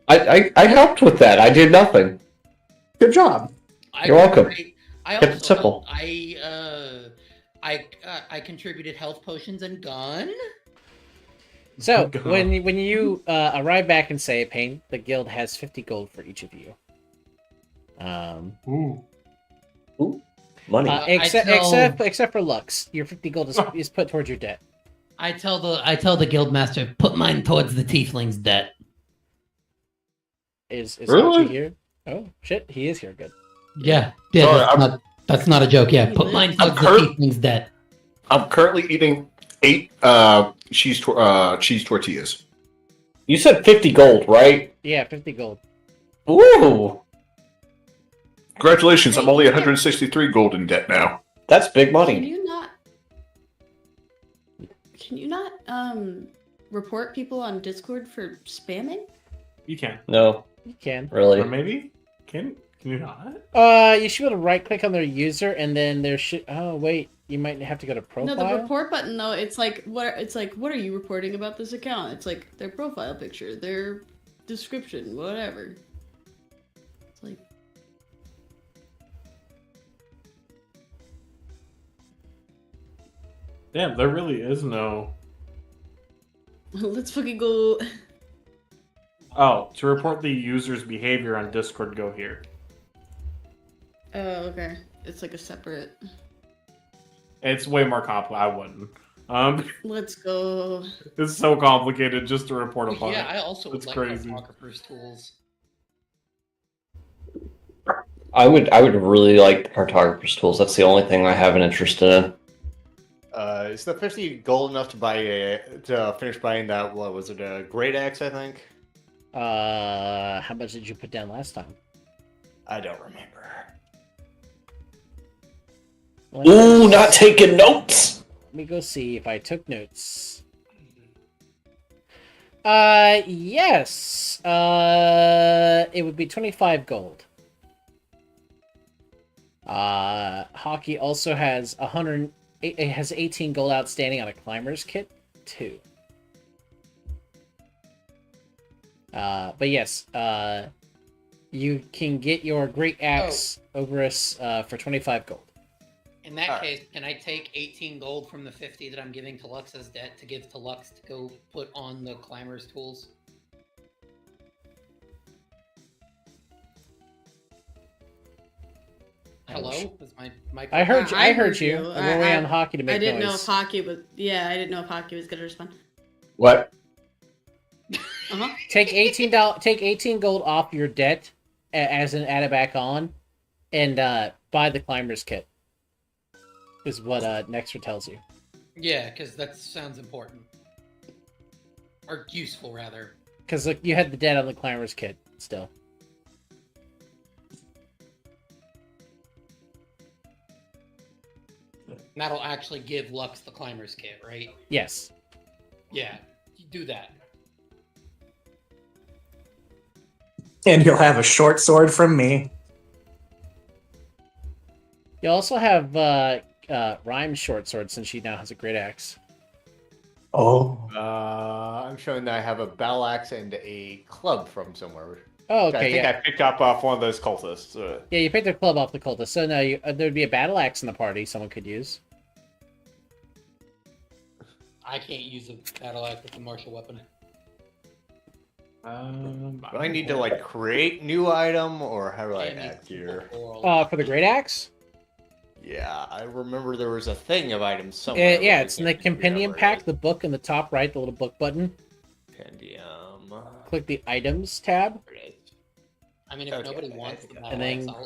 I helped with that. I did nothing. Good job. You're welcome. I Kept it also simple. I contributed health potions and gun. So God. when you arrive back in Say Pain, the guild has 50 gold for each of you. Ooh. Money. Except for Lux, your 50 gold is put towards your debt. I tell the guild master, put mine towards the tiefling's debt. Is Really? Hachi here? Oh shit, he is here. Good. Yeah, Sorry, that's not a joke. Yeah, put mine towards the tiefling's debt. I'm currently eating 8 cheese tortillas. You said 50 gold, right? Yeah, 50 gold. Ooh, Congratulations, I'm only 163 gold in debt now. that's big Can money. you not? Can you not report people on Discord for spamming? You can. No, You can. Or really. maybe? Can you not? You should be able to right click on their user and then there should. Oh wait, you might have to go to profile. No, the report button though. It's like what are you reporting about this account? It's like their profile picture, their description, whatever. It's like Damn, there really is no. let's fucking go. Oh, to report the user's behavior on Discord, go here. Oh, okay. It's like a separate. It's way more complicated. I wouldn't. Let's go. It's so complicated just to report a bot. Yeah, I also would It's like crazy. cartographer's tools. I would really like the cartographer's tools. That's the only thing I have an interest in. Is the 50 gold enough to finish buying that? What was it? A great axe, I think. How much did you put down last time? I don't remember. Ooh, not taking notes. Let me go see if I took notes. Yes. It would be 25 gold. Hockey also has 100. It has 18 gold outstanding on a climber's kit too. But yes, you can get your great axe over us for 25 gold. In that case, can I take 18 gold from the 50 that I'm giving to Lux as debt to give to Lux to go put on the climber's tools? Hello? Is my I heard you. I heard you. you. We're waiting on Hockey to make I didn't know noise. if Hockey was. Yeah, I didn't know if Hockey was gonna respond. What? Uh-huh. Take $18 gold off your debt, as in add it back on, and buy the climber's kit. Is what Nexter tells you. Yeah, because that sounds important. Or useful, rather. Because look, you had the debt on the climber's kit still. That'll actually give Lux the climber's kit, right? Yes. Yeah, you do that. And you'll have a short sword from me. You also have Rhyme's short sword since she now has a great axe. Oh. I'm showing that I have a battle axe and a club from somewhere. Oh, I okay, think yeah. I picked up off one of those cultists. Yeah, you picked a club off the cultist, so now there'd be a battle axe in the party someone could use. I can't use a battle axe with a martial weapon. Do I need to like create new item or how do I add here? For the great axe? Yeah, I remember there was a thing of items somewhere. Yeah, it's in the compendium pack, the book in the top right, the little book button. Compendium. Click the items tab. I mean, if nobody wants the battle And then axe,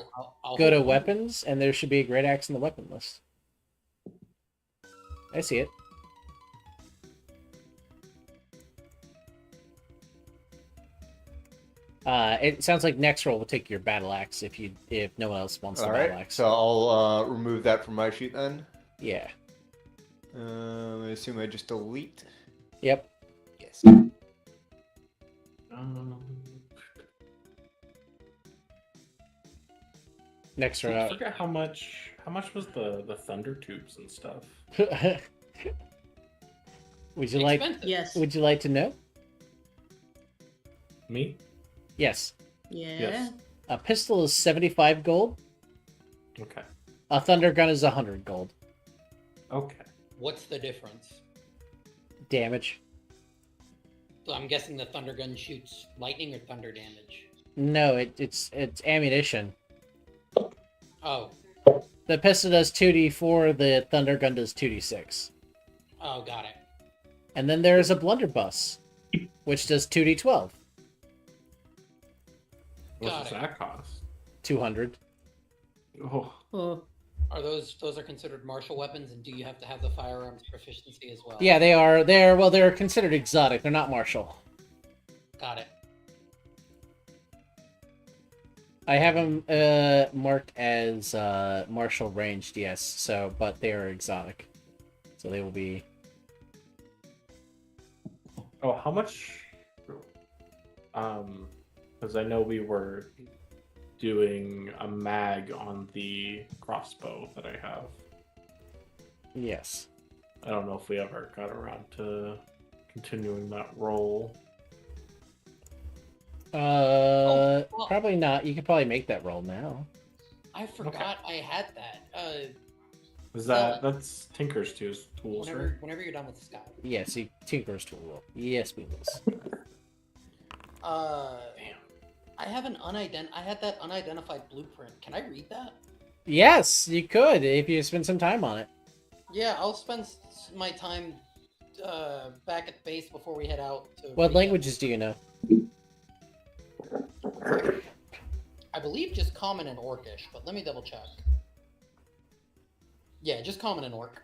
I'll go to hold on. weapons, and there should be a great axe in the weapon list. I see it. It sounds like next roll will take your battle axe if no one else wants the All battle right, axe. so I'll remove that from my sheet then. Yeah. I assume I just delete. Yep. Yes. Next I row. forget how much was the thunder tubes and stuff. Would you like? Expensive. Yes. Would you like to know? Me? Yes. Yeah. Yes. A pistol is 75 gold. Okay. A thunder gun is 100 gold. Okay. What's the difference? Damage. So I'm guessing the thunder gun shoots lightning or thunder damage. No, it's ammunition. Oh. The pistol does 2d4. The thunder gun does 2d6. Oh, got it. And then there's a blunderbuss, which does 2d12. What Got does it. that cost? 200. Oh. Oh. Are those are considered martial weapons, and do you have to have the firearms proficiency as well? Yeah, they are. They're considered exotic. They're not martial. Got it. I have them marked as martial ranged, yes. So, but they are exotic, so they will be. Oh, how much? Because I know we were doing a mag on the crossbow that I have. Yes. I don't know if we ever got around to continuing that roll. well- Probably not. You could probably make that roll now. I forgot I had that. Is that's Tinker's tools, right? Whenever you're done with Sky. Yes, Tinker's tool roll. Yes, we will. Damn. I have I had that unidentified blueprint. Can I read that? Yes, you could if you spend some time on it. Yeah, I'll spend my time back at base before we head out. What languages do you know? I believe just Common and Orcish, but let me double check. Yeah, just Common and Orc.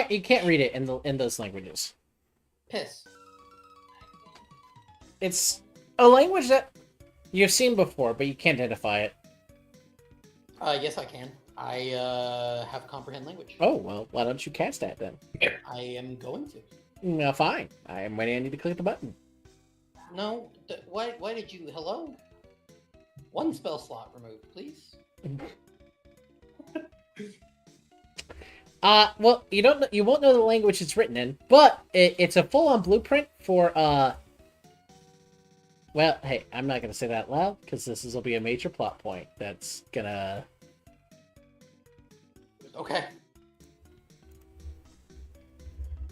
You can't read it in those languages. Piss. It's a language that you've seen before, but you can't identify it. Yes, I can. I have comprehend language. Oh well, why don't you cast that then? I am going to. No, fine. I am waiting. I need to click the button. No, why did you? Hello. One spell slot removed, please. Well, you won't know the language it's written in, but it's a full-on blueprint for Well, hey, I'm not gonna say that loud because will be a major plot point. That's gonna. Okay.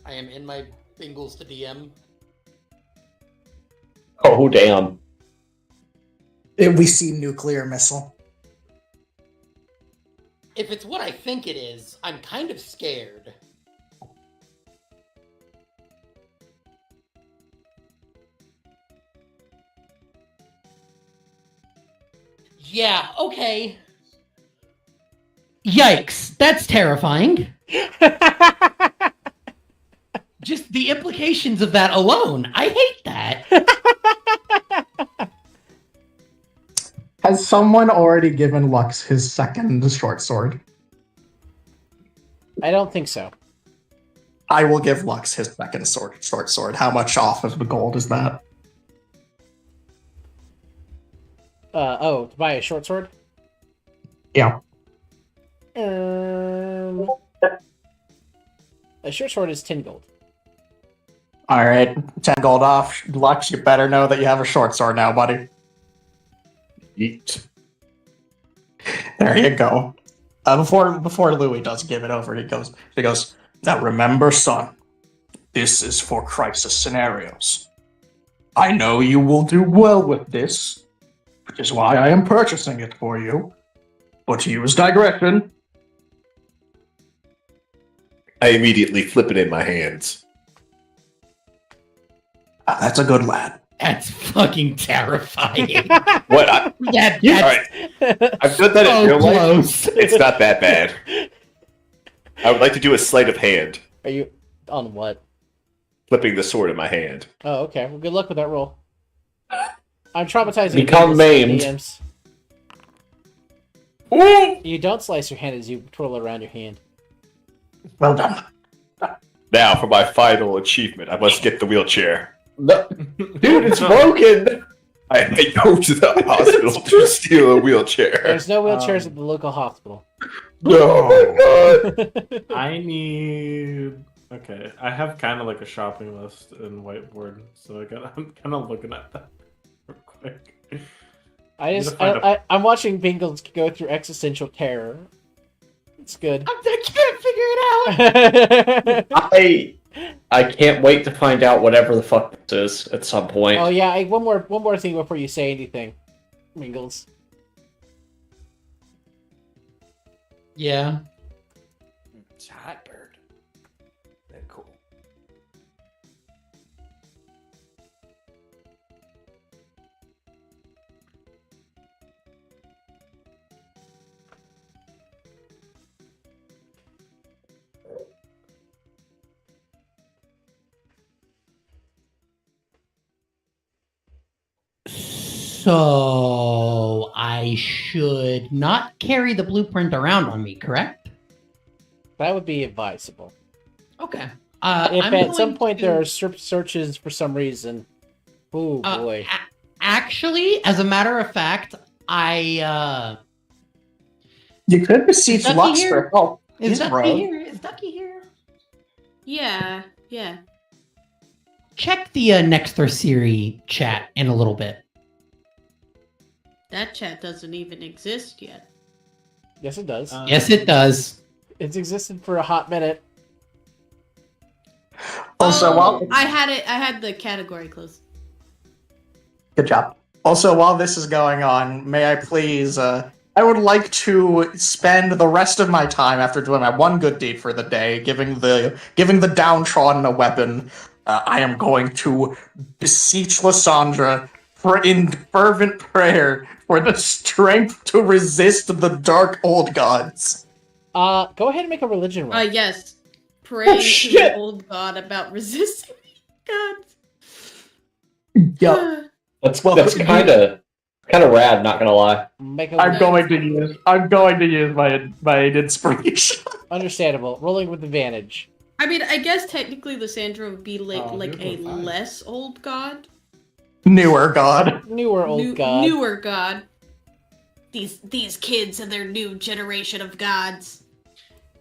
I am in my Bingles to DM. Oh damn! We see nuclear missile. If it's what I think it is, I'm kind of scared. Yeah, okay. Yikes, that's terrifying. Just the implications of that alone. I hate that. Has someone already given Lux his second short sword? I don't think so. I will give Lux his second short sword. How much off of the gold is that? To buy a short sword? Yeah. A short sword is 10 gold. All right, 10 gold off. Lux, you better know that you have a short sword now, buddy. Yeet. There you go. Before Louis does give it over, he goes, now remember, son, this is for crisis scenarios. I know you will do well with this, which is why I am purchasing it for you. But to use digression, I immediately flip it in my hands. That's a good lad. That's fucking terrifying. What? All right. I've done that in So real close. life. It's not that bad. I would like to do a sleight of hand, Are you on what? flipping the sword in my hand. Oh, okay. Well, good luck with that roll. I'm traumatizing. Become maimed. DMs. You don't slice your hand as you twirl it around your hand. Well done. Now, for my final achievement, I must get the wheelchair. No, dude, it's broken. I go to the hospital to steal a wheelchair. There's no wheelchairs at the local hospital. No. I need. Okay, I have kind of like a shopping list and whiteboard, so I'm kind of looking at that real quick. I'm watching Bingles go through existential terror. It's good. I can't figure it out. I can't wait to find out whatever the fuck this is at some point. Oh yeah, one more thing before you say anything, Bingles. Yeah. It's a hot bird. Very cool. So I should not carry the blueprint around on me, correct? That would be advisable. Okay. If I'm at some going point to- there are searches for some reason, oh boy. Actually, as a matter of fact, I You could beseech Ducky Lux here? for help. is He's Ducky rogue. here? Is Ducky here? Yeah. Check the Nexther Siri chat in a little bit. That chat doesn't even exist yet. Yes, it does. Yes, it does. It's existed for a hot minute. Also, while I had the category closed. Good job. Also, while this is going on, may I please, I would like to spend the rest of my time after doing my one good deed for the day, giving the downtrodden a weapon. I am going to beseech Lysandra in fervent prayer for the strength to resist the dark old gods. Go ahead and make a religion roll. Yes. Praying to shit. the old god about resisting gods. Yep. That's kind of rad. Not gonna lie. I'm going to use my inspiration. Understandable. Rolling with advantage. I mean, I guess technically Lysandra would be like Oh, a you're fine. less old god. Newer god. Newer old god. Newer god. These kids and their new generation of gods.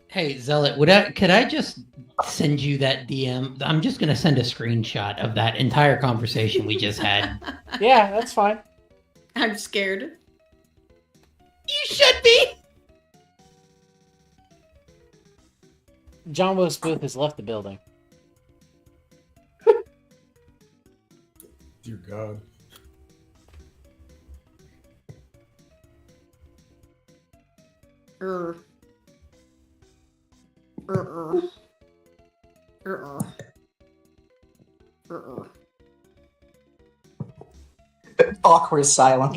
Hey, Zealot, could I just send you that DM? I'm just gonna send a screenshot of that entire conversation we just had. Yeah, that's fine. I'm scared. You should be. John Wilkes Booth has left the building. Dear God. Awkward silence.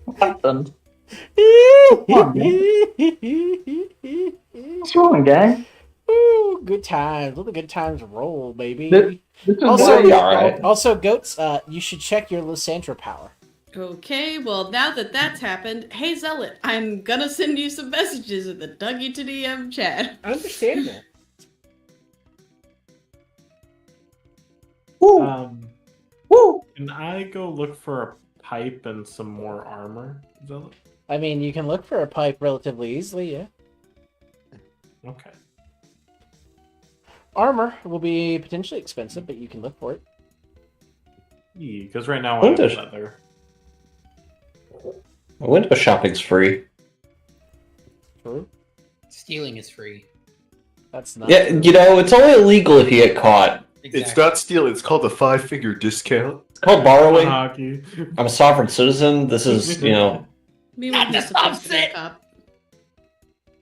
What happened? What's wrong, gang? Ooh, good times. Let the good times roll, baby. This is Also, why- all right. also, goats. You should check your Lysandra power. Okay, well, now that that's happened, hey Zealot, I'm gonna send you some messages in the Dougie to DM chat. Understandable. Woo! Can I go look for a pipe and some more armor? Zealot? I mean, you can look for a pipe relatively easily, yeah. Okay. Armor will be potentially expensive, but you can look for it. Because right now I have Windows. leather. Window shopping's free. True. Stealing is free. That's not. Yeah, true. you know, it's only illegal if you get caught. It's not stealing. It's called the 5-figure discount. It's called borrowing. Hockey. I'm a sovereign citizen. This is, you know. Meanwhile, he's supposed to be a cop.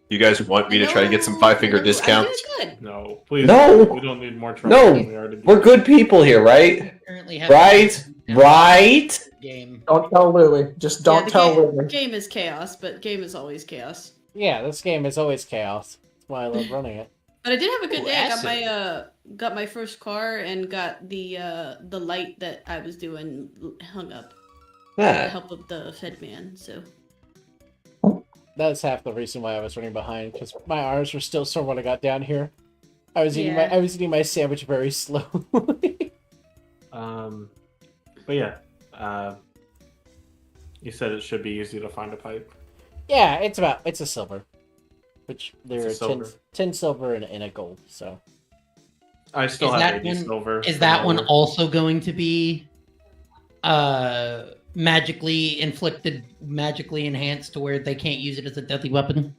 You guys want me to try to get some 5-figure discounts? Good. No, please. No. We don't need more trouble. No, than we already do. we're good people here, right? Currently have Right? Right? game. Don't tell Louie. Just don't the tell game, Louie. game is chaos, but game is always chaos. Yeah, this game is always chaos. That's why I love running it. But I did have a good Ooh, day. I acid. got my first car and got the light that I was doing hung up to Yeah. help with the Fed man. So That's half the reason why I was running behind, because my arms were still sore when I got down here. I was Yeah. eating my sandwich very slowly. But yeah. You said it should be easy to find a pipe. Yeah, it's a silver. Which there It's are a 10, silver. 10 silver and a gold, so. I still Is have that 80 one- silver. Is for that one leather. also going to be magically inflicted, magically enhanced to where they can't use it as a deadly weapon?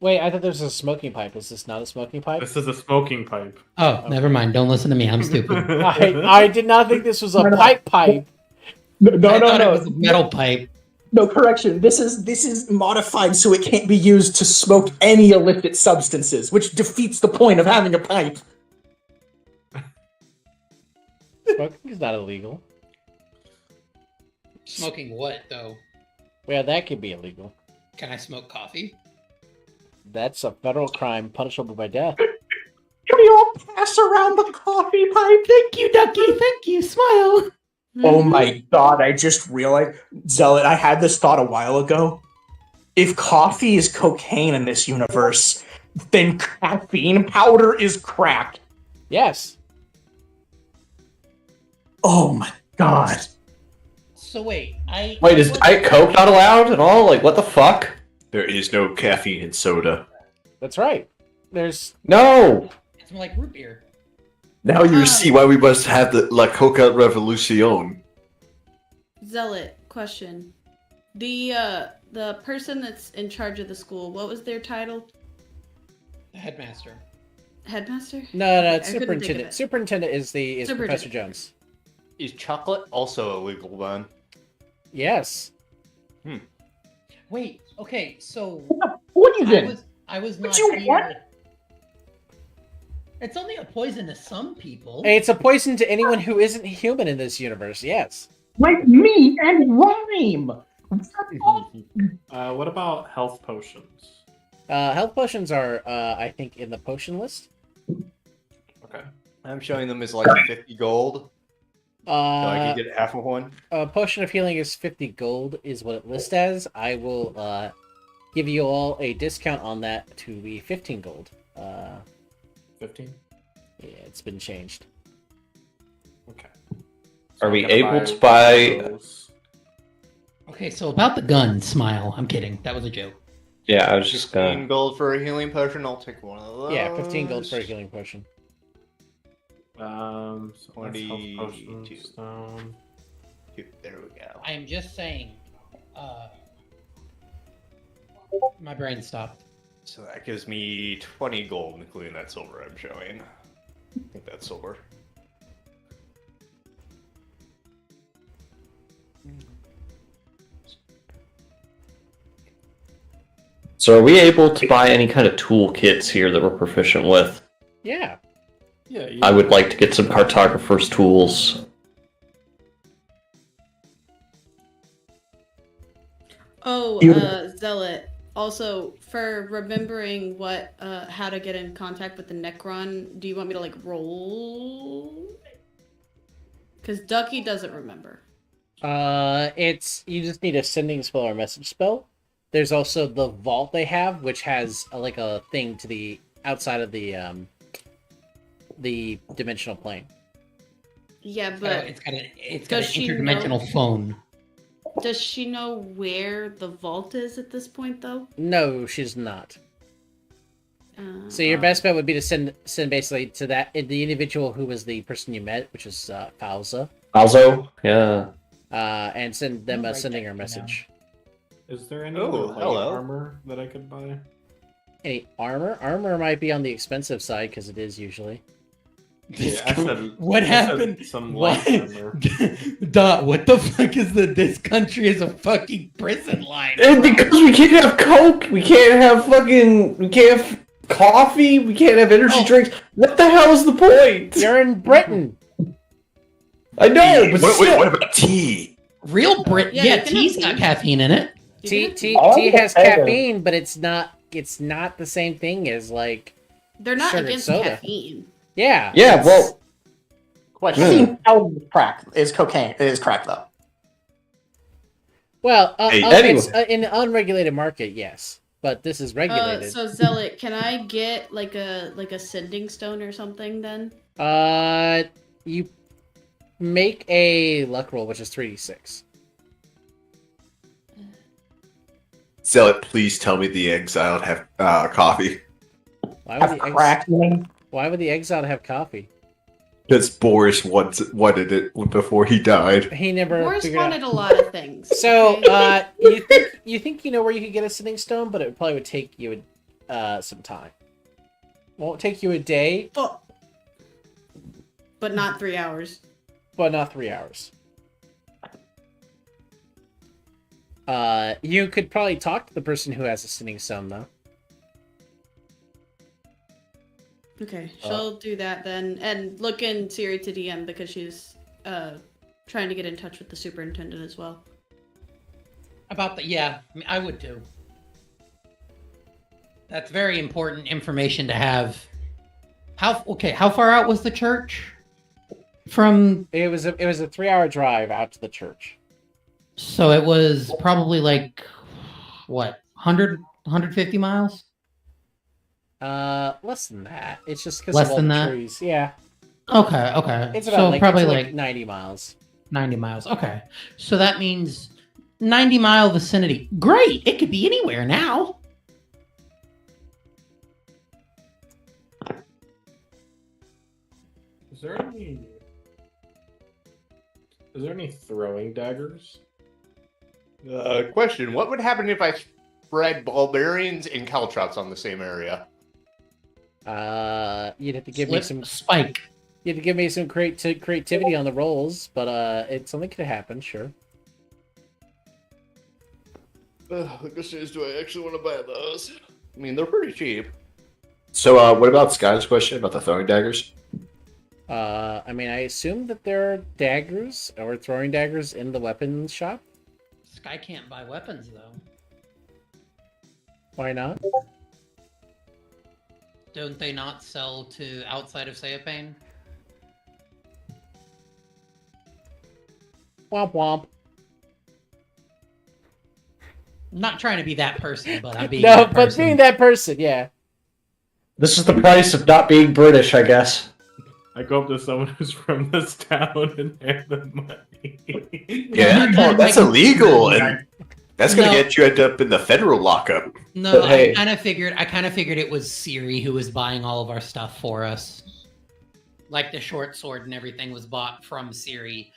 Wait, I thought there was a smoking pipe. Is this not a smoking pipe? This is a smoking pipe. Oh, never mind. Don't listen to me. I'm stupid. I did not think this was a pipe. No, I no, thought no. it was a metal pipe. No, correction. This is modified so it can't be used to smoke any illicit substances, which defeats the point of having a pipe. Smoking is not illegal. Smoking what, though? Yeah, that could be illegal. Can I smoke coffee? That's a federal crime punishable by death. Can we all pass around the coffee pipe? Thank you, Ducky. Thank you. Smile. Oh my god, I just realized, Zealot, I had this thought a while ago. If coffee is cocaine in this universe, then caffeine powder is crack. Yes. Oh my god. So wait, Wait, is Diet Coke not allowed at all? Like, what the fuck? There is no caffeine in soda. That's right. There's No! It's more like root beer. Now you see why we must have the La Coca Revolucion. Zealot, question. The person that's in charge of the school, what was their title? The headmaster. Headmaster? no, Okay, it's I couldn't think of superintendent. it. Superintendent is Professor Superintendent. Jones. Is chocolate also illegal then? Yes. Wait. Okay. So Poison! I was not you here. what? It's only a poison to some people. It's a poison to anyone who isn't human in this universe. Yes. Like me and Rhyme! What about health potions? Health potions are, I think, in the potion list. Okay. I'm showing them as like 50 gold. So I can get half of one. A potion of healing is 50 gold, is what it lists as. I will give you all a discount on that to be 15 gold. 15? Yeah, it's been changed. Okay. Are I we gotta able to buy... those. Okay, so about the gun, smile. I'm kidding. That was a joke. Yeah, I was just 15 gonna... gold for a healing potion. I'll take one of those. Yeah, 15 gold for a healing potion. So that's health 22. potion stone. There we go. I am just saying. My brain stopped. So that gives me 20 gold, including that silver I'm showing. I think that's silver. So are we able to buy any kind of toolkits here that we're proficient with? Yeah. Yeah, I would like to get some cartographer's tools. Oh, You- Zealot. Also, for remembering what, how to get in contact with the Necron, do you want me to like roll? Because Ducky doesn't remember. It's you just need a sending spell or message spell. There's also the vault they have, which has like a thing to the outside of the dimensional plane. Yeah, but it's got an does she interdimensional phone. Does she know where the vault is at this point, though? No, she's not. So your best bet would be to send basically to that the individual who was the person you met, which is Falza. Also, yeah. And send them sending her message. Is there any hello. armor that I could buy? Any armor? Armor might be on the expensive side because it is usually. Yeah, I said, What I said happened? Some What? light armor. Duh, what the fuck is this country is a fucking prison line? And because we can't have Coke, we can't have coffee, we can't have energy drinks. What the hell is the point? You're in Britain. I know, but still. What about tea? Real Brit? Yeah, Yeah, you can tea's have got tea. caffeine in it. Tea Oh, has okay. caffeine, but it's not the same thing as like They're not sugared against soda. caffeine. Yeah. Yeah, well, Caffeine powder is crack is cocaine. It is crack though. Well, Hey, it's, anyway. in an unregulated market, yes, but this is regulated. So Zealot, can I get like a sending stone or something then? You make a luck roll, which is 3d6. Zealot, please tell me the exiled have coffee. Why would Have the crack. You mean? Why would the exile have coffee? Because Boris wanted it before he died. He never Boris figured out. wanted a lot of things. So, okay? you think you know where you could get a sending stone, but it probably would take you some time. Won't take you a day, But not 3 hours. but not 3 hours. You could probably talk to the person who has a sending stone, though. Okay, she'll do that then, and look in Siri to DM because she's trying to get in touch with the superintendent as well. About yeah, I mean, I would too. That's very important information to have. How far out was the church? From It was a 3-hour drive out to the church. so it was probably like what 150 miles. Less than that. It's just because Less of all than the that? trees. Yeah, Okay. it's about So like, probably it's like 90 miles. 90 miles. Okay, so that means 90-mile vicinity. Great. It could be anywhere now. Is there any throwing daggers? Question: what would happen if I spread barbarians and caltrops on the same area? You'd have to give me some spike. You have to give me some creativity on the rolls, but it's something could happen, sure. The question is, do I actually want to buy those? I mean, they're pretty cheap. So, what about Sky's question about the throwing daggers? I mean, I assume that there are daggers or throwing daggers in the weapons shop. Sky can't buy weapons though. Why not? Don't they not sell to outside of Sayapane? Womp womp. Not trying to be that person, but I'm being No, that but person. being that person, yeah. This is the price of not being British, I guess. I go up to someone who's from this town and hand them money. Yeah, that's illegal, and that's gonna get you end up in the federal lockup. No, But hey. I kind of figured it was Siri who was buying all of our stuff for us. Like the short sword and everything was bought from Siri,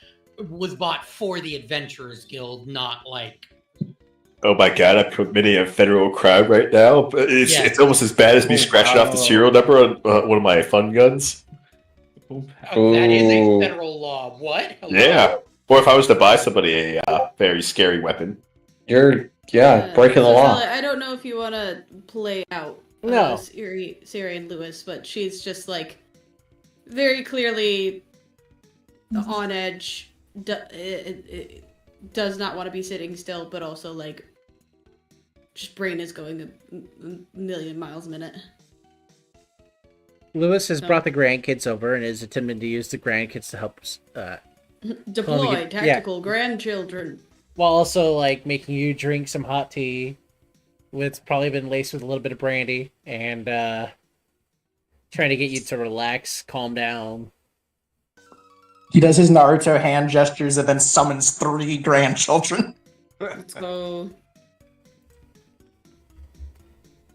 was bought for the Adventurers Guild, not like. Oh my god, I'm committing a federal crime right now. But it's almost as bad as me scratching off the serial number on one of my fun guns. Oh, that is a federal law. What? Hello? Yeah. Or if I was to buy somebody a very scary weapon. You're breaking the So, law. Zella, I don't know if you want to play out No. Siri and Lewis, but she's just like very clearly on edge. Does not want to be sitting still, but also like just brain is going a million miles a minute. Lewis has brought the grandkids over and is attempting to use the grandkids to help Deploy Yeah. tactical grandchildren. While also like making you drink some hot tea, with probably been laced with a little bit of brandy, and trying to get you to relax, calm down. He does his Naruto hand gestures and then summons 3 grandchildren. Let's go.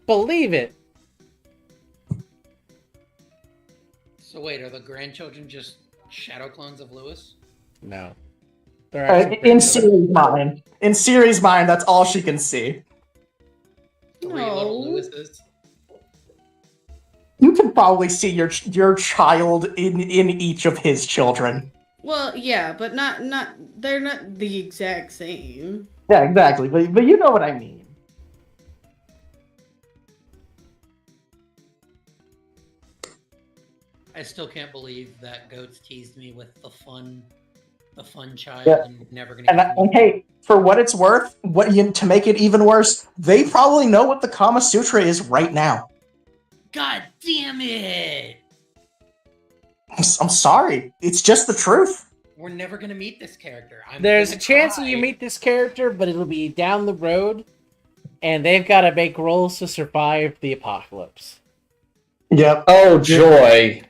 Believe it. So wait, are the grandchildren just shadow clones of Lewis? No. They're actually In grandchildren. Siri's mind, that's all she can see. 3 little No. Lewises. You can probably see your child in each of his children. Well, yeah, but not they're not the exact same. Yeah, exactly. But you know what I mean. I still can't believe that Goats teased me with the fun child Yeah. and never gonna And, get and hey, for what it's worth, to make it even worse, they probably know what the Kama Sutra is right now. God damn it! I'm sorry. It's just the truth. We're never gonna meet this character. There's a chance that you meet this character, but it'll be down the road, and they've got to make rolls to survive the apocalypse. Yep. Oh joy!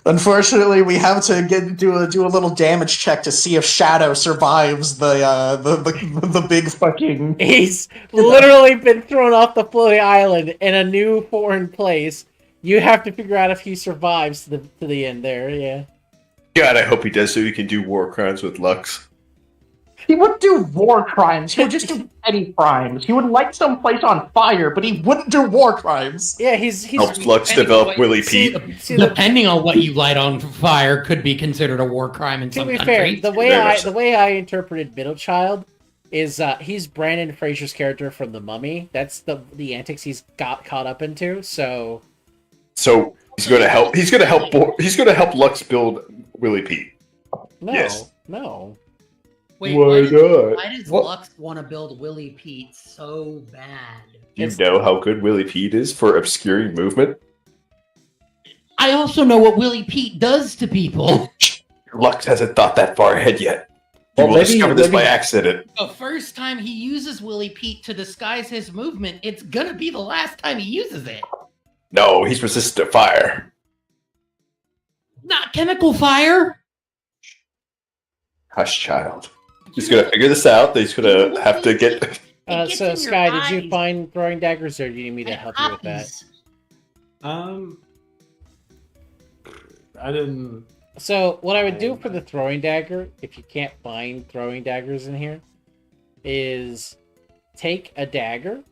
Unfortunately, we have to do a little damage check to see if Shadow survives the big fucking. He's literally been thrown off the floating island in a new foreign place. You have to figure out if he survives to the end there. Yeah. God, I hope he does so he can do war crimes with Lux. He wouldn't do war crimes. He would just do petty crimes. He would light some place on fire, but he wouldn't do war crimes. Yeah, he's Helps Lux develop Willie Pete. Depending on what you light on fire, could be considered a war crime in To some be countries. fair, the way I interpreted Middle Child is he's Brandon Fraser's character from The Mummy. That's the antics he's got caught up into. So he's going to help. He's going to help Lux build Willie Pete. no, Yes. no. Wait, Why not? why does What? Lux want to build Willie Pete so bad? You know how good Willie Pete is for obscuring movement? I also know what Willie Pete does to people. Lux hasn't thought that far ahead yet. He will discover this by accident. The first time he uses Willie Pete to disguise his movement, it's gonna be the last time he uses it. No, he's resistant to fire. Not chemical fire. Hush, child. He's going to figure this out. He's going to have to get... So Sky, did you find throwing daggers, or do you need me to help you with that? I didn't. So what I would do for the throwing dagger, if you can't find throwing daggers in here, is take a dagger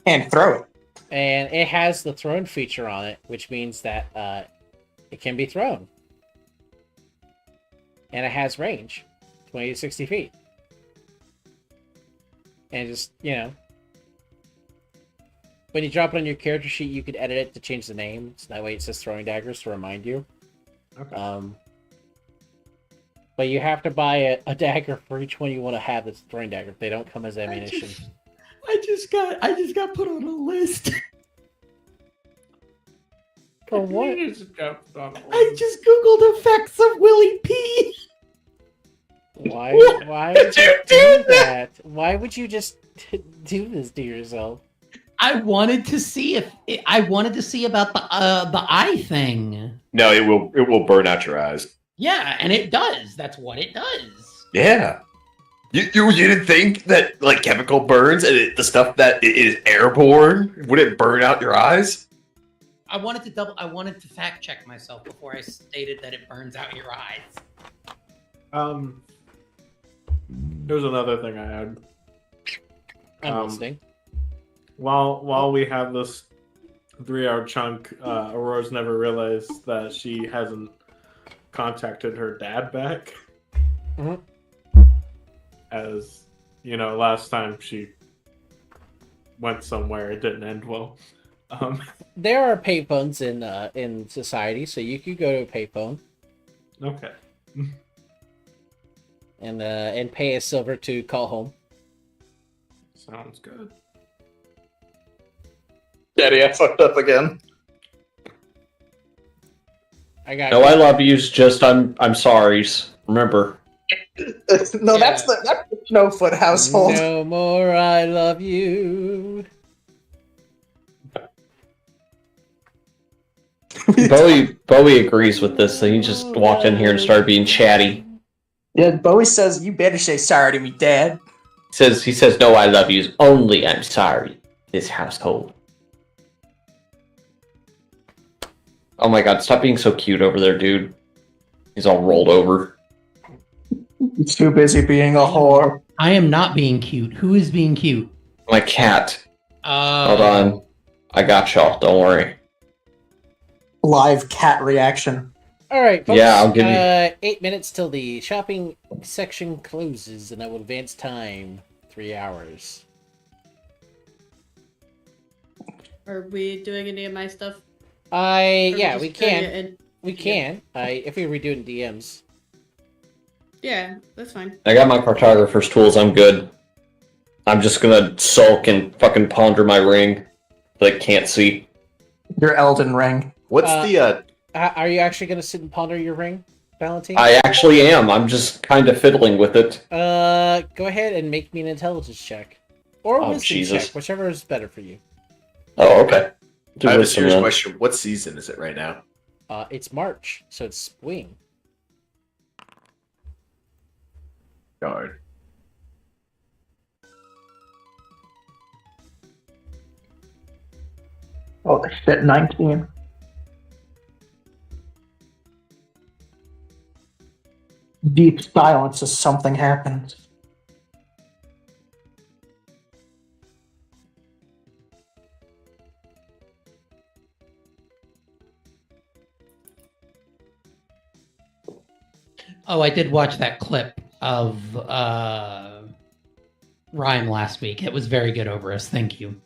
and throw it. And it has the thrown feature on it, which means that it can be thrown. And it has range, 20 to 60 feet. And just, when you drop it on your character sheet, you could edit it to change the name. So that way it says throwing daggers to remind you. Okay. But you have to buy a dagger for each one you want to have that's throwing dagger. They don't come as ammunition. I just got put on a list. For what? I just googled effects of Willie P. Why would you do that? Why would you just do this to yourself? I wanted to see about the eye thing. No, it will burn out your eyes. Yeah, and it does. That's what it does. Yeah. You didn't think that like chemical burns and the stuff that is airborne would it burn out your eyes? I wanted to fact check myself before I stated that it burns out your eyes. Here's another thing I had. I'm listening. While we have this 3-hour chunk, Aurora's never realized that she hasn't contacted her dad back. Mm-hmm. As last time she went somewhere, it didn't end well. There are payphones in society, so you could go to a payphone. Okay. And pay a silver to call home. Sounds good. Daddy, I fucked up again. I got. No, I love yous. Just I'm sorry's. Remember. No, that's the Snowfoot household. No more I love you. Bowie agrees with this. So he just walked in here and started being chatty. Yeah, Bowie says, "You better say sorry to me, Dad." He says no, I love yous. Only I'm sorry. This household. Oh my god! Stop being so cute over there, dude. He's all rolled over. He's too busy being a whore. I am not being cute. Who is being cute? My cat. Hold on. I got y'all. Don't worry. Live cat reaction. All right, folks. Yeah, I'll give you 8 minutes till the shopping section closes, and I will advance time 3 hours. Are we doing any of my stuff? Yeah, just we doing can. it in- We can. If we redo it in DMs. Yeah, that's fine. I got my cartographer's tools. I'm good. I'm just gonna sulk and fucking ponder my ring that I can't see. Your Elden Ring. What's Are you actually going to sit and ponder your ring, Valentine? I actually am. I'm just kind of fiddling with it. Go ahead and make me an intelligence check. Or Oh, wisdom Jesus. check, whichever is better for you. Oh, okay. Do I have a wisdom serious then. question. What season is it right now? It's March, so it's spring. Darn. Oh shit, 19. Deep silence as something happens. Oh, I did watch that clip of Rhyme last week. It was very good over us. Thank you.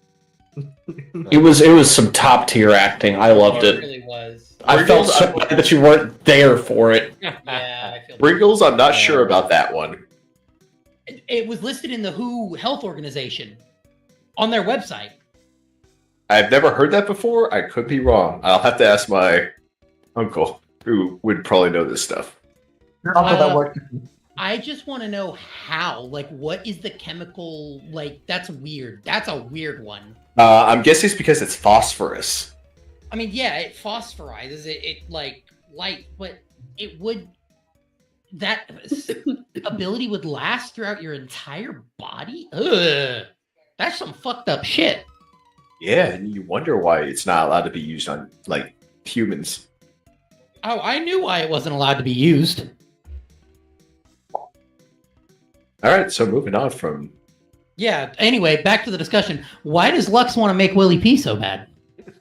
It was some top tier acting. I loved It it. really was. I felt so bad that you weren't there for it. Yeah, I feel Wriggles, I'm not sure about that one. it was listed in the WHO Health Organization on their website. I've never heard that before. I could be wrong. I'll have to ask my uncle, who would probably know this stuff. Your uncle that worked. I just want to know how. Like, what is the chemical? Like, that's weird. That's a weird one. I'm guessing it's because it's phosphorus. I mean, yeah, it phosphorizes it. It like light, but it would that ability would last throughout your entire body. Ugh, that's some fucked up shit. Yeah, and you wonder why it's not allowed to be used on like humans. Oh, I knew why it wasn't allowed to be used. All right, so moving on from. Yeah. Anyway, back to the discussion. Why does Lux want to make Willie P so bad?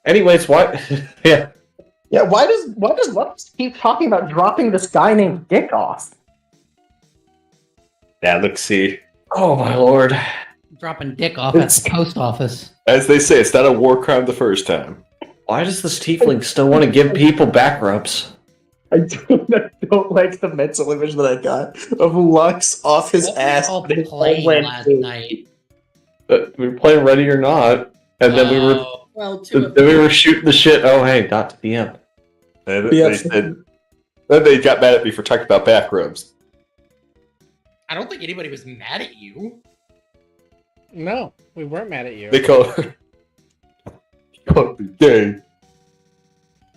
Anyways, what? Yeah. Yeah, why does Lux keep talking about dropping this guy named Dick off? Yeah, let's see. Oh my lord. Dropping Dick off at the post office. As they say, it's not a war crime the first time. Why does this tiefling still want to give people back rubs? I don't like the mental image that I got of Lux off his What were ass. y'all in his playing homeland last suit. night? We were playing Ready or Not, and then Well, we were shooting the shit. Oh hey, not to DM. And Yeah. they said, then they got mad at me for talking about back rubs. I don't think anybody was mad at you. No, we weren't mad at you. They call it gay.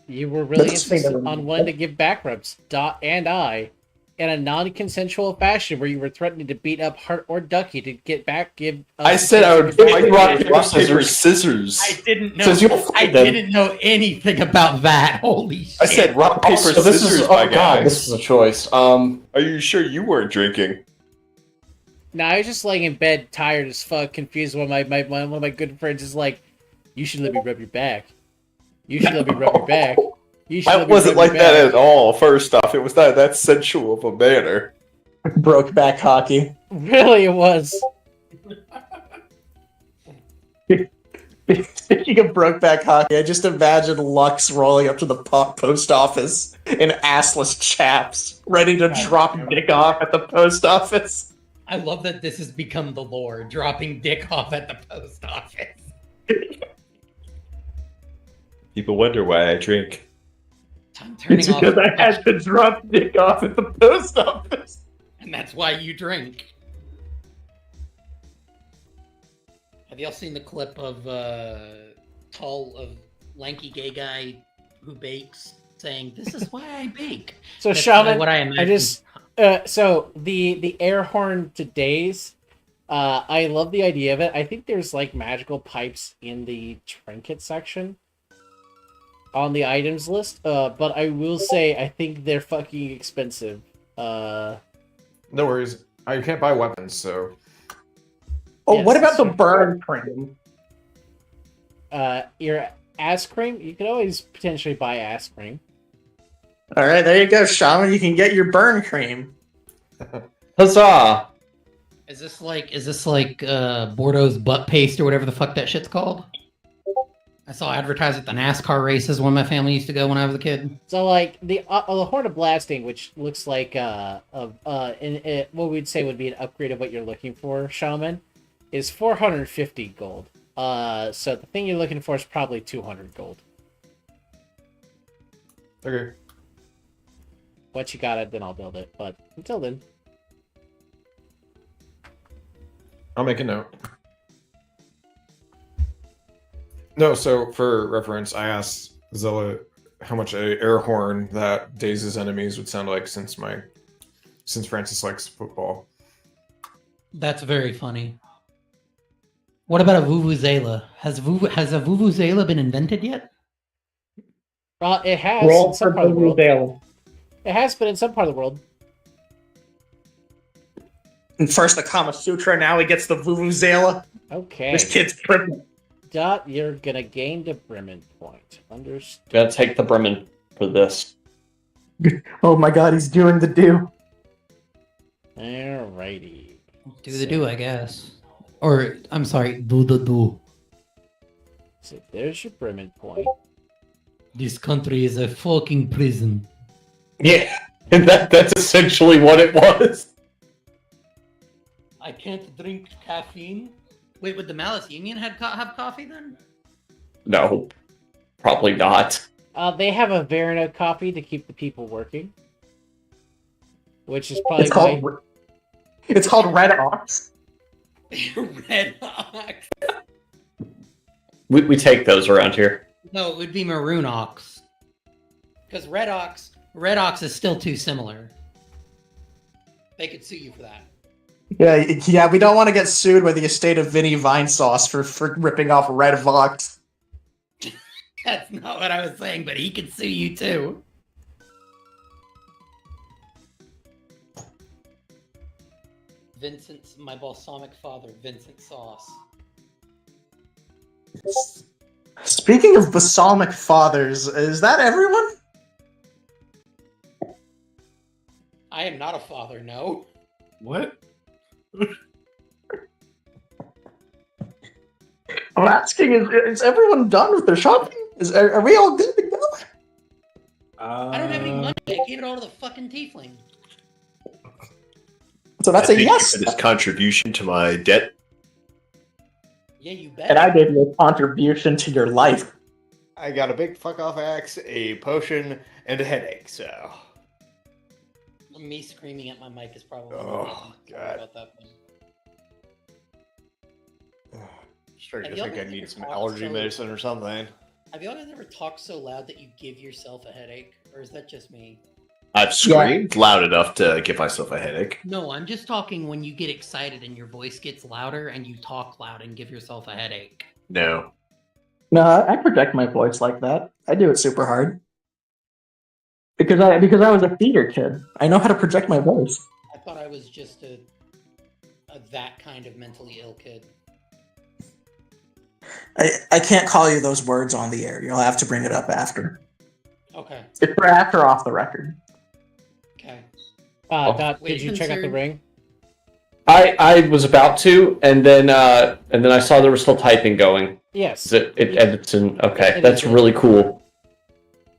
You were really Let's say insistent that- on wanting to give back rubs, Dot and I, in a non-consensual fashion where you were threatening to beat up Hart or Ducky to get back, give... I said I would fight rock, paper, scissors. I didn't know. Says you'll I fight them. didn't know anything about that. Holy shit! I said rock, paper, So this scissors, is my oh guy. god, this is a choice. Are you sure you weren't drinking? No, I was just laying in bed, tired as fuck, confused when one of my good friends is like, "You should let me rub your back. You should let me rub your back. You should I let me wasn't rub like your that back." at all. First off, it was not that sensual of a manner. Broke back hockey. Really, it was. Speaking of Brokeback Hockey, I just imagine Lux rolling up to the post office in assless chaps, ready to drop Dick off at the post office. I love that this has become the lore, dropping Dick off at the post office. People wonder why I drink. I'm turning It's off. because I had to drop Nick off at the post office. And that's why you drink. Have y'all seen the clip of lanky gay guy who bakes saying, "This is why I bake"? So That's Shaman, what I I imagine. just so the air horn to Daze. I love the idea of it. I think there's like magical pipes in the trinket section on the items list. But I will say I think they're fucking expensive. No worries. I can't buy weapons, so. Oh, Yes, what about the that's burn cream? Your ass cream. You could always potentially buy ass cream. All right, there you go, Shaman. You can get your burn cream. Huzzah! Is this like Bordeaux's butt paste or whatever the fuck that shit's called? I saw advertised at the NASCAR races when my family used to go when I was a kid. So like the Horn of Blasting, which looks like what we'd say would be an upgrade of what you're looking for, Shaman, is 450 gold. So the thing you're looking for is probably 200 gold. Okay. Once you got it, then I'll build it. But until then, I'll make a note. No, so for reference, I asked Zella how much a air horn that Daze's enemies would sound like since Francis likes football. That's very funny. What about a vuvuzela? Has a vuvuzela been invented yet? it has Roll in some for part of the world. Vuvuzela. It has been in some part of the world. And first the Kama Sutra, now he gets the Vuvuzela. Okay. This kid's tripping. Dot, you're gonna gain the Bremen point. Understood. Gotta take the Bremen for this. Oh my god, he's doing the do. Alrighty. Do the do, I guess. Or, I'm sorry, do the do. So there's your Bremen point. This country is a fucking prison. Yeah, and that's essentially what it was. I can't drink caffeine. Wait, would the Malice Union have coffee then? No, probably not. They have a Verona coffee to keep the people working. Which is probably It's called Red Ox. Red Ox. We take those around here. No, it would be Maroon Ox. Because Red Ox is still too similar. They could sue you for that. Yeah, we don't want to get sued by the estate of Vinny Vinesauce for ripping off Red Vox. That's not what I was saying, but he could sue you too. Vincent's my balsamic father, Vincent Sauce. Speaking of balsamic fathers, is that everyone? I am not a father, no. What? I'm asking, is everyone done with their shopping? Are we all good to go? I don't have any money. I gave it all to the fucking tiefling. So that's a Thank yes. you for this contribution to my debt. Yeah, you bet. And I gave you a contribution to your life. I got a big fuck off axe, a potion, and a headache, so. Me screaming at my mic is probably. Oh, God. About that one. Starting Have to y'all think I guys need ever some talked allergy so- medicine or something. Have y'all guys ever talked so loud that you give yourself a headache, or is that just me? I've screamed loud enough to give myself a headache. No, I'm just talking when you get excited and your voice gets louder and you talk loud and give yourself a headache. No. No, I project my voice like that. I do it super hard. Because I was a theater kid. I know how to project my voice. I thought I was just a that kind of mentally ill kid. I can't call you those words on the air. You'll have to bring it up after. Okay. It's for after off the record. Okay. Dot, Wait, did you check out the concern- ring? I was about to, and then I saw there was still typing going. Yes. It edits in. Okay, It that's is. really cool.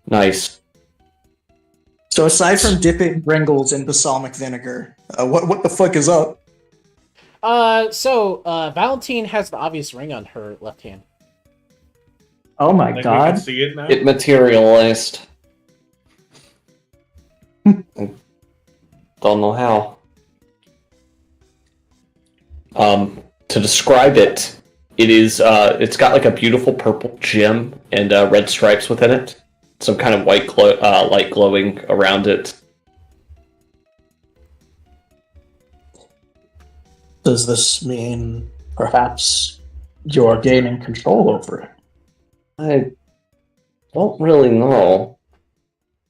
Nice. So aside from dipping Pringles in balsamic vinegar, what the fuck is up? So Valentine has the obvious ring on her left hand. Oh my Like we god. can see it now. It materialized. Don't know how. To describe it, it's got like a beautiful purple gem and red stripes within it. Some kind of light glowing around it. Does this mean perhaps you're gaining control over it? I don't really know,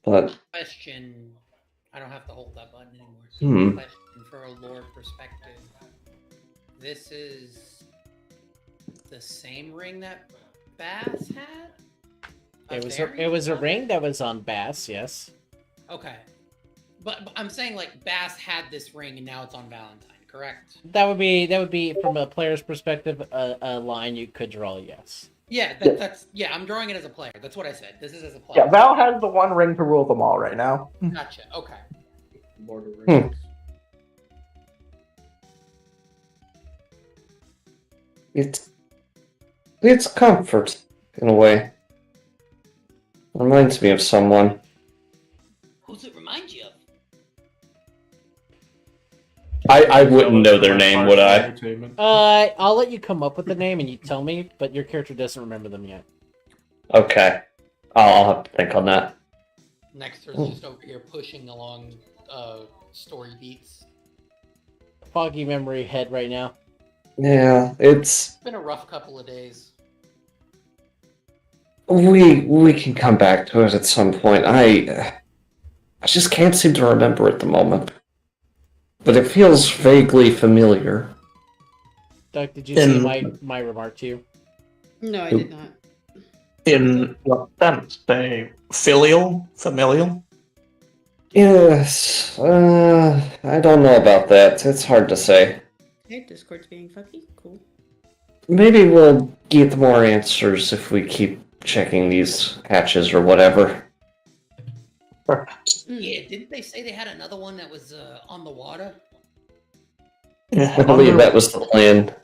but Question. I don't have to hold that button anymore. Question for a lore perspective. This is the same ring that Bass had? It was a ring that was on Bass, yes. Okay. But I'm saying like Bass had this ring and now it's on Valentine, correct? That would be from a player's perspective a line you could draw, yes. Yeah, that's I'm drawing it as a player. That's what I said. This is as a player. Yeah, Val has the one ring to rule them all right now. Gotcha. Okay. It's comfort in a way. Reminds me of someone. Who's it remind you of? I wouldn't know their name, would I? I'll let you come up with the name and you tell me, but your character doesn't remember them yet. Okay. I'll have to think on that. Nexter's just over here pushing along story beats. Foggy memory head right now. Yeah, it's been a rough couple of days. we can come back to it at some point. I just can't seem to remember at the moment. But it feels vaguely familiar. Doug, did you see my remark to you? No, I did not. In what sense? Familial? Yes. I don't know about that. It's hard to say. Hey, Discord's being fucky. Cool. Maybe we'll get more answers if we keep checking these hatches or whatever. Yeah, didn't they say they had another one that was on the water? Yeah, I believe that was the plan.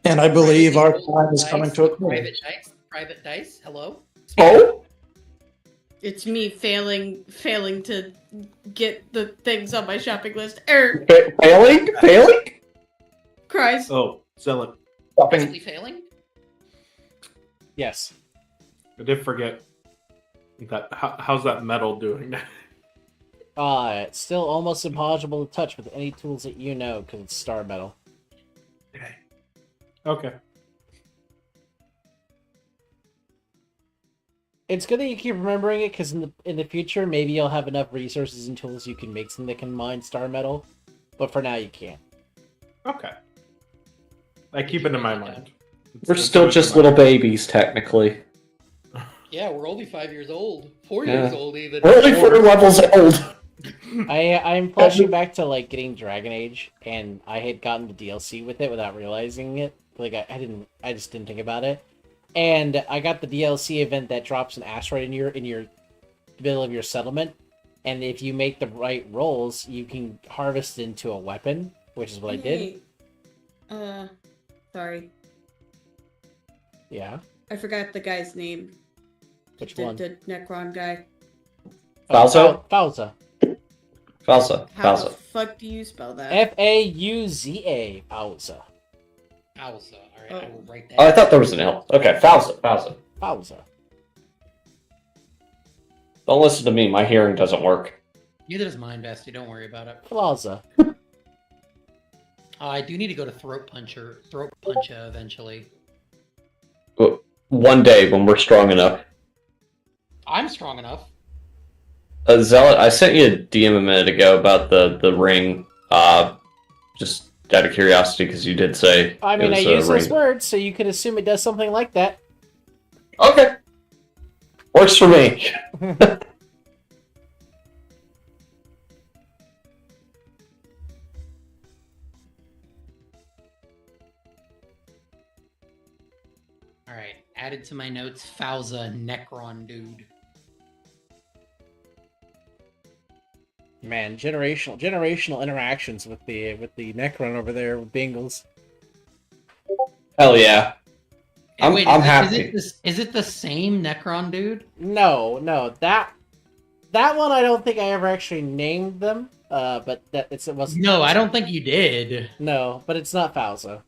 And I believe our time is coming to a close. Private dice. Hello. Oh. It's me failing to get the things on my shopping list. Failing? Cries. Oh, Zealot. Completely failing? Yes. I did forget that. How's that metal doing now? It's still almost impossible to touch with any tools that you know because it's star metal. Okay. It's good that you keep remembering it because in the future maybe you'll have enough resources and tools you can make something that can mine star metal, but for now you can't. Okay. I keep it in my mind. We're still just little babies, technically. Yeah, we're only 5 years old. 4 years old, even. We're only 4 levels old. I'm flashing back to like getting Dragon Age, and I had gotten the DLC with it without realizing it. Like I just didn't think about it. And I got the DLC event that drops an asteroid in your middle of your settlement, and if you make the right rolls, you can harvest it into a weapon, which is what I did. Sorry. Yeah. I forgot the guy's name. Which one? The Necron guy. Falza? Falza. How the fuck do you spell that? F-A-U-Z-A. Falza. Falza. Alright, I will write that. Oh, I thought there was an L. Okay, Falza. Don't listen to me. My hearing doesn't work. Neither does mine, Bestie. Don't worry about it. Falza. I do need to go to Throat Puncher eventually. One day when we're strong enough. I'm strong enough. Zealot, I sent you a DM a minute ago about the ring. Just out of curiosity, because you did say. I mean, I use those words, so you could assume it does something like that. Okay. Works for me. Alright, added to my notes, Falza Necron dude. Man, generational interactions with the Necron over there with Bingles. Hell yeah. I'm happy. Is it the same Necron dude? No, that one I don't think I ever actually named them. But it was No, I don't think you did. No, but it's not Falza.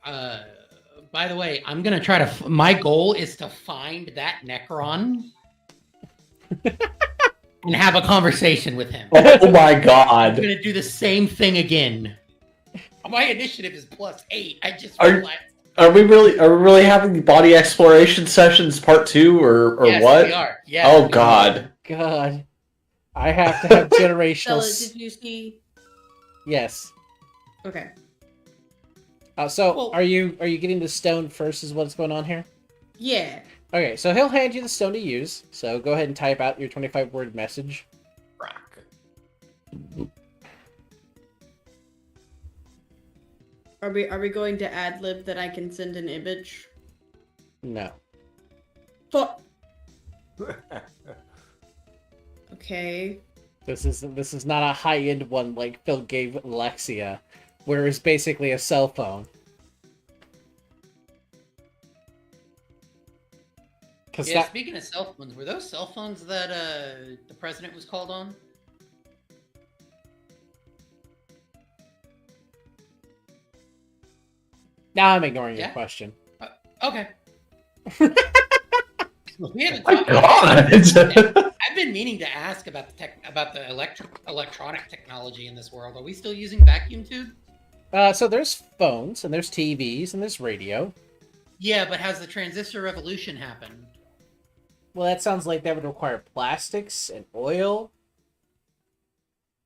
By the way, I'm gonna try to. My goal is to find that Necron and have a conversation with him. Oh my I'm god! gonna do the same thing again. My initiative is +8. I just realized. Are we really having the body exploration sessions part 2 or Yes, what? we are. Yes, oh we god! God, I have to have generational. Stella, did you see? Yes. Okay. So Well- are you getting the stone first? Is what's going on here? Yeah. Okay, so he'll hand you the stone to use. So go ahead and type out your 25-word message. Rock. Are we going to ad lib that I can send an image? No. Fuck. Okay. This is not a high-end one like Phil gave Alexia, where it's basically a cell phone. Yeah, speaking of cell phones, were those cell phones that the president was called on? Now I'm ignoring your Yeah. question. Okay. We haven't My talked god! I've been meaning to ask about the electronic technology in this world. Are we still using vacuum tubes? So there's phones, and there's TVs, and there's radio. Yeah, but has the transistor revolution happened? Well, that sounds like that would require plastics and oil.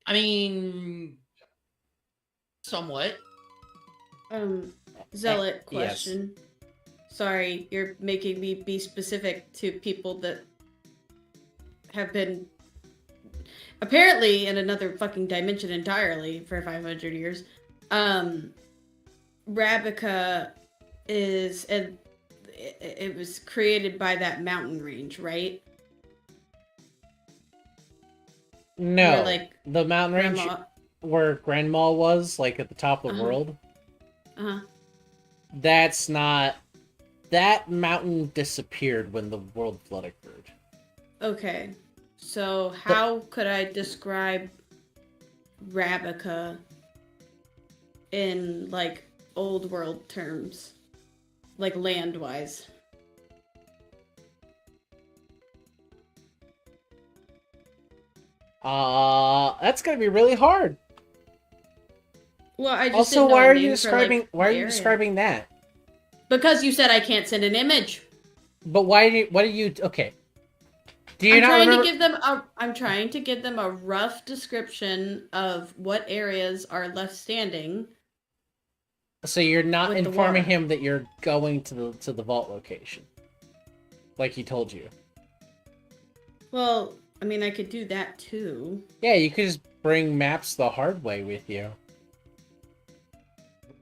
I mean, somewhat. Zealot Yes. question. Sorry, you're making me be specific to people that have been apparently in another fucking dimension entirely for 500 years. Rabica is it was created by that mountain range, right? No, Where, like, the mountain range Grandma. where Grandma was, like at the top of the Uh-huh. world. Uh-huh. That's not. That mountain disappeared when the world flood occurred. Okay. So how could I describe Rabica in like old world terms? Like land wise. That's gonna be really hard. Well, I just Also, didn't know why a are name you for, describing? like, Why are the you area. describing that? Because you said I can't send an image. But why do you? What do you? Okay. Do you I'm not trying remember? to give them a. I'm trying to give them a rough description of what areas are left standing. So you're not with the informing water. him that you're going to the vault location, like he told you. Well, I mean, I could do that too. Yeah, you could just bring maps the hard way with you.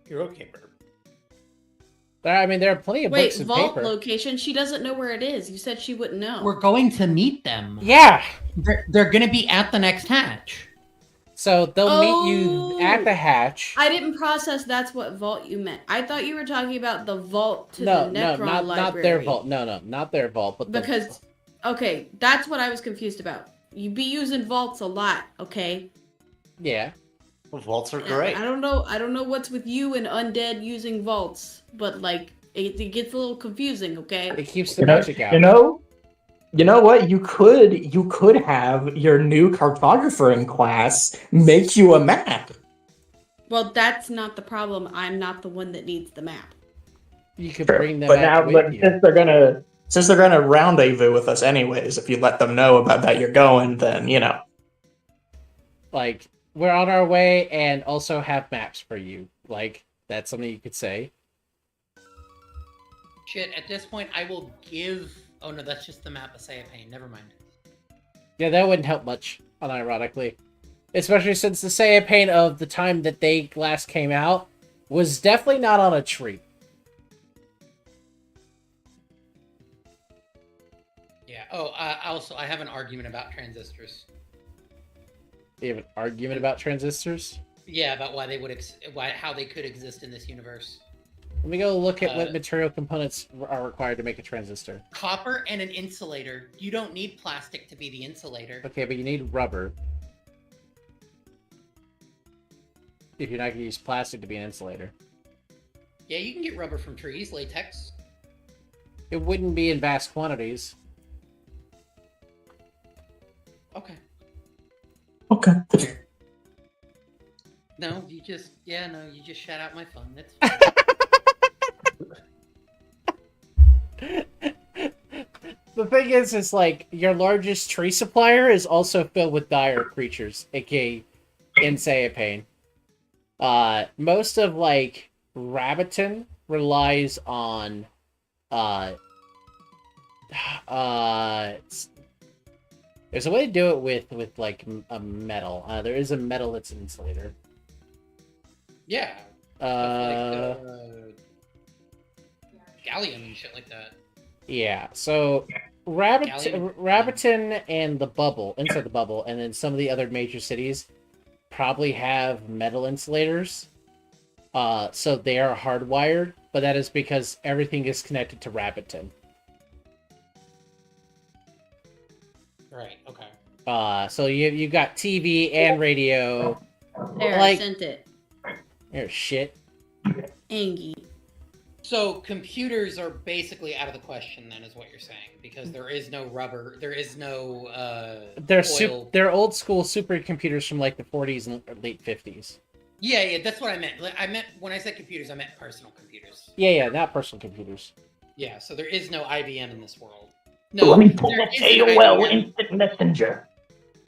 You're okay, Burp. I mean, there are plenty of Wait, books and vault paper. location? She doesn't know where it is. You said she wouldn't know. We're going to meet them. Yeah. They're going to be at the next hatch. So they'll meet you at the hatch. I didn't process that's what vault you meant. I thought you were talking about the vault to No, the no, Necron not library. their vault. No, not their vault, but the, Because, okay, that's what I was confused about. You be using vaults a lot, okay? yeah. Well, vaults are great. I don't know what's with you and undead using vaults, but like it gets a little confusing, okay? It keeps the You know, magic out. you know what? You could have your new cartographer in class make you a map. Well, that's not the problem. I'm not the one that needs the map. You could Sure, bring them but back now, with but you. since they're gonna rendezvous with us anyways, if you let them know about that you're going, then you know. Like, we're on our way and also have maps for you. Like, that's something you could say. Shit, at this point, I will give... Oh, no, that's just the map of Sayapane. Never mind. Yeah, that wouldn't help much, unironically. Especially since the Sayapane of the time that they last came out was definitely not on a tree. Yeah. Oh, also, I have an argument about transistors. You have an argument about transistors? Yeah, about why they would how they could exist in this universe. Let me go look at what material components are required to make a transistor. Copper and an insulator. You don't need plastic to be the insulator. Okay, but you need rubber. If you're not going to use plastic to be an insulator. Yeah, you can get rubber from trees, latex. It wouldn't be in vast quantities. Okay. Okay. No, you just shut out my fun. That's The thing is like, your largest tree supplier is also filled with dire creatures, aka Insane Pain. Most of, like, Rabbiton relies on, there's a way to do it with like, a metal. There is a metal that's an insulator. yeah. Gallium and shit like that. Yeah, so Rabbiton and the bubble, inside the bubble, and then some of the other major cities probably have metal insulators. So they are hardwired, but that is because everything is connected to Rabbiton. Right, okay. So you've got TV and radio. There, Like- I sent it. There's shit. Angie. So computers are basically out of the question then, is what you're saying, because there is no rubber, there is no They're old school supercomputers from like the 40s and late 50s. Yeah, that's what I meant. I meant when I said computers, I meant personal computers. Yeah, not personal computers. Yeah, so there is no IBM in this world. Let me pull there up is an AOL IBM. Instant Messenger.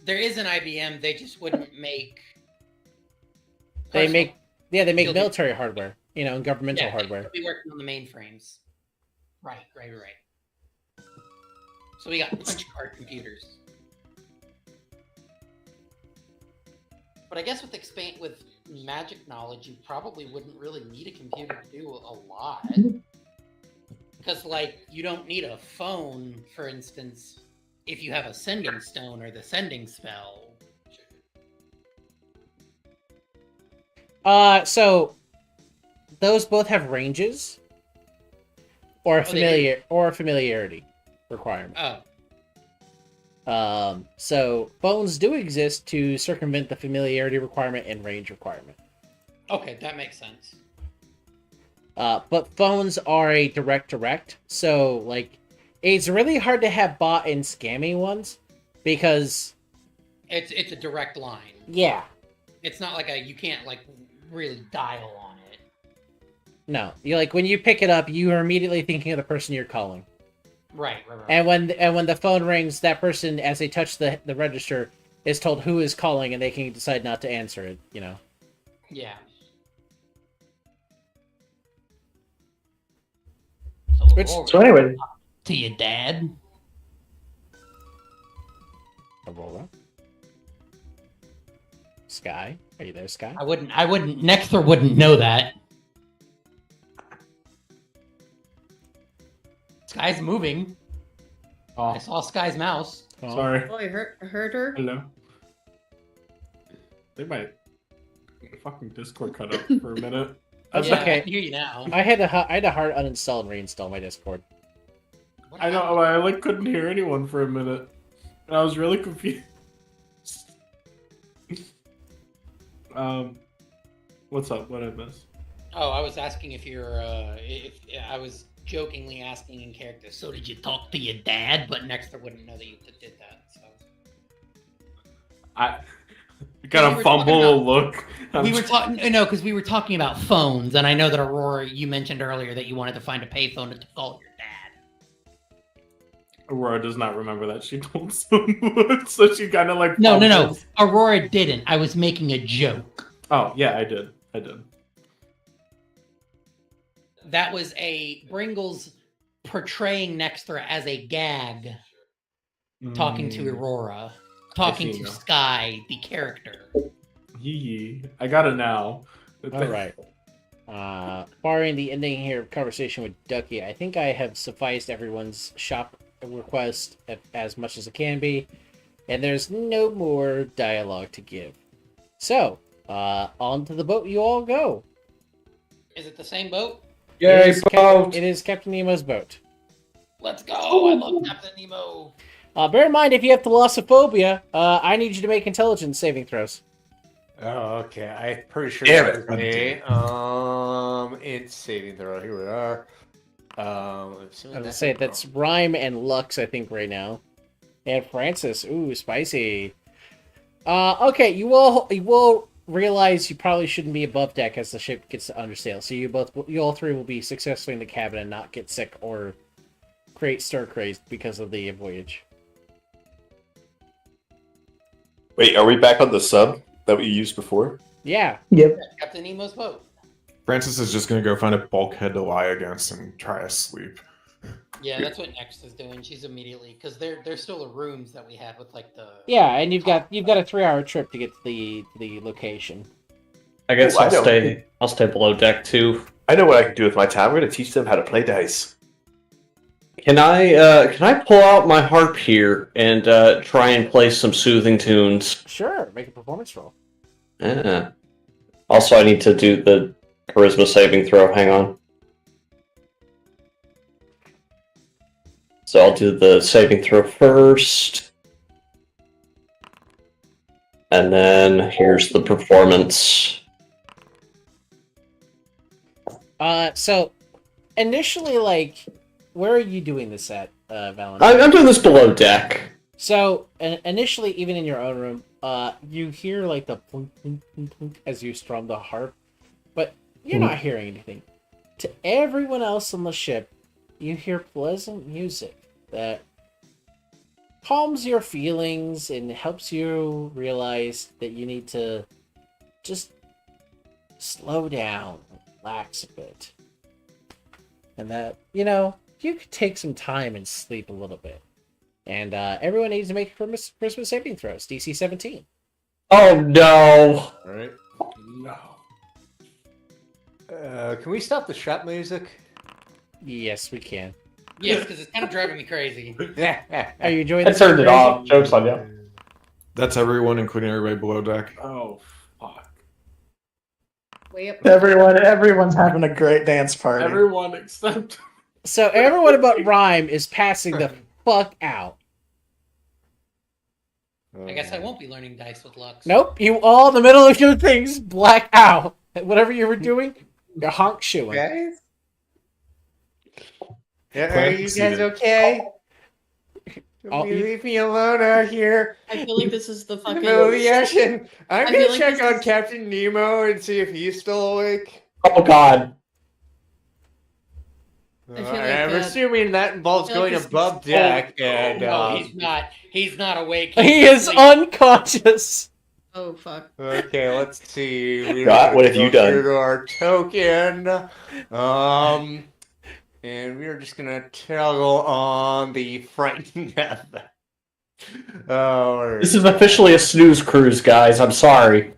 There is an IBM. They just wouldn't make. They personal- make They'll do- military hardware, and governmental Yeah, hardware. they'll be working on the mainframes. Right. So we got punch card computers. But I guess with magic knowledge, you probably wouldn't really need a computer to do a lot. Because, like, you don't need a phone, for instance, if you have a sending stone or the sending spell. So those both have ranges or a familiarity requirement. Oh. So phones do exist to circumvent the familiarity requirement and range requirement. Okay, that makes sense. But phones are a direct, so like it's really hard to have bot and scammy ones because It's a direct line. yeah, It's not like you can't like really dial on it. no, you like when you pick it up, you are immediately thinking of the person you're calling. Right. And when the phone rings, that person, as they touch the register, is told who is calling, and they can decide not to answer it. Yeah. So anyway, To your dad. Aurora, Sky, are you there, Sky? I wouldn't. Nexther wouldn't know that. Sky's moving. I saw Sky's mouse. Sorry. Oh, I heard her. Hello. They might fucking Discord cut up for a minute. That's Yeah, okay. I can hear you now. I had to hard uninstall and reinstall my Discord. I know. I like couldn't hear anyone for a minute, and I was really confused. What's up? What did I miss? Oh, I was asking if you're. I was jokingly asking in character. So did you talk to your dad? But Nexther wouldn't know that you did that. So. I got We a were talking fumble about- look. We were talking, no, because we were talking about phones, and I know that Aurora, you mentioned earlier that you wanted to find a payphone to call your dad. Aurora does not remember that she told someone, so she kind of like No. fumbles. Aurora didn't. I was making a joke. Oh yeah, I did. That was Bringles portraying Nexther as a gag, talking to Aurora, talking see to now. Sky, the character. Yee. I got it now. All right. Barring the ending here of conversation with Ducky, I think I have sufficed everyone's shop request as much as it can be, and there's no more dialogue to give. So, on to the boat you all go. Is it the same boat? Yay, It is Captain Nemo's boat. Let's go! I love Captain Nemo. Bear in mind, if you have thalassophobia, I need you to make intelligence saving throws. Oh, okay. I'm pretty sure Damn that it. was me. It's saving throw. Here we are. I was gonna say that's Rhyme and Lux, I think, right now. And Francis, ooh, spicy. Okay, you will realize you probably shouldn't be above deck as the ship gets to undersail. So you all three will be successfully in the cabin and not get sick or create stir craze because of the voyage. Wait, are we back on the sub that we used before? Yeah. Yep. Captain Nemo's boat. Francis is just going to go find a bulkhead to lie against and try to sleep. Yeah, that's what Next is doing. She's immediately because there's still the rooms that we had with like the. Yeah, and you've got a 3-hour trip to get to the location. I guess Oh, I know. I'll stay below deck too. I know what I can do with my time. I'm going to teach them how to play dice. Can I pull out my harp here and try and play some soothing tunes? Sure, make a performance roll. Yeah. Also, I need to do the charisma saving throw. Hang on. So I'll do the saving throw first. And then here's the performance. So initially, like, where are you doing this at, Valentine? I'm doing this below deck. So initially, even in your own room, you hear like the plunk, plunk, plunk, plunk as you strum the harp, but you're not hearing anything. To everyone else on the ship, you hear pleasant music that calms your feelings and helps you realize that you need to just slow down, relax a bit. And that, you could take some time and sleep a little bit. And everyone needs to make Christmas saving throws, DC 17. Oh no! Alright. No. Can we stop the shop music? Yes, we can. Yes, because it's kind of driving me crazy. Are you enjoying I this? turned it Crazy? off. Joke's on you. That's everyone, including everybody below deck. Oh, fuck. Way up. Everyone's having a great dance party. Everyone except. So everyone but Rhyme is passing the fuck out. I guess I won't be learning dice with Lux. Nope, you all in the middle of your things black out. Whatever you were doing, you're honk shoeing. Guys? Yeah, are you guys okay? Oh, You leave me alone out here I feel like this is the in the fucking. middle of the ocean. I'm I gonna feel like check this on is- Captain Nemo and see if he's still awake. Oh god. I feel like I'm that- assuming that involves I feel like going this above is- deck and No, he's not. He's not awake. He is unconscious. Oh fuck. Okay, let's see. We God, what have you done? Here to our token. And we're just gonna toggle on the frightened death. Oh, This is officially a snooze cruise, guys. I'm sorry.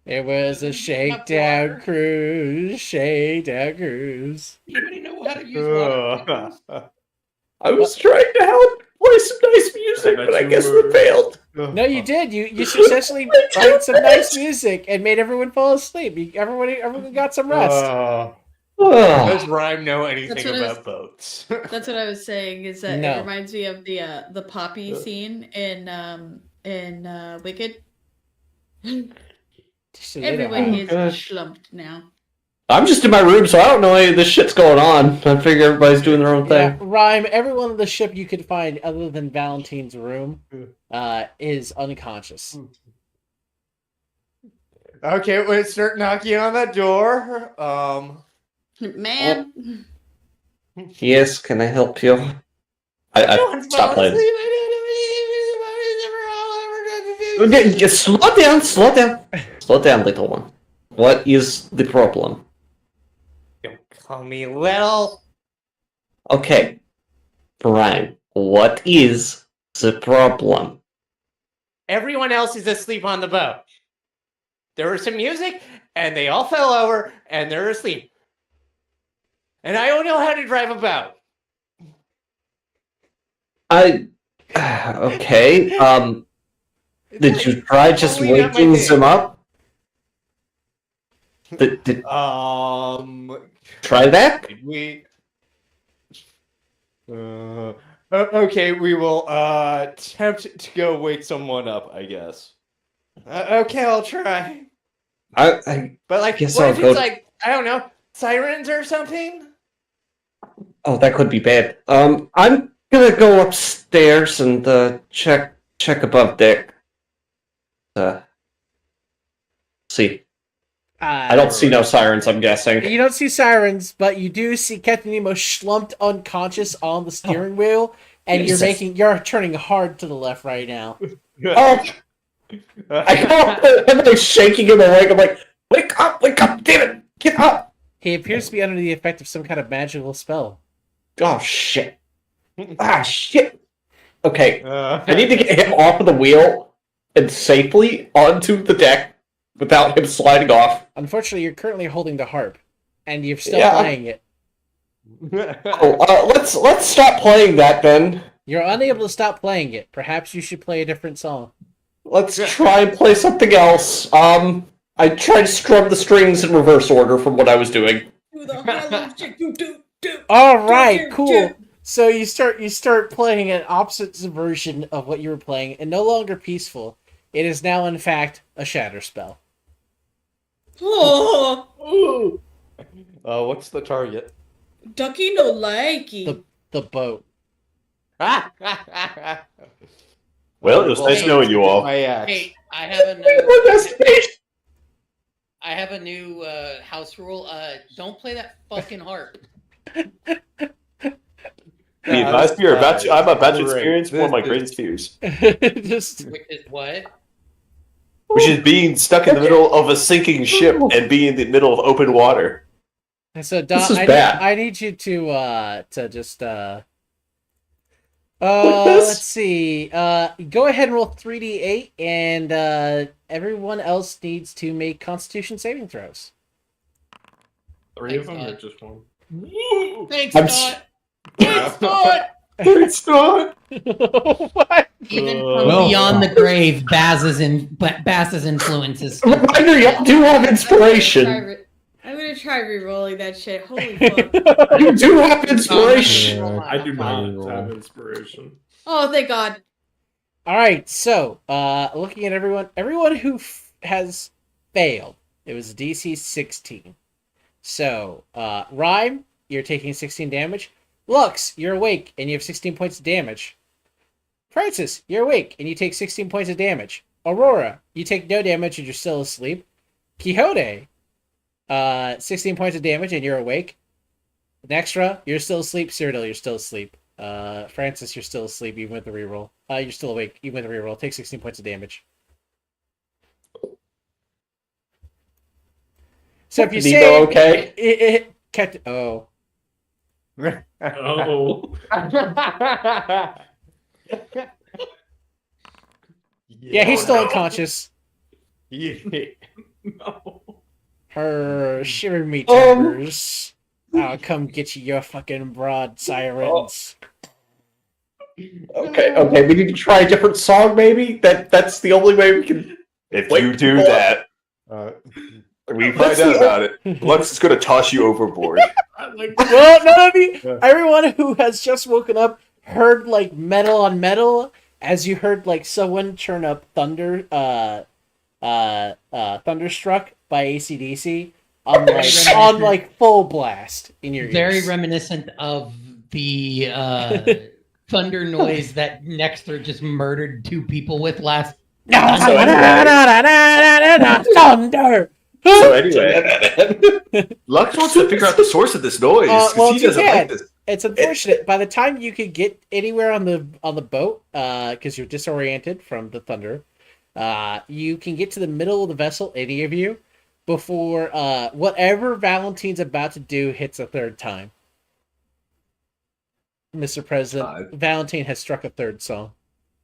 It was a shakedown cruise, shakedown cruise. Anybody know how to use water? I was trying to help play some nice music, but I guess it failed. No, you did. You successfully played some nice music and made everyone fall asleep. Everyone got some rest. Does Rhyme know anything That's what I was- about boats? That's what I was saying. Is that No. it reminds me of the poppy scene in Wicked. Everyone is schlumped now. I'm just in my room, so I don't know any of this shit's going on. I figure everybody's doing their own Yeah, thing. Rhyme, everyone on the ship you could find other than Valentine's room is unconscious. Okay, let's start knocking on that door. Man, Yes, can I help you? I stop playing. Okay, just slow down, slow down, little one. What is the problem? Don't call me little. Okay, Brian, what is the problem? Everyone else is asleep on the boat. There was some music, and they all fell over, and they're asleep. And I don't know how to drive a boat. Okay, did you try just Totally not my waking thing. them up? Did, Try that. We. Okay, we will attempt to go wake someone up, I guess. Okay, I'll try. I But like, guess what I'll if go- it's like, I don't know, sirens or something? Oh, that could be bad. I'm gonna go upstairs and check above deck. See. I don't see no sirens, I'm guessing. You don't see sirens, but you do see Captain Nemo slumped unconscious on the steering wheel, and Jesus. you're turning hard to the left right now. Oh, I'm like shaking him awake. I'm like, wake up, damn it, get up. He appears to be under the effect of some kind of magical spell. Oh shit. Ah shit. Okay, Uh, I need to get him off of the wheel and safely onto the deck without him sliding off. Unfortunately, you're currently holding the harp, and you're still Yeah. playing it. Oh, let's stop playing that then. You're unable to stop playing it. Perhaps you should play a different song. Let's try and play something else. I tried to strum the strings in reverse order from what I was doing. All right, cool. So you start playing an opposite version of what you were playing, and no longer peaceful. It is now, in fact, a shatter spell. Oh, what's the target? Ducky no likey. The boat. Well, it was nice knowing you all. My axe. Hey, I have a new. I have a new house rule. Don't play that fucking harp. Be advised, I'm about to Great. experience one of my greatest fears, Just Which is what? which is being stuck in the middle of a sinking ship and being in the middle of open water. so, Don, This is bad. I need you to just this? let's see. Go ahead and roll 3d8, and everyone else needs to make Constitution saving throws. 3 of Thanks, them or Todd. just one? Thanks, I'm Scott. It's not. What? Even from Well, beyond the grave, Baz's influences. Reminder, y'all do have inspiration. I'm gonna try re-rolling that shit. Holy fuck. You do have inspiration. I do not have inspiration. Oh, thank God. All right, so looking at everyone who has failed, it was DC 16. So Rhyme, you're taking 16 damage. Lux, you're awake and you have 16 points of damage. Francis, you're awake and you take 16 points of damage. Aurora, you take no damage and you're still asleep. Quixote, 16 points of damage and you're awake. Nextra, you're still asleep. Cyrodiil, you're still asleep. Francis, you're still asleep even with the reroll. You're still awake even with the reroll. Take 16 points of damage. So if you Nemo say okay? Oh. Oh. Yeah, he's still unconscious. No. Her shiver me timbers. I'll come get you, your fucking broad sirens. Okay, we need to try a different song, maybe? That's the only way we can... If Wait, you do what? that, we find out about it. Lux is going to toss you overboard. Well, none of you, everyone who has just woken up heard like metal on metal as you heard like someone turn up Thunderstruck by AC/DC on like full blast in your ears. Very reminiscent of the thunder noise that Nexter just murdered 2 people with last. Thunder. So anyway, Lux wants to figure out the source of this noise because Well, he you doesn't can. like this. It's unfortunate. By the time you could get anywhere on the boat, because you're disoriented from the thunder, you can get to the middle of the vessel, any of you, before whatever Valentine's about to do hits a third time. Mr. President, Valentine has struck a third song.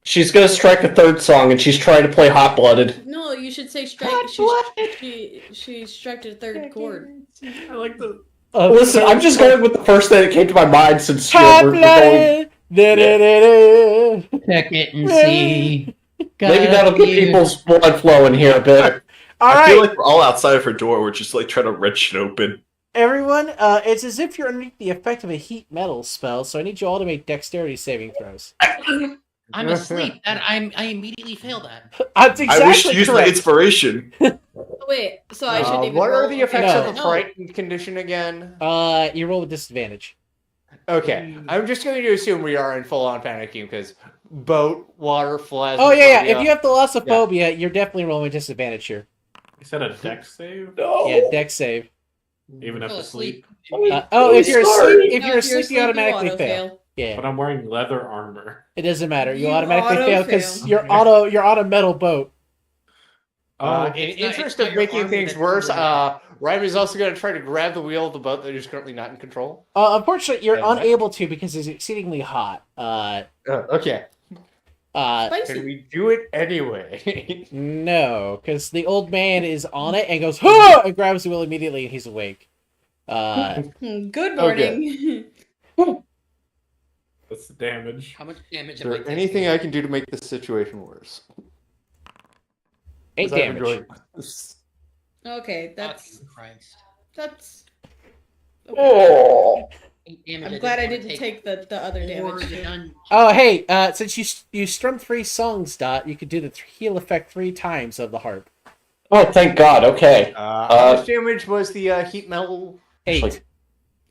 She's gonna strike a third song, and she's trying to play Hot Blooded. No, you should say strike. She struck a third chord. I like the. Listen, I'm just going with the first thing that came to my mind since Hot we're going... blooded. Check it and see. Maybe that'll get people's blood flowing here a bit. All I feel right. like we're all outside of her door. We're just like trying to wrench it open. Everyone, it's as if you're underneath the effect of a heat metal spell, so I need you all to make dexterity saving throws. I'm asleep. And I immediately fail that. That's exactly I wish to use my correct. inspiration. Oh, wait, so I shouldn't even What roll? are the effects No. of a frightened condition again? You roll with disadvantage. Okay, I'm just going to assume we are in full-on panicking because boat, water, phasmophobia. Oh yeah. If you have thalassophobia, you're definitely rolling with disadvantage here. You said a dex save? Yeah, dex save. Even if asleep? If you're asleep, if No, you're asleep, you automatically fail. auto-fail. Yeah, But I'm wearing leather armor. it doesn't matter. You You automatically fail because auto-fail. you're on a metal boat. In It's not- interest it's not of your making army things that's worse, under Ryan is also going to try to grab the wheel of the boat that is currently not in control. Unfortunately, you're Yeah. unable to because it's exceedingly hot. Okay. Can Spicy. we do it anyway? No, because the old man is on it and goes, "Huh!" and grabs the wheel immediately, and he's awake. Good morning. That's the damage. How much damage Is am I there taking? anything I can do to make this situation worse? 8 'Cause I'm damage. enjoying this. Okay, that's Fucking Christ. that's. Oh. 8 damage, I'm glad I wanna didn't take the other Or damage. you're too. done. Oh, hey, since you strummed 3 songs, Dot, you could do the heal effect 3 times of the harp. Oh, thank God. Okay. How much damage was the heat metal? 8. Actually,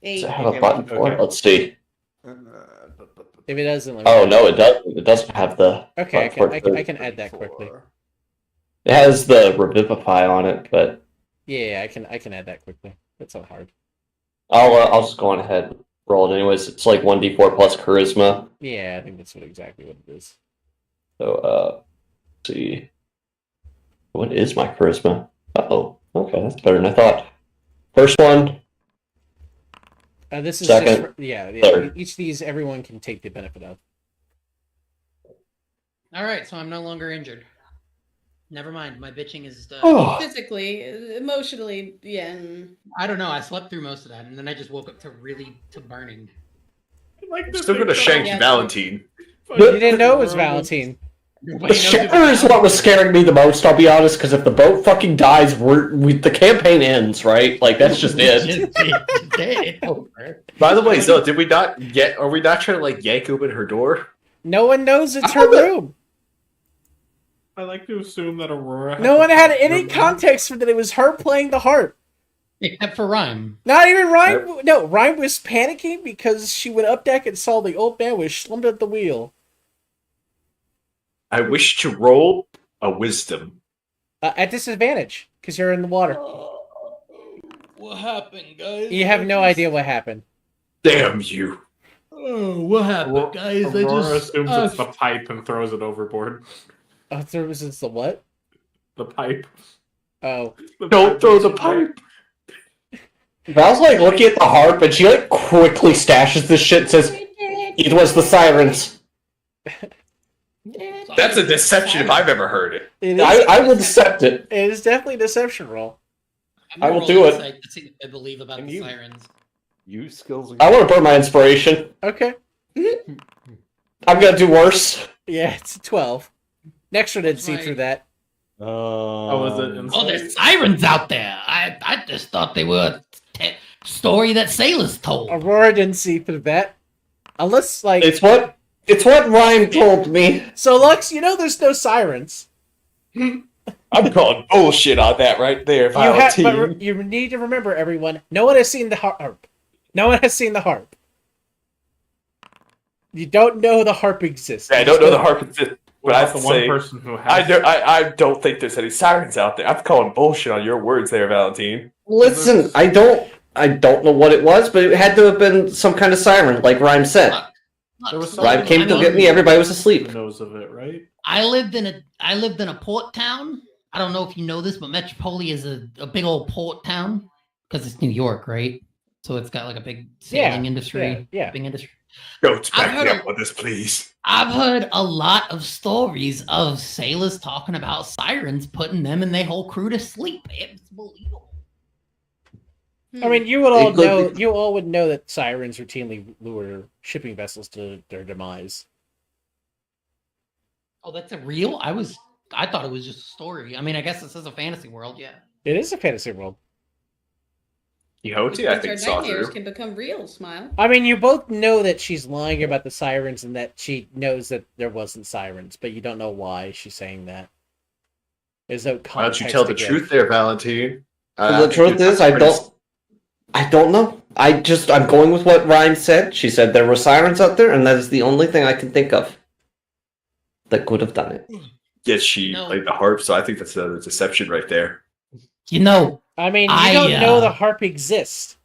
Eight. does it have a button for it? Okay. Let's see. If it doesn't, Oh no, it doesn't. It doesn't have the. Okay, button for it. I can add that quickly. It has the revivify on it, but Yeah, I can add that quickly. That's not hard. I'll just go on ahead and roll it anyways. It's like 1d4 plus charisma. Yeah, I think that's exactly what it is. So let's see. What is my charisma? Oh, okay, that's better than I thought. First one. This is Second, just yeah. third. Each of these, everyone can take the benefit of. All right, so I'm no longer injured. Never mind. My bitching is. Oh. Physically, emotionally, yeah. I don't know. I slept through most of that, and then I just woke up to burning. Like Still gonna shank Yeah. Valentine. You didn't know it was Valentine. The shower is what was scaring me the most. I'll be honest, because if the boat fucking dies, the campaign ends, right? Like that's just it. It's over. By the way, Zilla, are we not trying to like yank open her door? No one knows it's her room. I like to assume that Aurora. No one had any context for that. It was her playing the harp. Except for Rhyme. Not even Rhyme. No, Rhyme was panicking because she went up deck and saw the old man was slumped at the wheel. I wish to roll a wisdom. At disadvantage because you're in the water. What happened, guys? You have no idea what happened. Damn you. Oh, what happened, guys? Aurora assumes it's the pipe and throws it overboard. Oh, there was the what? The pipe. Oh, Don't throw the pipe. Val's like looking at the harp, and she like quickly stashes this shit and says, "It was the sirens." That's a deception if I've ever heard it. it is. I will accept it. It is definitely a deception roll. I will do it. Let's see if I believe about the sirens. Use skills. I want to burn my inspiration. Okay. I'm gonna do worse. Yeah, it's a 12. Nextra didn't see Right. through that. Oh, was it? Oh, there's sirens out there. I just thought they were a story that sailors told. Aurora didn't see through that. Unless, like... It's what Ryan told me. So, Lux, you know there's no sirens. I'm calling bullshit on that right there, But you need to remember, everyone, no one has seen the harp. No one has seen the harp. You don't know the harp exists. I don't know the harp exists, but I Well, the one say person who has. I don't think there's any sirens out there. I'm calling bullshit on your words there, Valentine. Listen, I don't know what it was, but it had to have been some kind of siren, like Rhyme said. There was Rhyme came to get me. Everybody was asleep. Knows of it, right? I lived in a port town. I don't know if you know this, but Metropoli is a big old port town because it's New York, right? So it's got like a big sailing industry. Yeah. Big industry. Don't I've back heard me of- up on this, please. I've heard a lot of stories of sailors talking about sirens putting them and their whole crew to sleep. It's believable. I mean, you would all It could know. be- You all would know that sirens routinely lure shipping vessels to their demise. Oh, that's a real? I thought it was just a story. I mean, I guess this is a fantasy world, yeah. It is a fantasy world. Quixote, Which I means think, our saw nightmares through. can become real. Smile. I mean, you both know that she's lying about the sirens and that she knows that there wasn't sirens, but you don't know why she's saying that. There's no context. Why don't you tell the to give. truth there, Valentine? The truth is, I don't know. I'm going with what Rhyme said. She said there were sirens out there, and that is the only thing I can think of that could have done it. Yes, she played the harp, so I think that's another deception right there. You know, I mean, you don't know the harp exists.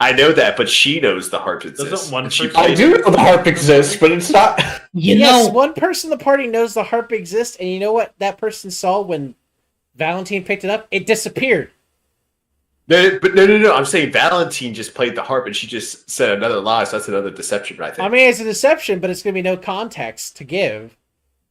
I know that, but she knows the harp exists. Doesn't one and she person- I plays do it. know the harp exists, but it's not. Yes, one person in the party knows the harp exists, and you know what that person saw when Valentine picked it up? It disappeared. No, but no. I'm saying Valentine just played the harp, and she just said another lie, so that's another deception right there. I mean, it's a deception, but it's going to be no context to give.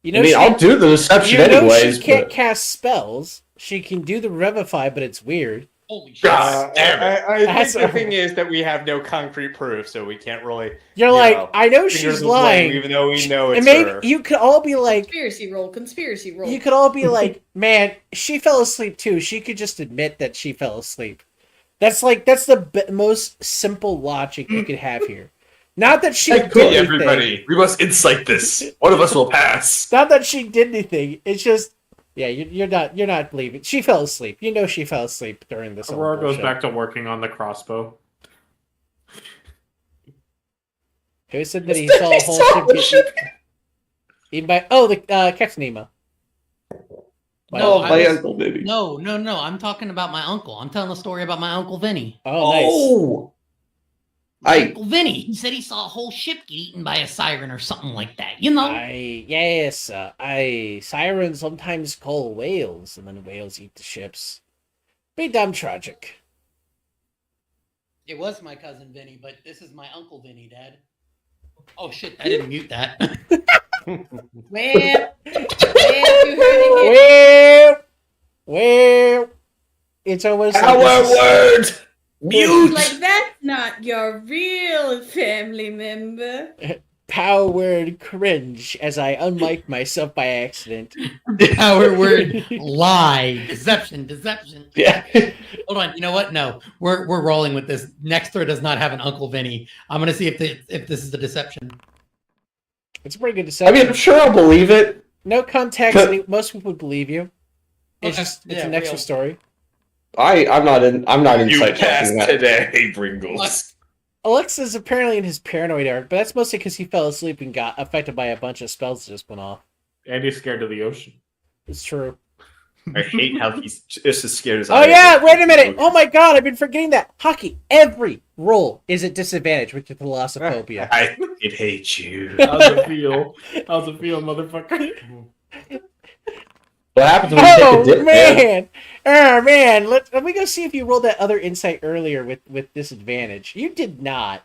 You know, I mean, I'll do the deception anyways. She can't but- cast spells. She can do the revivify, but it's weird. Holy shit! God damn it! I think That's the a- thing is that we have no concrete proof, so we can't really. You're like, I know she's fingers the lying, blame, even though we know it's and maybe her. you could all be like, Conspiracy roll. Conspiracy roll. you could all be like, man, she fell asleep too. She could just admit that she fell asleep. That's the most simple logic you could have here. Not that she did Hey, anything. everybody, we must incite this. One of us will pass. Not that she did anything. It's just, yeah, you're not believing. She fell asleep. You know she fell asleep during this. Aurora whole goes bullshit. back to working on the crossbow. Who said that he saw a whole ship get eaten by? Oh, the Captain Nemo. No, Oh, I my was- uncle, baby. No. I'm talking about my uncle. I'm telling a story about my uncle Vinny. Oh, nice. Oh, Uncle Vinny. He said he saw a whole ship get eaten by a siren or something like that. You know. Sirens sometimes call whales, and then whales eat the ships. Be damn tragic. It was my cousin Vinny, but this is my uncle Vinny, Dad. Oh shit! I didn't mute that. Well, you heard it. Well, it's almost Our word! Mute! Like that's not your real family member. power word cringe as I unmiked myself by accident. Power word lie. Deception. Yeah. Hold on. You know what? No, we're rolling with this. Nextdoor does not have an Uncle Vinny. I'm gonna see if this is a deception. It's a pretty good I deception. mean, I'm sure I'll believe it. No context. Most people would believe you. It's Okay. just it's Yeah, an extra real. story. I'm not You inside passed checking that. today, Pringles. Alexa's apparently in his paranoid arc, but that's mostly because he fell asleep and got affected by a bunch of spells that just went off. Andy's scared of the ocean. It's true. I hate how he's just as scared as Oh I am. yeah, wait a minute. Oh my god, I've been forgetting that. Hockey, every roll is at disadvantage with your Thalassophobia. I fucking hate you. How's it feel? How's it feel, motherfucker? What happens when you take Oh a dip, man? man. Oh man. Let me go see if you rolled that other insight earlier with disadvantage. You did not.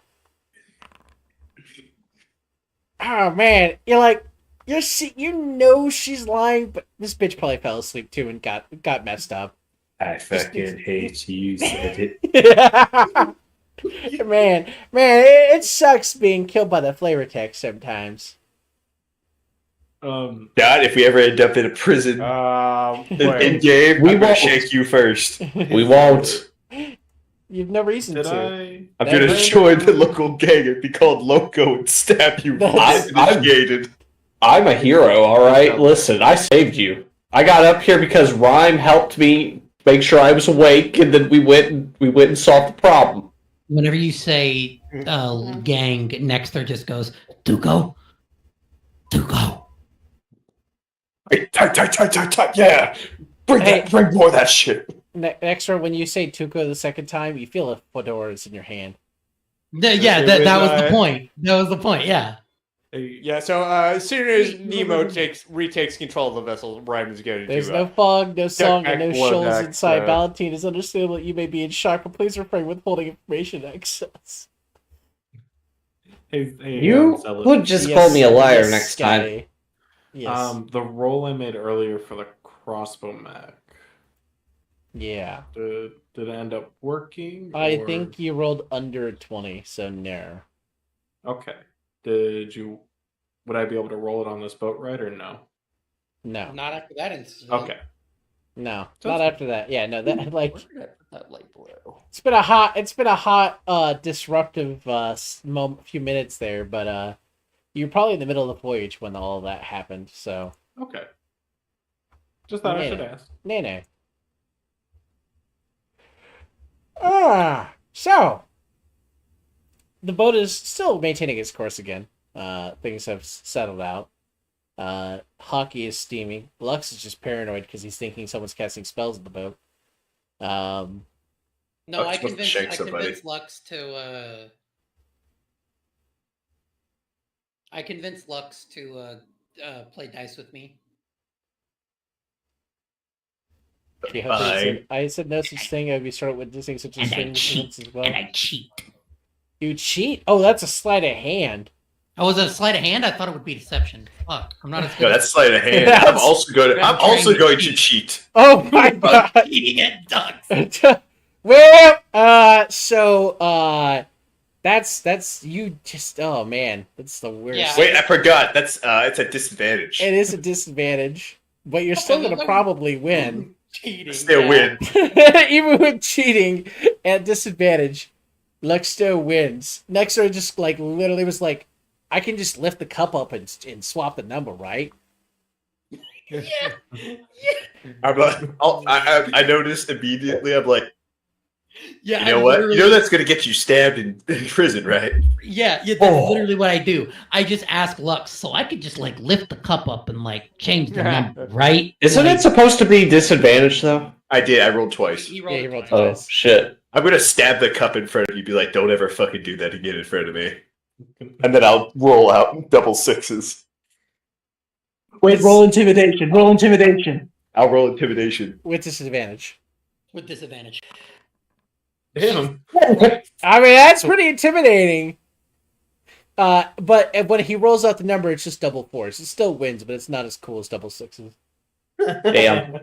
Oh man. You're like you know she's lying, but this bitch probably fell asleep too and got messed up. I fucking hate you, said it. man, it sucks being killed by the flavor text sometimes. God, if we ever end up in a prison in game, We I'm gonna won't. shake you first. We won't. You've no reason Did to. I'm gonna join the local gang and be called Loco and stab you. Initiated. I'm a hero, all right. Listen, I saved you. I got up here because Rhyme helped me make sure I was awake, and then we went and solved the problem. Whenever you say gang, Nextdoor just goes Tuco. Type, yeah. Bring more of that shit. Extra, when you say Tuco the second time, you feel a fedora is in your hand. Yeah, that was the point. That was the point. Yeah. Yeah, so as soon as Nemo retakes control of the vessel, Rhyme is going There's to no fog, no song, back and no below shoals deck, inside. so- Valentine is understandable that you may be in shock, but please refrain withholding information access. Hey, You Zealot. would just call me a liar Yes, next guy. time. Yes. The roll I made earlier for the crossbow mag. Yeah. Did it end up working? I or- think you rolled under 20, so no. Okay. Would I be able to roll it on this boat ride or no? No. Not after that incident. Okay. No, Sounds not fun. after that. Yeah, no, that like Where did I put that light below? it's been a hot disruptive few minutes there, but you're probably in the middle of the voyage when all of that happened. So Okay. Just thought I should Nay. ask. Nay. So the boat is still maintaining its course again. Things have settled out. Hockey is steaming. Lux is just paranoid because he's thinking someone's casting spells at the boat. No, Lux I must convinced shake somebody. Lux to play dice with me. I said no such thing. I'd be started witnessing such a strange events as well. And I cheat. You cheat? Oh, that's a sleight of hand. Oh, was it a sleight of hand? I thought it would be deception. Fuck, I'm not as good. No, that's sleight of hand. That's- I'm also going. I'm also going to cheat. Oh my god! Cheating at ducks. That's you just. Oh man, that's the worst. Yeah. Wait, I forgot. That's it's a disadvantage. It is a disadvantage, but you're still gonna probably win. Cheating. Still win. Even with cheating at disadvantage, Lux still wins. Nexer just like literally was like, I can just lift the cup up and swap the number, right? I'm like, I noticed immediately. I'm like, Yeah, you know what? You know that's gonna get you stabbed in prison, right? Yeah, that's literally what I do. I just ask Lux, so I could just like lift the cup up and like change the number, right? Isn't Like, it supposed to be disadvantage though? I did. I rolled twice. He Yeah, he rolled Oh twice. shit! I'm gonna stab the cup in front of you. Be like, don't ever fucking do that again in front of me. And then I'll roll out double sixes. Wait, roll intimidation. Roll intimidation. I'll roll intimidation. With disadvantage. with disadvantage. Damn. I mean, that's pretty intimidating. But when he rolls out the number, it's just double fours. It still wins, but it's not as cool as double sixes. Damn. I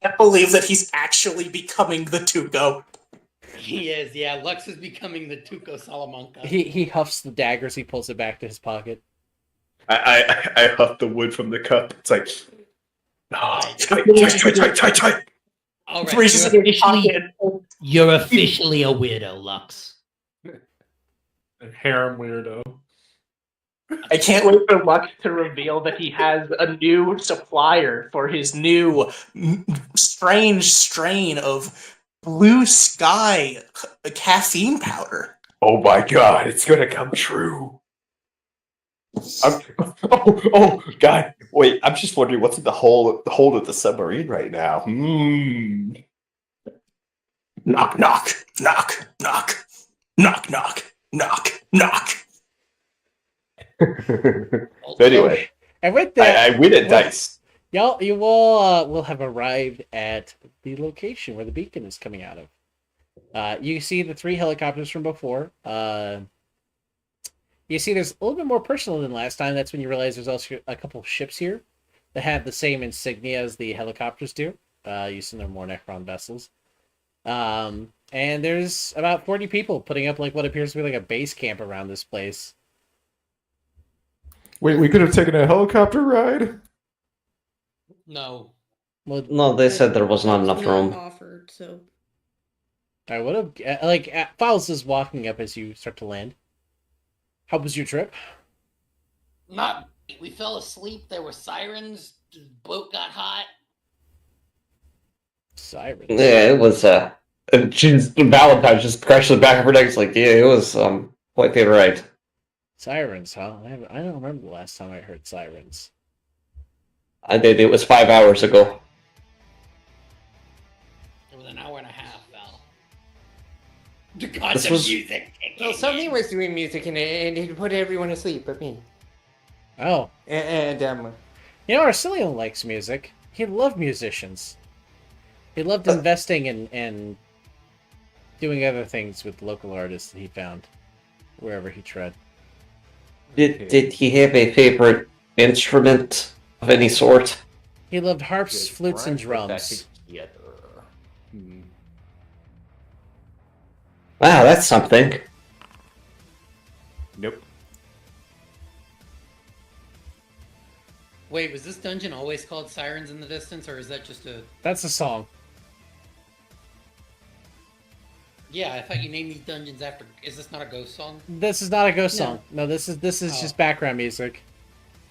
can't believe that he's actually becoming the Tuco. He is, yeah. Lux is becoming the Tuco Salamanca. He huffs the daggers. He pulls it back to his pocket. I huff the wood from the cup. It's like, no, tight. All right, Reaches in his pocket. you're officially a weirdo, Lux. A harem weirdo. I can't wait for Lux to reveal that he has a new supplier for his new strange strain of blue sky caffeine powder. Oh my god, it's gonna come true. Oh god, wait, I'm just wondering what's in the hold of the submarine right now. Knock, knock, knock, knock, knock, knock, knock, knock. Anyway, And with that, I win at dice. you will have arrived at the location where the beacon is coming out of. You see the 3 helicopters from before. You see there's a little bit more personal than last time. That's when you realize there's also a couple of ships here that have the same insignia as the helicopters do. You see they're more Necron vessels. And there's about 40 people putting up like what appears to be like a base camp around this place. Wait, we could have taken a helicopter ride? No. Well, No, they said there was not enough Not room. offered, so I would have Files is walking up as you start to land. How was your trip? Not. We fell asleep. There were sirens. The boat got hot. Sirens. Yeah, it was. Valentine just scratched the back of her neck. It's like, yeah, it was quite the ride. Sirens, huh? I don't remember the last time I heard sirens. I did. It was 5 hours ago. It was an hour and a half, Val. The gods This of was- music. Well, somebody was doing music and he put everyone asleep but me. Oh, And you know, Arcelean likes music. He loved musicians. He loved investing and doing other things with local artists that he found wherever he tread. Did he have a favorite instrument of any sort? He loved harps, flutes, and drums. Wow, that's something. Nope. Wait, was this dungeon always called Sirens in the Distance, or is that just a... That's a song. Yeah, I thought you named these dungeons after... Is this not a ghost song? This is not a ghost No. song. No, this is Oh. just background music.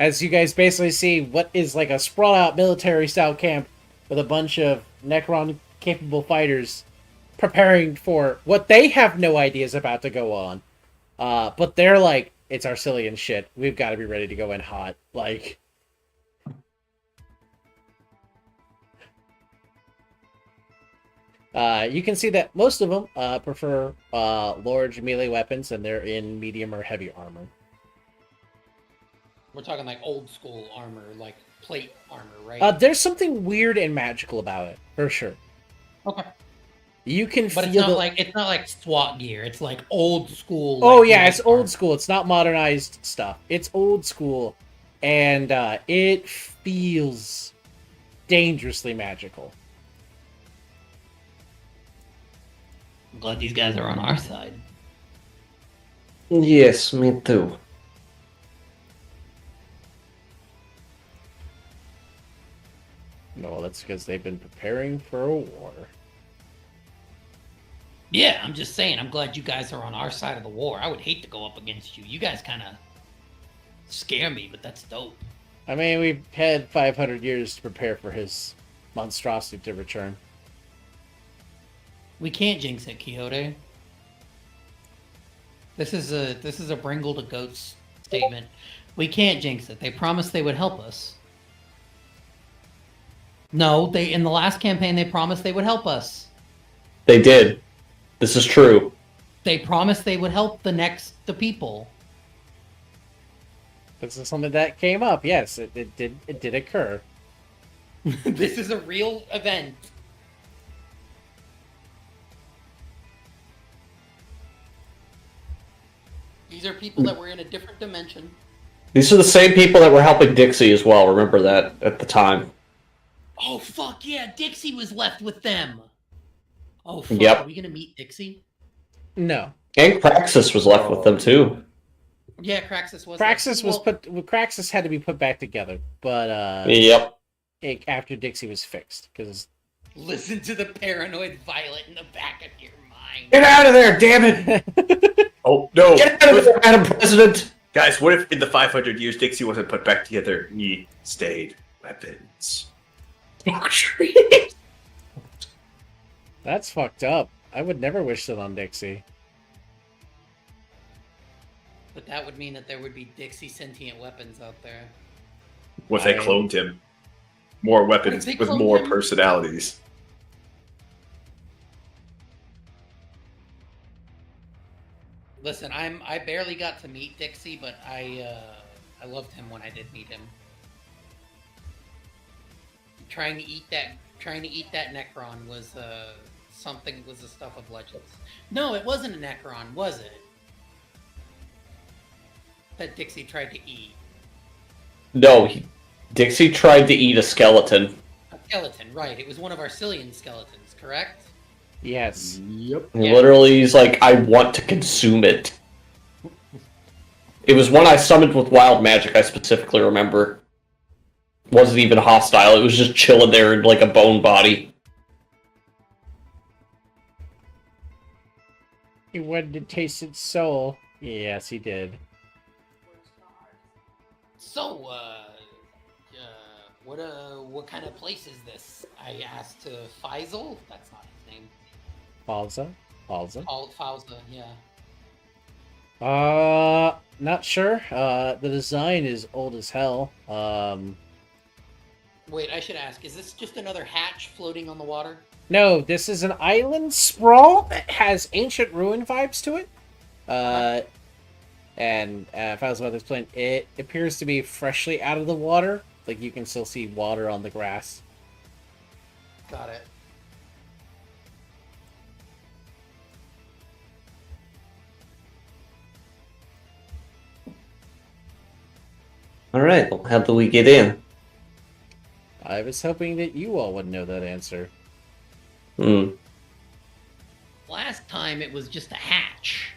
As you guys basically see what is like a sprawled out military style camp with a bunch of Necron capable fighters preparing for what they have no idea is about to go on. But they're like, it's Arcelean shit. We've got to be ready to go in hot. Like, you can see that most of them prefer large melee weapons, and they're in medium or heavy armor. We're talking like old school armor, like plate armor, right? There's something weird and magical about it, for sure. Okay. You can But feel it's not like SWAT gear. It's like old school. Oh like, yeah, plate it's old armor. school. It's not modernized stuff. It's old school, and it feels dangerously magical. I'm glad these guys are on our side. Yes, me too. No, that's because they've been preparing for a war. Yeah, I'm just saying. I'm glad you guys are on our side of the war. I would hate to go up against you. You guys kind of scare me, but that's dope. I mean, we've had 500 years to prepare for his monstrosity to return. We can't jinx it, Quixote. This is a Bringle to Goats statement. We can't jinx it. They promised they would help us. No, they in the last campaign they promised they would help us. They did. This is true. They promised they would help the people. This is something that came up. Yes, it did occur. This is a real event. These are people that were in a different dimension. These are the same people that were helping Dixie as well. Remember that at the time. Oh fuck yeah, Dixie was left with them. Oh fuck, Yep. Are we gonna meet Dixie? No. And Praxis was left with them too. Yeah, Craxus was. Praxis was well, Praxis had to be put back together, but Yep. after Dixie was fixed, because Listen to the paranoid Violet in the back of your mind. Get out of there, damn it! Oh no! Get out of there, Madam President! Guys, what if in the 500 years Dixie wasn't put back together and he stayed weapons? that's fucked up. I would never wish that on Dixie. But that would mean that there would be Dixie sentient weapons out there. What if they cloned him? More weapons What if they with cloned more him? personalities. Listen, I barely got to meet Dixie, but I loved him when I did meet him. Trying to eat that Necron was something was the stuff of legends. No, it wasn't a Necron, was it? That Dixie tried to eat. No, Dixie tried to eat a skeleton. A skeleton, right? It was one of our Arcelean skeletons, correct? Yes. Yep. Yeah. Literally, he's like, I want to consume it. It was one I summoned with wild magic, I specifically remember. Wasn't even hostile, it was just chilling there in like a bone body. He wanted to taste its soul. Yes, he did. So, what kind of place is this? I asked to Faisal. That's not his name. Falza? Falza, yeah. Not sure. The design is old as hell. Wait, I should ask. Is this just another hatch floating on the water? No, this is an island sprawl that has ancient ruin vibes to it. And if I was about to explain, it appears to be freshly out of the water. Like, you can still see water on the grass. Got it. Alright, well, how do we get in? I was hoping that you all would know that answer. Last time it was just a hatch.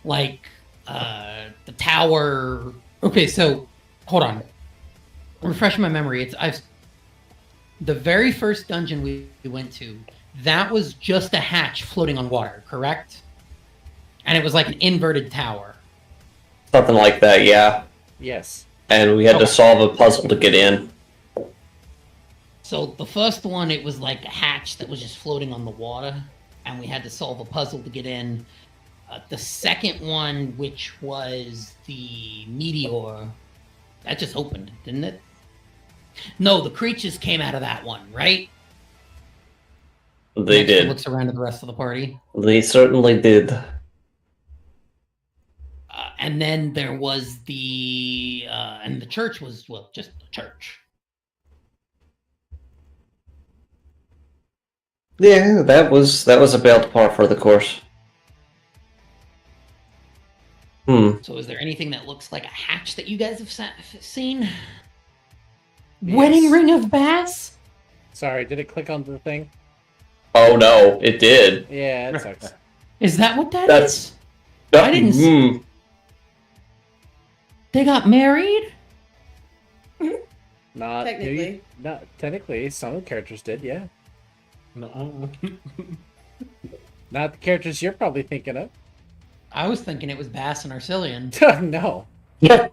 Like, the tower... Okay, so, hold on. refresh my memory. The very first dungeon we went to, that was just a hatch floating on water, correct? And it was like an inverted tower. Something like that, yeah. Yes. And we had to solve a puzzle to get in. So the first one, it was like a hatch that was just floating on the water, and we had to solve a puzzle to get in. The second one, which was the meteor, that just opened, didn't it? No, the creatures came out of that one, right? They did. Looks around at the rest of the party. They certainly did. And then there was and the church was, well, just a church. Yeah, that was about par for the course. So is there anything that looks like a hatch that you guys have seen? Yes. Wedding ring of bass? Sorry, did it click on the thing? Oh no, it did. Yeah, it sucks. Is that what that That's, is? I didn't see. They got married? Not Technically. Not technically. Some of the characters did, yeah. No. Not the characters you're probably thinking of. I was thinking it was Bass and Arcelean. No. Yeah.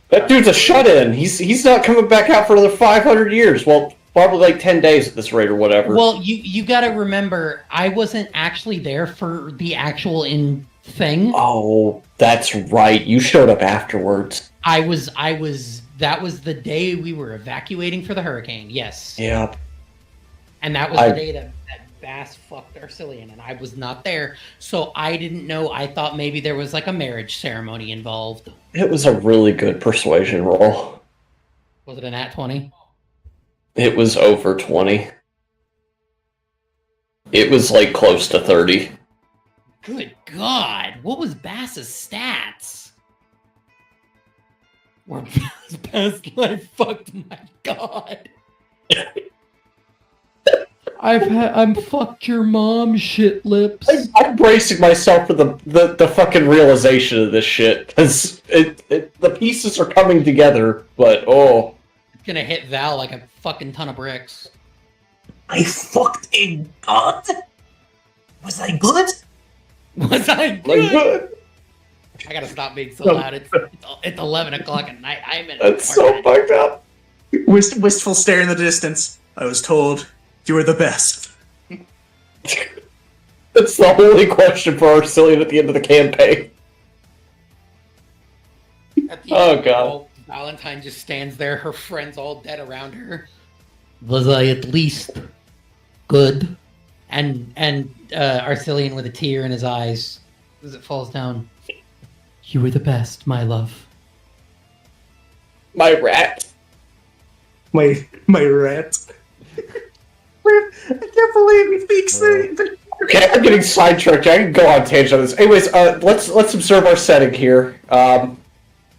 That dude's a shut-in. He's not coming back out for another 500 years. Well, probably like 10 days at this rate or whatever. Well, you got to remember, I wasn't actually there for the actual thing. Oh, that's right. You showed up afterwards. I was. That was the day we were evacuating for the hurricane. Yes. Yeah. And that was the day that Bass fucked Arcelean, and I was not there, so I didn't know. I thought maybe there was like a marriage ceremony involved. It was a really good persuasion roll. Was it a nat 20? It was over 20. It was like close to 30. Good God! What was Bass's stats? Or Bass life fucked? My God! I'm fucked your mom, shit lips. I'm bracing myself for the fucking realization of this shit, because the pieces are coming together, but oh. It's gonna hit Val like a fucking ton of bricks. I fucked a god? Was I good? Was I good? I gotta stop being so loud. It's 11 o'clock at night. I'm in. That's so fucked up. Wistful stare in the distance. I was told you were the best. That's the only question for Arcelean at the end of the campaign. Oh god. Valentine just stands there, her friends all dead around her. Was I at least good? And Arcelean with a tear in his eyes as it falls down. You were the best, my love. My rat. My rat. I can't believe he thinks that. Okay, I'm getting sidetracked. I can go on tangent on this. Anyways, let's observe our setting here.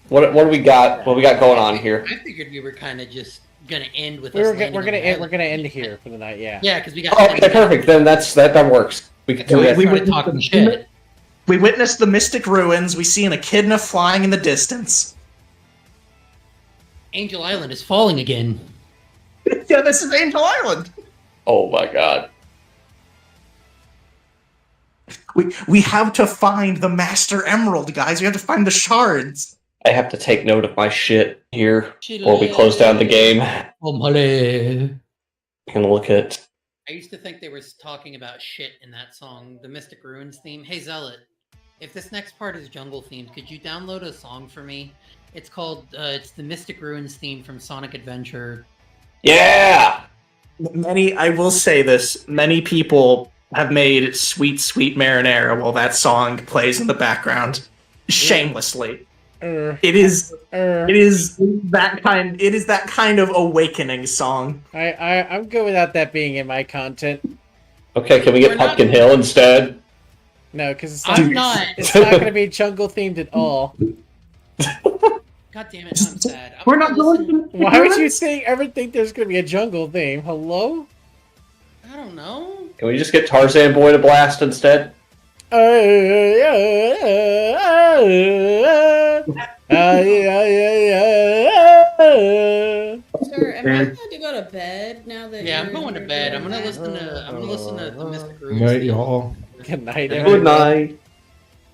What do we got? What do we got going on here? I figured we were kind of just gonna end with. We're gonna end here for the night. Yeah. Yeah, because we got. Oh, okay, perfect. Then that works. We can do that. We were talking shit. We witnessed the mystic ruins. We see an echidna flying in the distance. Angel Island is falling again. Yeah, this is Angel Island. Oh my god. We have to find the Master Emerald, guys. We have to find the shards. I have to take note of my shit here before we close down the game. Gonna look at. I used to think they were talking about shit in that song, the Mystic Ruins theme. Hey Zealot, if this next part is jungle themed, could you download a song for me? It's called it's the Mystic Ruins theme from Sonic Adventure. Yeah. I will say this, many people have made Sweet Sweet Marinara while that song plays in the background. Shamelessly. It is that kind of awakening song. I'm good without that being in my content. Okay, can we get Pumpkin Hill instead? No, because it's I'm not. not. It's not going to be jungle themed at all. God damn it, I'm sad. We're not going. Why would you ever think there's going to be a jungle theme? Hello? I don't know. Can we just get Tarzan Boy to blast instead? might have to go to bed now that. Yeah, I'm you're going to here bed. doing I'm gonna that. listen to the Mystic Roots. Night, y'all. Good night, Good everyone. night.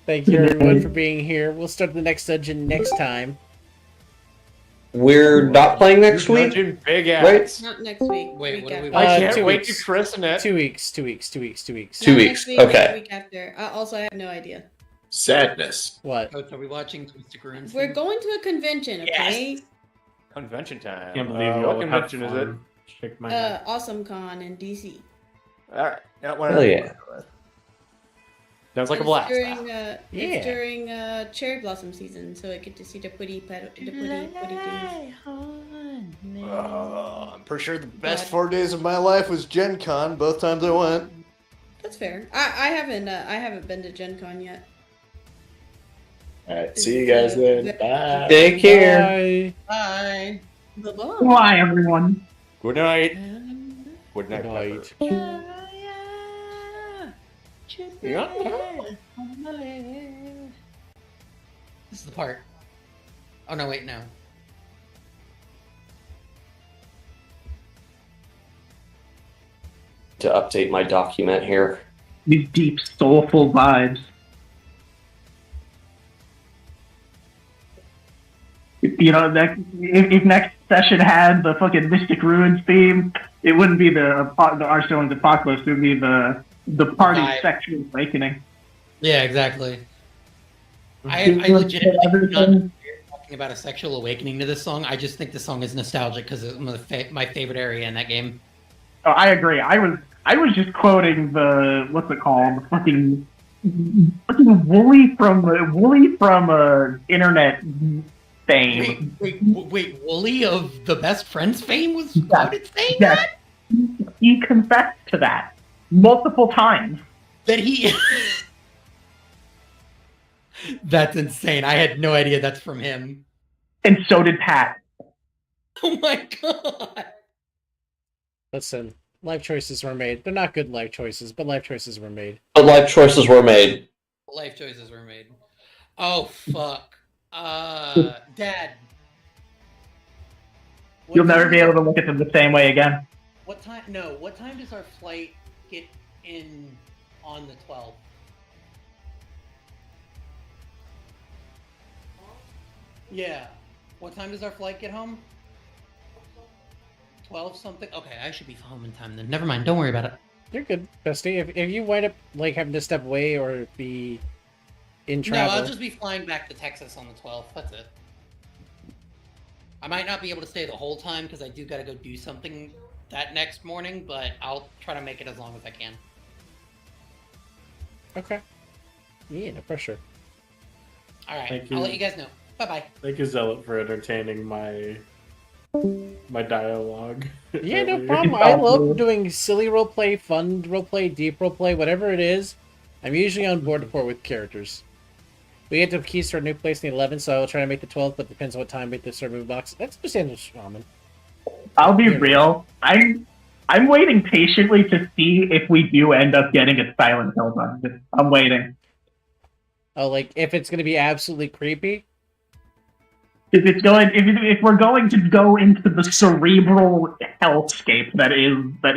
Thank you, everyone, for being here. We'll start the next dungeon next time. We're not playing next week, Dungeon big right? ass. Not next week. Wait, week what are we after. I can't 2 wait weeks. to christen it. 2 weeks. 2 weeks. 2 weeks. 2 weeks. 2 Not weeks. next week, but Okay. the week after. Also, I have no idea. Sadness. What? Coach, are we watching Mystic Runes? We're going to a convention, okay? Convention time. Can't believe you all what have convention is it? fun. Shake my head. Awesome Con in DC. All right. Yeah, Hell yeah. Sounds like a It's blast. during Yeah. it's during cherry blossom season, so I get to see the pretty things. I'm pretty sure the best 4 days of my life was Gen Con, both times I went. That's fair. I haven't been to Gen Con yet. Alright, see you guys then. Bye. Take care. Bye. Bye. Bye-bye. Bye, everyone. Good night. Good night. Good night. Pepper. This is the part. Oh no, wait, no. To update my document here. These deep, soulful vibes. You know, that if next session had the fucking Mystic Ruins theme, it wouldn't be the Arcelean Apocalypse. It would be the party Vibe. sexual awakening. Yeah, exactly. I legitimately not talking about a sexual awakening to this song. I just think the song is nostalgic because it's my favorite area in that game. Oh, I agree. I was just quoting the what's it called? Fucking Wooly from internet fame. Wait, Wooly of the Best Friends fame was quoted saying Yes. He confessed to that multiple times. that he. That's insane. I had no idea that's from him. And so did Pat. Oh my god. Listen, life choices were made. They're not good life choices, but life choices were made. But life choices were made. Life choices were made. Oh fuck. Dad. What You'll never time- be able to look at them the same way again. What time? No. What time does our flight get in on the 12th? Yeah. What time does our flight get home? 12 something? Okay, I should be home in time then. Never mind. Don't worry about it. You're good, bestie. If you wind up like having to step away or be in No, travel, I'll just be flying back to Texas on the 12th. That's it. I might not be able to stay the whole time because I do got to go do something that next morning, but I'll try to make it as long as I can. okay. Yeah, no pressure. All right. Thank you. I'll let you guys know. Bye-bye. Thank you, Zealot, for entertaining my dialogue. Yeah, no earlier. problem. I love doing silly roleplay, fun roleplay, deep roleplay, whatever it is. I'm usually on board for with characters. We get to keys to our new place in the 11th, so I'll try to make the 12th, but depends on what time we get to start moving box. That's understandable, Shaman. I'll be real. I'm waiting patiently to see if we do end up getting a Silent Hill dungeon. I'm waiting. Oh, like if it's gonna be absolutely creepy. If we're going to go into the cerebral hellscape that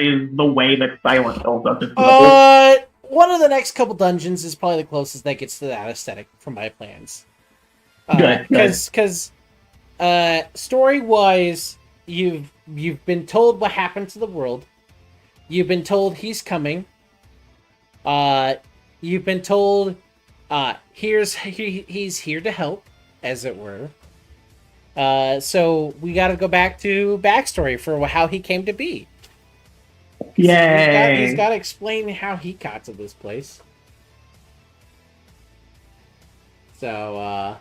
is the way that Silent Hill does it. One of the next couple dungeons is probably the closest that gets to that aesthetic for my plans. Good. Because story-wise, you've been told what happened to the world. You've been told he's coming. You've been told he's here to help, as it were. So we got to go back to backstory for how he came to be. Yay! He's got to explain how he got to this place. So,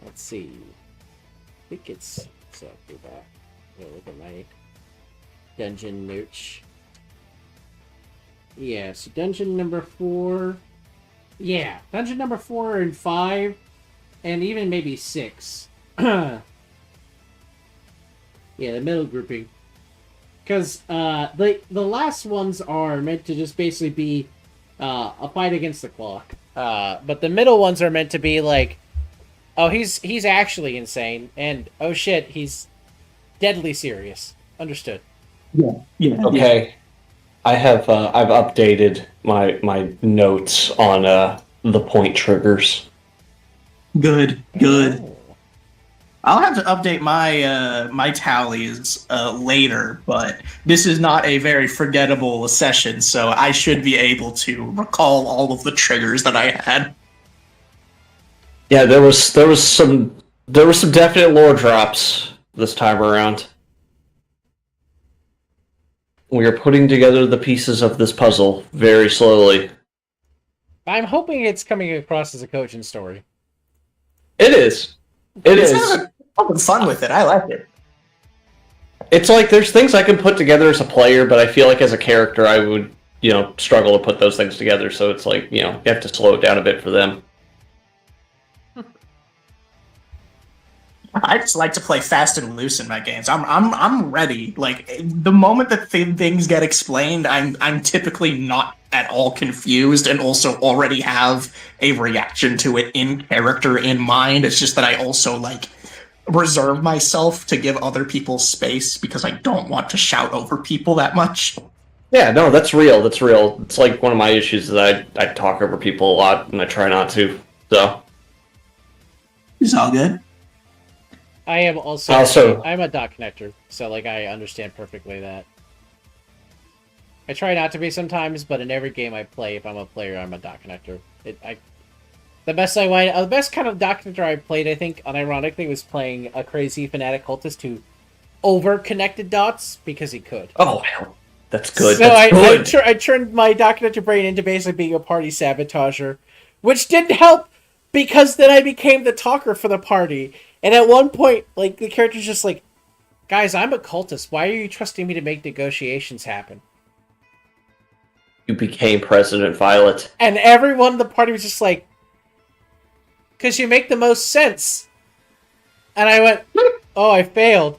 let's see. I think it's... So, do that. Look at my dungeon notes. Yeah, so dungeon number 4... Yeah, dungeon number 4 and 5, and even maybe 6. Yeah, the middle grouping. Because the last ones are meant to just basically be a fight against the clock. But the middle ones are meant to be like, oh, he's actually insane, and oh shit, he's Deadly serious. Understood. Yeah. Okay. I've updated my notes on the point triggers. Good. I'll have to update my tallies later, but this is not a very forgettable session, so I should be able to recall all of the triggers that I had. Yeah, there was some definite lore drops this time around. We are putting together the pieces of this puzzle very slowly. I'm hoping it's coming across as a coaching story. It is. It's having fun with it. I like it. It's like there's things I can put together as a player, but I feel like as a character I would, struggle to put those things together. So it's like, you have to slow it down a bit for them. I just like to play fast and loose in my games. I'm ready. Like the moment that things get explained, I'm typically not at all confused, and also already have a reaction to it in character in mind. It's just that I also reserve myself to give other people space because I don't want to shout over people that much. Yeah, no, that's real. That's real. It's like one of my issues that I talk over people a lot, and I try not to. So it's all good. I am also I'm a dot connector, so I understand perfectly that. I try not to be sometimes, but in every game I play, if I'm a player, I'm a dot connector. The best kind of dot connector I played, I think, unironically, was playing a crazy fanatic cultist who over-connected dots because he could. Oh, hell, that's good. So That's good. I turned my dot connector brain into basically being a party sabotager, which didn't help because then I became the talker for the party. And at one point, the character's just like, guys, I'm a cultist. Why are you trusting me to make negotiations happen? You became President Violet. And everyone in the party was just like, because you make the most sense. And I went, oh, I failed.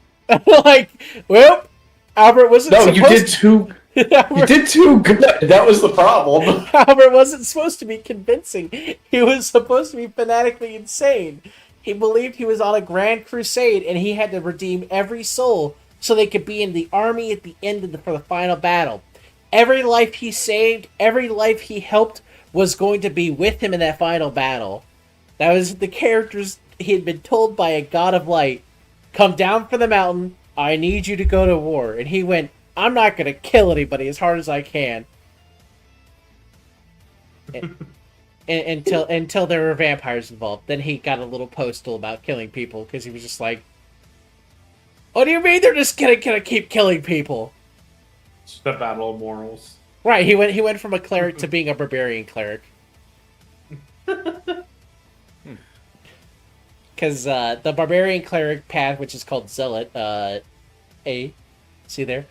Well, Albert wasn't No, supposed you did too. You did too good. That was the problem. Albert wasn't supposed to be convincing. He was supposed to be fanatically insane. He believed he was on a grand crusade, and he had to redeem every soul so they could be in the army at the end for the final battle. Every life he saved, every life he helped, was going to be with him in that final battle. That was the characters he had been told by a god of light, come down from the mountain, I need you to go to war. And he went, I'm not going to kill anybody as hard as I can. Until there were vampires involved. Then he got a little postal about killing people, because he was just like, what do you mean they're just gonna keep killing people? It's the battle of morals. Right, he went from a cleric to being a barbarian cleric. Because the barbarian cleric path, which is called Zealot, see there,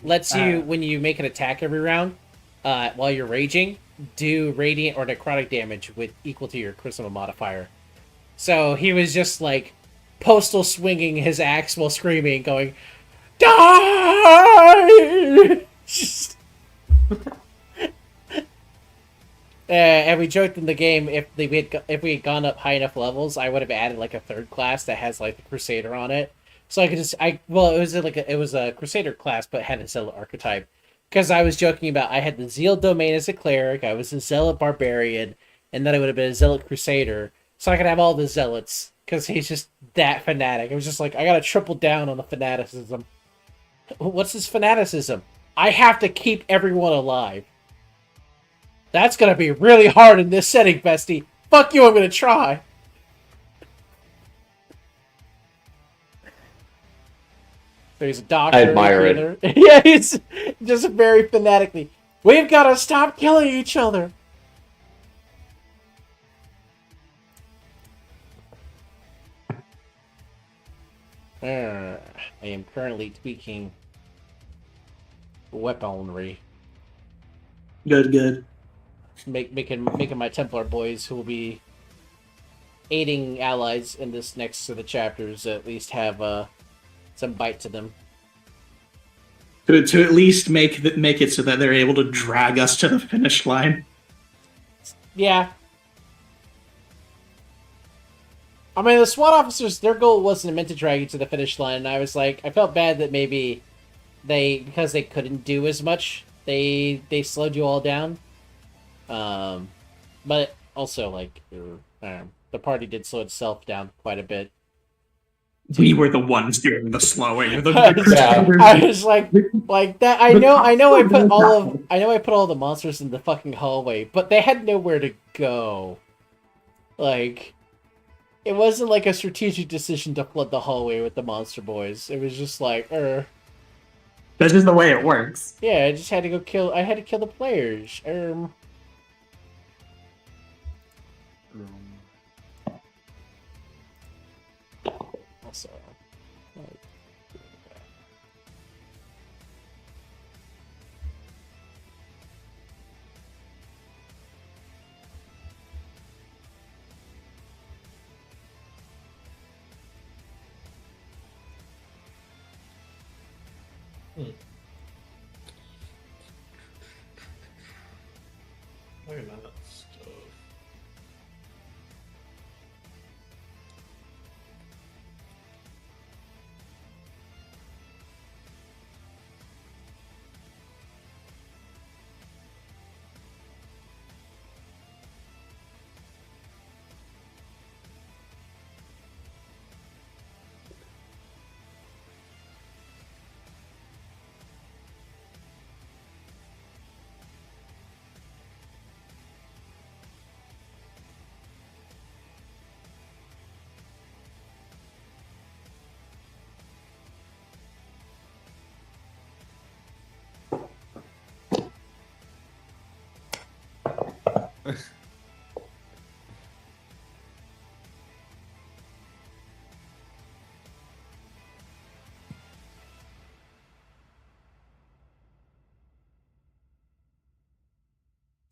lets you, when you make an attack every round, while you're raging, do radiant or necrotic damage with equal to your charisma modifier. So he was just postal swinging his axe while screaming, going, die! And we joked in the game, if we had gone up high enough levels, I would have added a third class that has the Crusader on it, so I could it was a Crusader class, but had a Zealot archetype. Because I was joking about, I had the Zeal domain as a cleric, I was a Zealot barbarian, and then I would have been a Zealot crusader, so I could have all the Zealots. Because he's just that fanatic. I was just I gotta triple down on the fanaticism. What's his fanaticism? I have to keep everyone alive. That's gonna be really hard in this setting, bestie. Fuck you, I'm gonna try. So he's a doctor. I admire it. Yeah, he's just very fanatically, we've gotta stop killing each other. I am currently tweaking weaponry. Good. Making my Templar boys, who will be aiding allies in this next set of chapters, at least have some bite to them. To at least make it so that they're able to drag us to the finish line. Yeah. I mean, the SWAT officers, their goal wasn't meant to drag you to the finish line, and I was like, I felt bad that maybe because they couldn't do as much, they slowed you all down. But also, like, the party did slow itself down quite a bit. We were the ones doing the slowing. I was like that. I know. I put all the monsters in the fucking hallway, but they had nowhere to go. Like, it wasn't like a strategic decision to flood the hallway with the monster boys. It was just like, That's just the way it works. yeah, I just had to go kill. I had to kill the players. Also, Look at that stuff.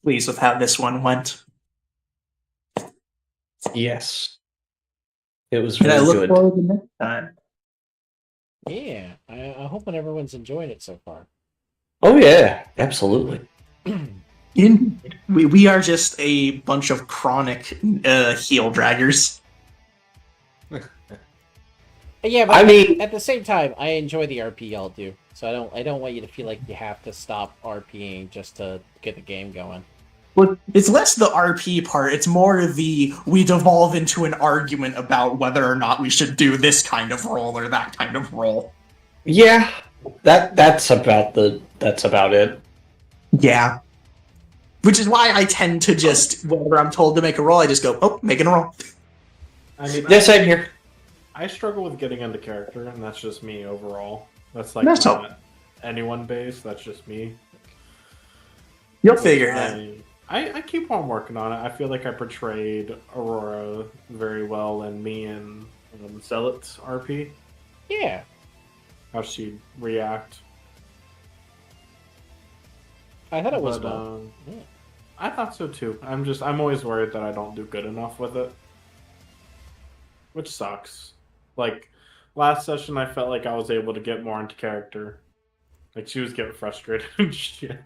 Pleased with how this one went. Yes. It was And I really look good. forward to next time. yeah, I hope that everyone's enjoying it so far. Oh yeah, absolutely. We are just a bunch of chronic heel draggers. Yeah, but I mean- at the same time, I enjoy the RP y'all do. So I don't want you to feel like you have to stop RPing just to get the game going. Well, it's less the RP part, it's more the we devolve into an argument about whether or not we should do this kind of role or that kind of role. Yeah, that's about it. Yeah. Which is why I tend to just, whenever I'm told to make a roll, I just go, oh, making a roll. I mean, Yeah, same here. I struggle with getting into character, and that's just me overall. That's like That's all. not anyone based. That's just me. You'll figure it out. I keep on working on it. I feel like I portrayed Aurora very well in me and Zealot's RP. Yeah. How she'd react. I thought it was But, well. Yeah. I thought so too. I'm always worried that I don't do good enough with it. Which sucks. Like, last session I felt like I was able to get more into character. Like, she was getting frustrated and shit.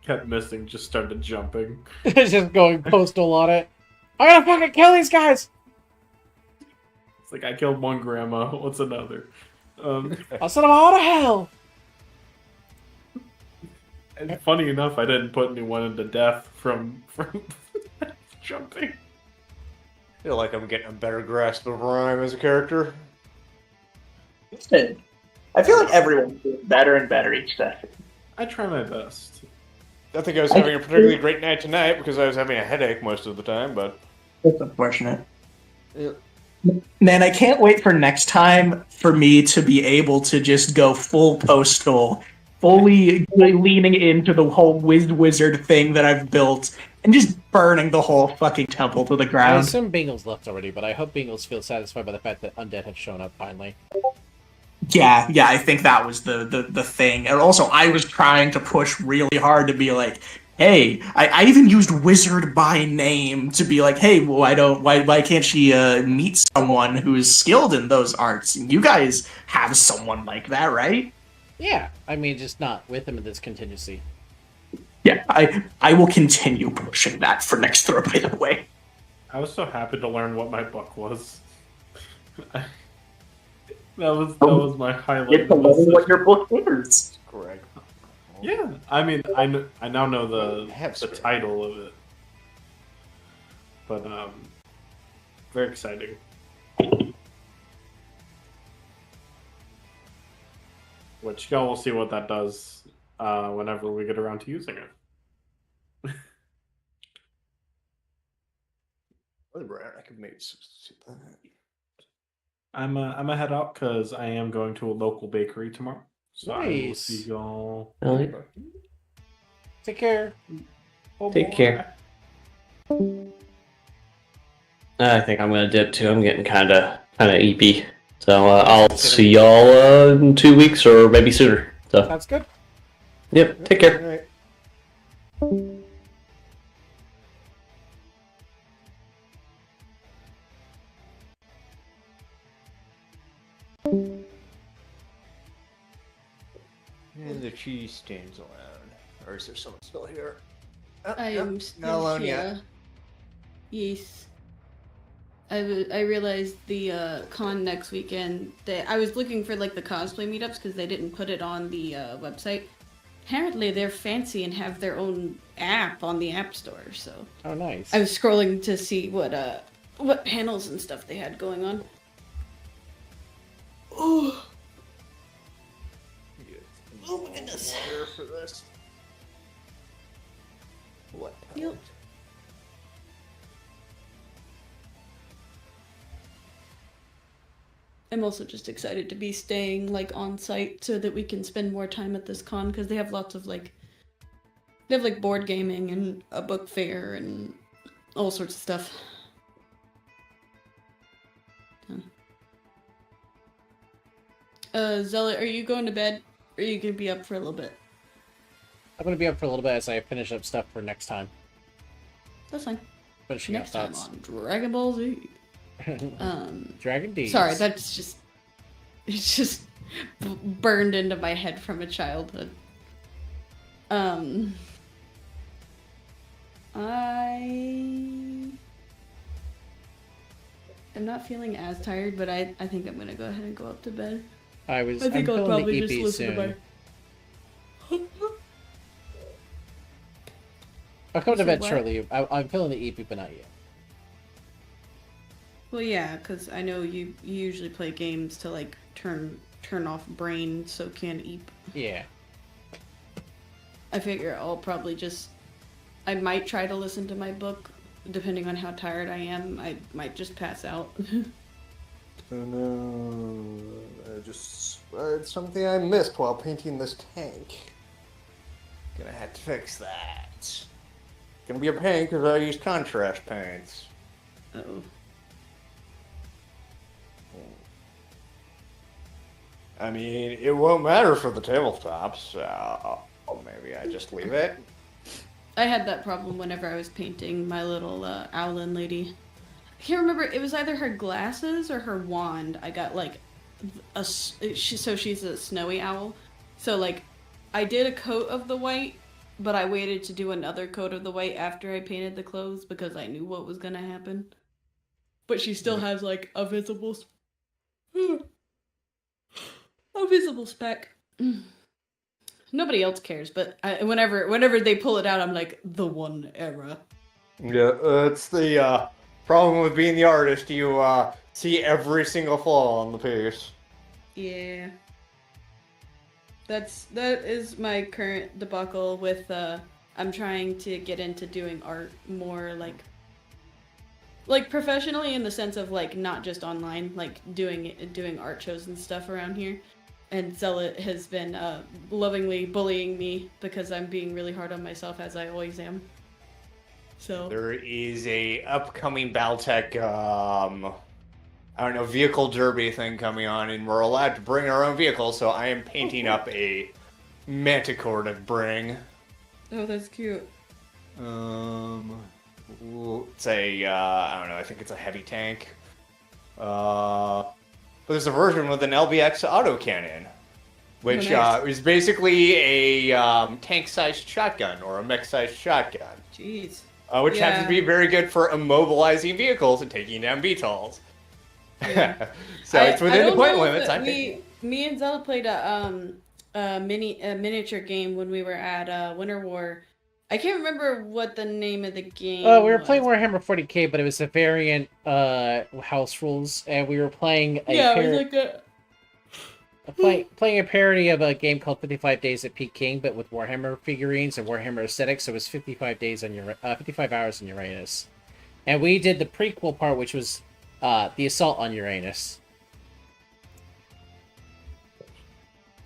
Kept missing, just started jumping. Just going postal on it. I gotta fucking kill these guys! It's like, I killed one grandma, what's another? I'll send them all to hell! And funny enough, I didn't put anyone into death from jumping. I feel like I'm getting a better grasp of Rhyme as a character. I feel like everyone's doing better and better each session. I try my best. I think I was having a particularly great night tonight because I was having a headache most of the time, but... That's unfortunate. Man, I can't wait for next time for me to be able to just go full postal, fully leaning into the whole wizard thing that I've built, and just burning the whole fucking temple to the I ground. assume Bingles left already, but I hope Bingles feels satisfied by the fact that Undead have shown up finally. Yeah, I think that was the thing. And also, I was trying to push really hard to be like, hey, I even used wizard by name to be like, hey, why can't she meet someone who's skilled in those arts? You guys have someone like that, right? Yeah, I mean, just not with him in this contingency. Yeah, I will continue pushing that for next throw, by the way. I was so happy to learn what my book was. that was my highlight. Get to learn what your book is. Greg. Yeah, I mean, I now know the Greg. title of it, but very exciting. Which y'all will see what that does whenever we get around to using it. I could maybe substitute that. I'm a head out because I am going to a local bakery tomorrow. So I will Nice. see y'all. Take care. Oh, Take boy. care. I think I'm gonna dip too. I'm getting kind of eepy. So I'll see y'all in 2 weeks or maybe sooner. So That's good. yep. Take care. All right. And the cheese stands alone. Or is there someone still here? I am still not alone here. Yes. I realized the con next weekend that I was looking for like the cosplay meetups because they didn't put it on the website. Apparently they're fancy and have their own app on the App Store. So Oh, nice. I was scrolling to see what panels and stuff they had going on. Oh. Oh my goodness. For this. What? Yep. I'm also just excited to be staying like on site so that we can spend more time at this con because they have lots of like board gaming and a book fair and all sorts of stuff. Zealot, are you going to bed? Or are you gonna be up for a little bit? I'm gonna be up for a little bit as I finish up stuff for next time. That's fine. Finishing Next up time thoughts. on Dragon Ball Z. Dragon D. Sorry, it's just burned into my head from a childhood. I am not feeling as tired, but I think I'm gonna go ahead and go up to bed. I'm I'll feeling probably the just EP listen soon. to my. I'll come to So bed what? shortly. I'm feeling the EP, but not yet. Well, yeah, because I know you usually play games to like turn off brain so can't eat. Yeah. I figure I'll probably I might try to listen to my book, depending on how tired I am. I might just pass out. Oh no, I just spotted something I missed while painting this tank. Gonna have to fix that. Gonna be a pain because I use contrast paints. Uh-oh. I mean, it won't matter for the tabletop, so maybe I just leave it. I had that problem whenever I was painting my little owlin lady. I can't remember. It was either her glasses or her wand. I got like so she's a snowy owl. So like, I did a coat of the white, but I waited to do another coat of the white after I painted the clothes because I knew what was gonna happen. But she still has like a visible speck. Nobody else cares, but whenever they pull it out, I'm like, the one era. Yeah, it's the problem with being the artist. You see every single flaw on the piece. Yeah. That is my current debacle with I'm trying to get into doing art more like professionally, in the sense of like not just online, like doing art shows and stuff around here. And Zealot has been lovingly bullying me because I'm being really hard on myself, as I always am. So There is a upcoming Baltec, I don't know, vehicle derby thing coming on, and we're allowed to bring our own vehicle, so I am painting up a Manticore to bring. Oh, that's cute. It's a, I don't know, I think it's a heavy tank. But there's a version with an LBX autocannon, which nice. is basically a tank-sized shotgun, or a mech-sized shotgun. Jeez. which happens to be very good for immobilizing vehicles and taking down VTOLs. Yeah. So it's within the don't point know if limits. me and Zella played a miniature game when we were at Winter War. I can't remember what the name of the game. We were was. playing Warhammer 40k, but it was a variant house rules, and we were playing a Yeah, it was like a. playing a parody of a game called 55 Days at Peak King, but with Warhammer figurines and Warhammer aesthetics. So it was 55 days on 55 hours on Uranus, and we did the prequel part, which was the assault on Uranus.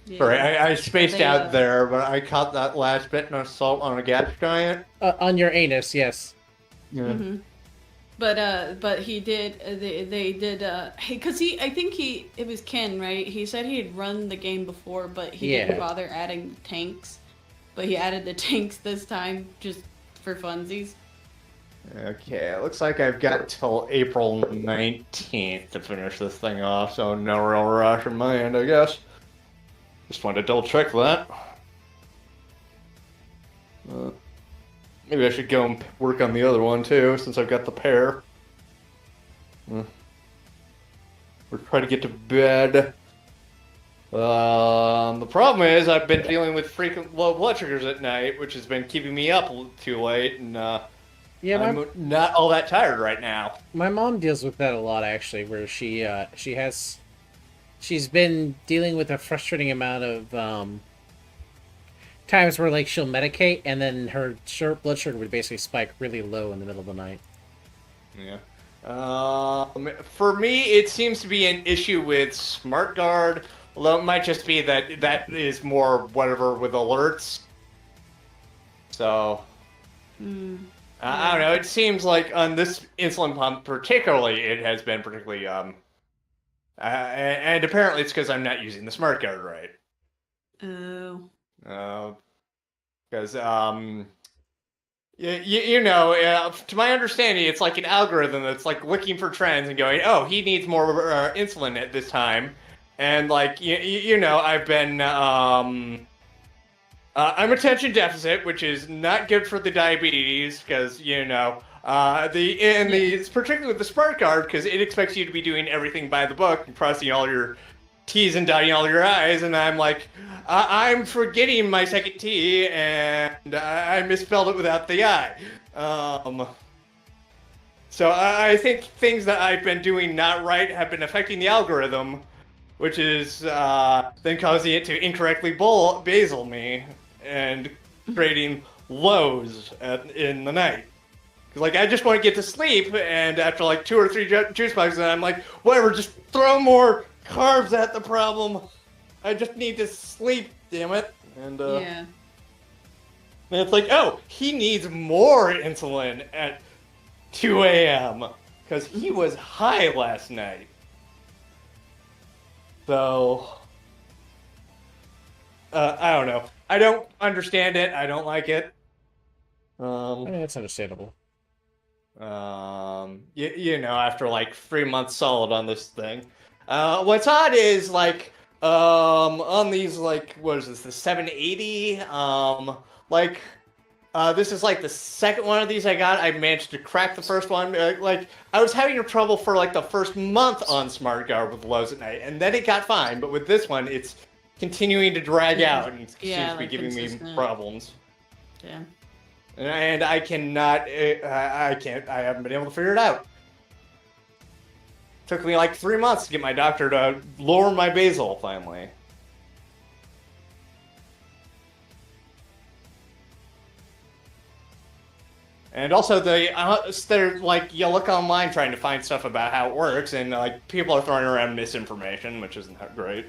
Yeah. Sorry, I spaced They, out there, but I caught that last bit. An assault on a gas giant. On Uranus, yes. Yeah. Mm-hmm. But he did. They did. Because I think it was Ken, right? He said he had run the game before, but he didn't bother adding tanks. But he added the tanks this time just for funsies. Okay, it looks like I've got till April 19th to finish this thing off, so no real rush on my end, I guess. Just wanted to double check that. Maybe I should go and work on the other one too, since I've got the pair. We're trying to get to bed. The problem is I've been dealing with frequent low blood sugars at night, which has been keeping me up too late, and I'm not all that tired right now. My mom deals with that a lot, actually, where she's been dealing with a frustrating amount of times where, like, she'll medicate and then her blood sugar would basically spike really low in the middle of the night. Yeah. For me, it seems to be an issue with SmartGuard, although it might just be that is more whatever with alerts. So, I don't know. It seems like on this insulin pump particularly, it has been particularly and apparently it's because I'm not using the SmartGuard right. Oh. Because you know, to my understanding, it's like an algorithm that's like looking for trends and going, oh, he needs more insulin at this time, and like you know, I've been I'm attention deficit, which is not good for the diabetes because you know. It's particularly with the SmartGuard because it expects you to be doing everything by the book and crossing all your T's and dotting all your I's, and I'm like, I'm forgetting my second T, and I misspelled it without the I. So I think things that I've been doing not right have been affecting the algorithm, which is then causing it to incorrectly basal me and creating lows in the night. Like, I just want to get to sleep, and after like 2 or 3 juice boxes, I'm like, whatever, just throw more carbs at the problem. I just need to sleep, damn it. And yeah. And it's like, oh, he needs more insulin at 2 a.m. because he was high last night. So, I don't know. I don't understand it. I don't like it. I mean, that's understandable. You know, after like 3 months solid on this thing. What's odd is like, on these like, what is this, the 780? This is like the second one of these I got. I managed to crack the first one. Like, I was having trouble for like the first month on SmartGuard with lows at night, and then it got fine. But with this one, it's continuing to drag out and seems to be giving me problems. Yeah. And I cannot, I haven't been able to figure it out. Took me like 3 months to get my doctor to lower my basal finally. And also, they're like, you look online trying to find stuff about how it works, and like people are throwing around misinformation, which isn't that great.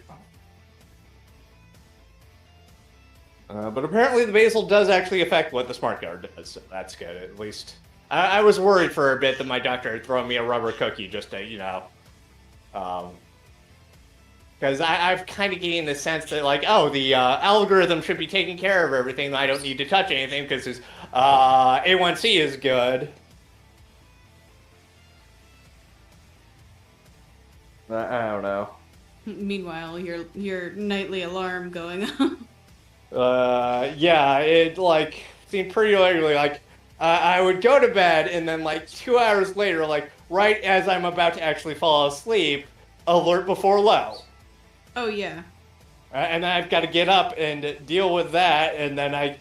But apparently the basal does actually affect what the SmartGuard does, so that's good, at least. I was worried for a bit that my doctor had thrown me a rubber cookie just to, you know... Because I've kind of getting the sense that, like, oh, the algorithm should be taking care of everything, I don't need to touch anything because his A1C is good. I don't know. Meanwhile, your nightly alarm going on. Yeah, it, like, seemed pretty regularly, like, I would go to bed, and then like 2 hours later, like right as I'm about to actually fall asleep, alert before low. Oh yeah. And then I've got to get up and deal with that, and then I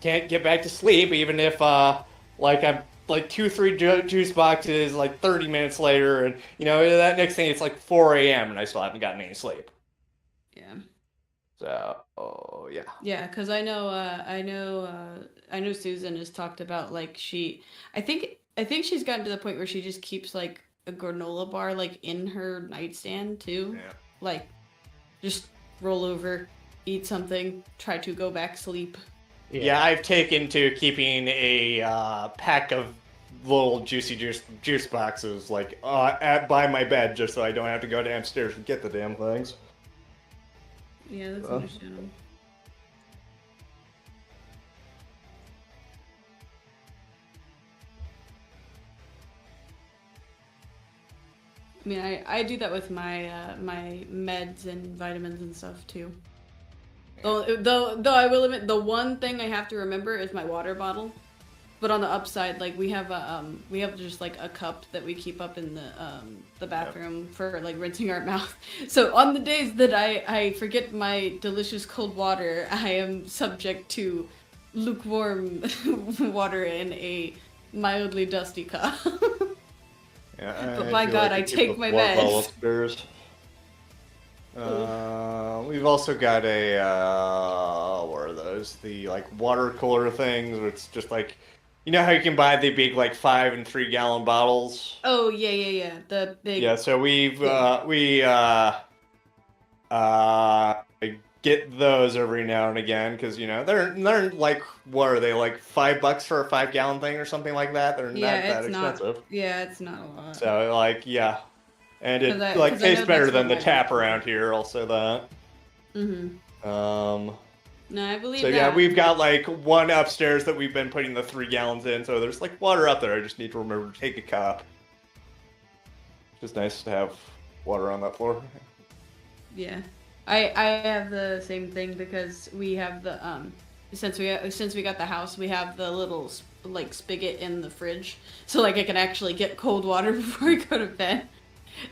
can't get back to sleep, even if like I'm like 2-3 juice boxes like 30 minutes later, and that next thing it's like 4 a.m. and I still haven't gotten any sleep. Yeah. So yeah. Yeah, because I know Susan has talked about like I think she's gotten to the point where she just keeps like a granola bar like in her nightstand too. Yeah. Like just roll over, eat something, try to go back sleep. Yeah, I've taken to keeping a pack of little juicy juice boxes like by my bed, just so I don't have to go downstairs and get the damn things. Yeah, that's understandable. I mean, I do that with my my meds and vitamins and stuff too. Though I will admit, the one thing I have to remember is my water bottle. But on the upside, like we have just like a cup that we keep up in the bathroom for like rinsing our mouth. So on the days that I forget my delicious cold water, I am subject to lukewarm water in a mildly dusty cup. Yeah, but by God, I take my meds. We've also got a what are those? The like water cooler things where it's just like, how you can buy the big like 5 and 3 gallon bottles. Oh yeah. The big. Yeah, so we get those every now and again because they're like, what are they, like $5 for a 5 gallon thing or something like that? They're not that expensive. It's not a lot. So like and it tastes better than the tap around here. Also that. No, I believe so that. Yeah, we've got like one upstairs that we've been putting the 3 gallons in, so there's like water up there. I just need to remember to take a cup. It's just nice to have water on that floor. Yeah, I have the same thing because we have the since we got the house, we have the little like spigot in the fridge, so like I can actually get cold water before I go to bed.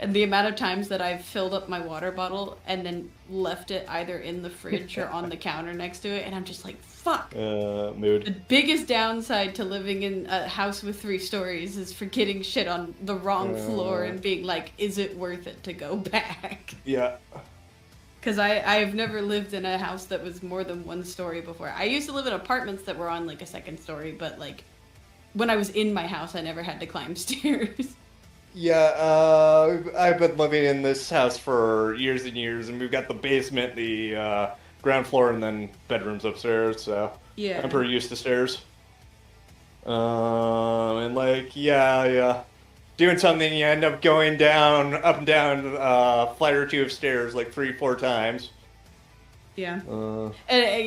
And the amount of times that I've filled up my water bottle and then left it either in the fridge or on the counter next to it, and I'm just like, fuck. Mood. The biggest downside to living in a house with 3 stories is forgetting shit on the wrong floor and being like, is it worth it to go back? Yeah. Because I've never lived in a house that was more than 1 story before. I used to live in apartments that were on like a 2nd story, but like when I was in my house, I never had to climb stairs. Yeah, I've been living in this house for years and years, and we've got the basement, the ground floor, and then bedrooms upstairs, so yeah. I'm pretty used to stairs. And like, yeah. Doing something, you end up going up and down a flight or 2 of stairs like 3-4 times. Yeah. Yeah.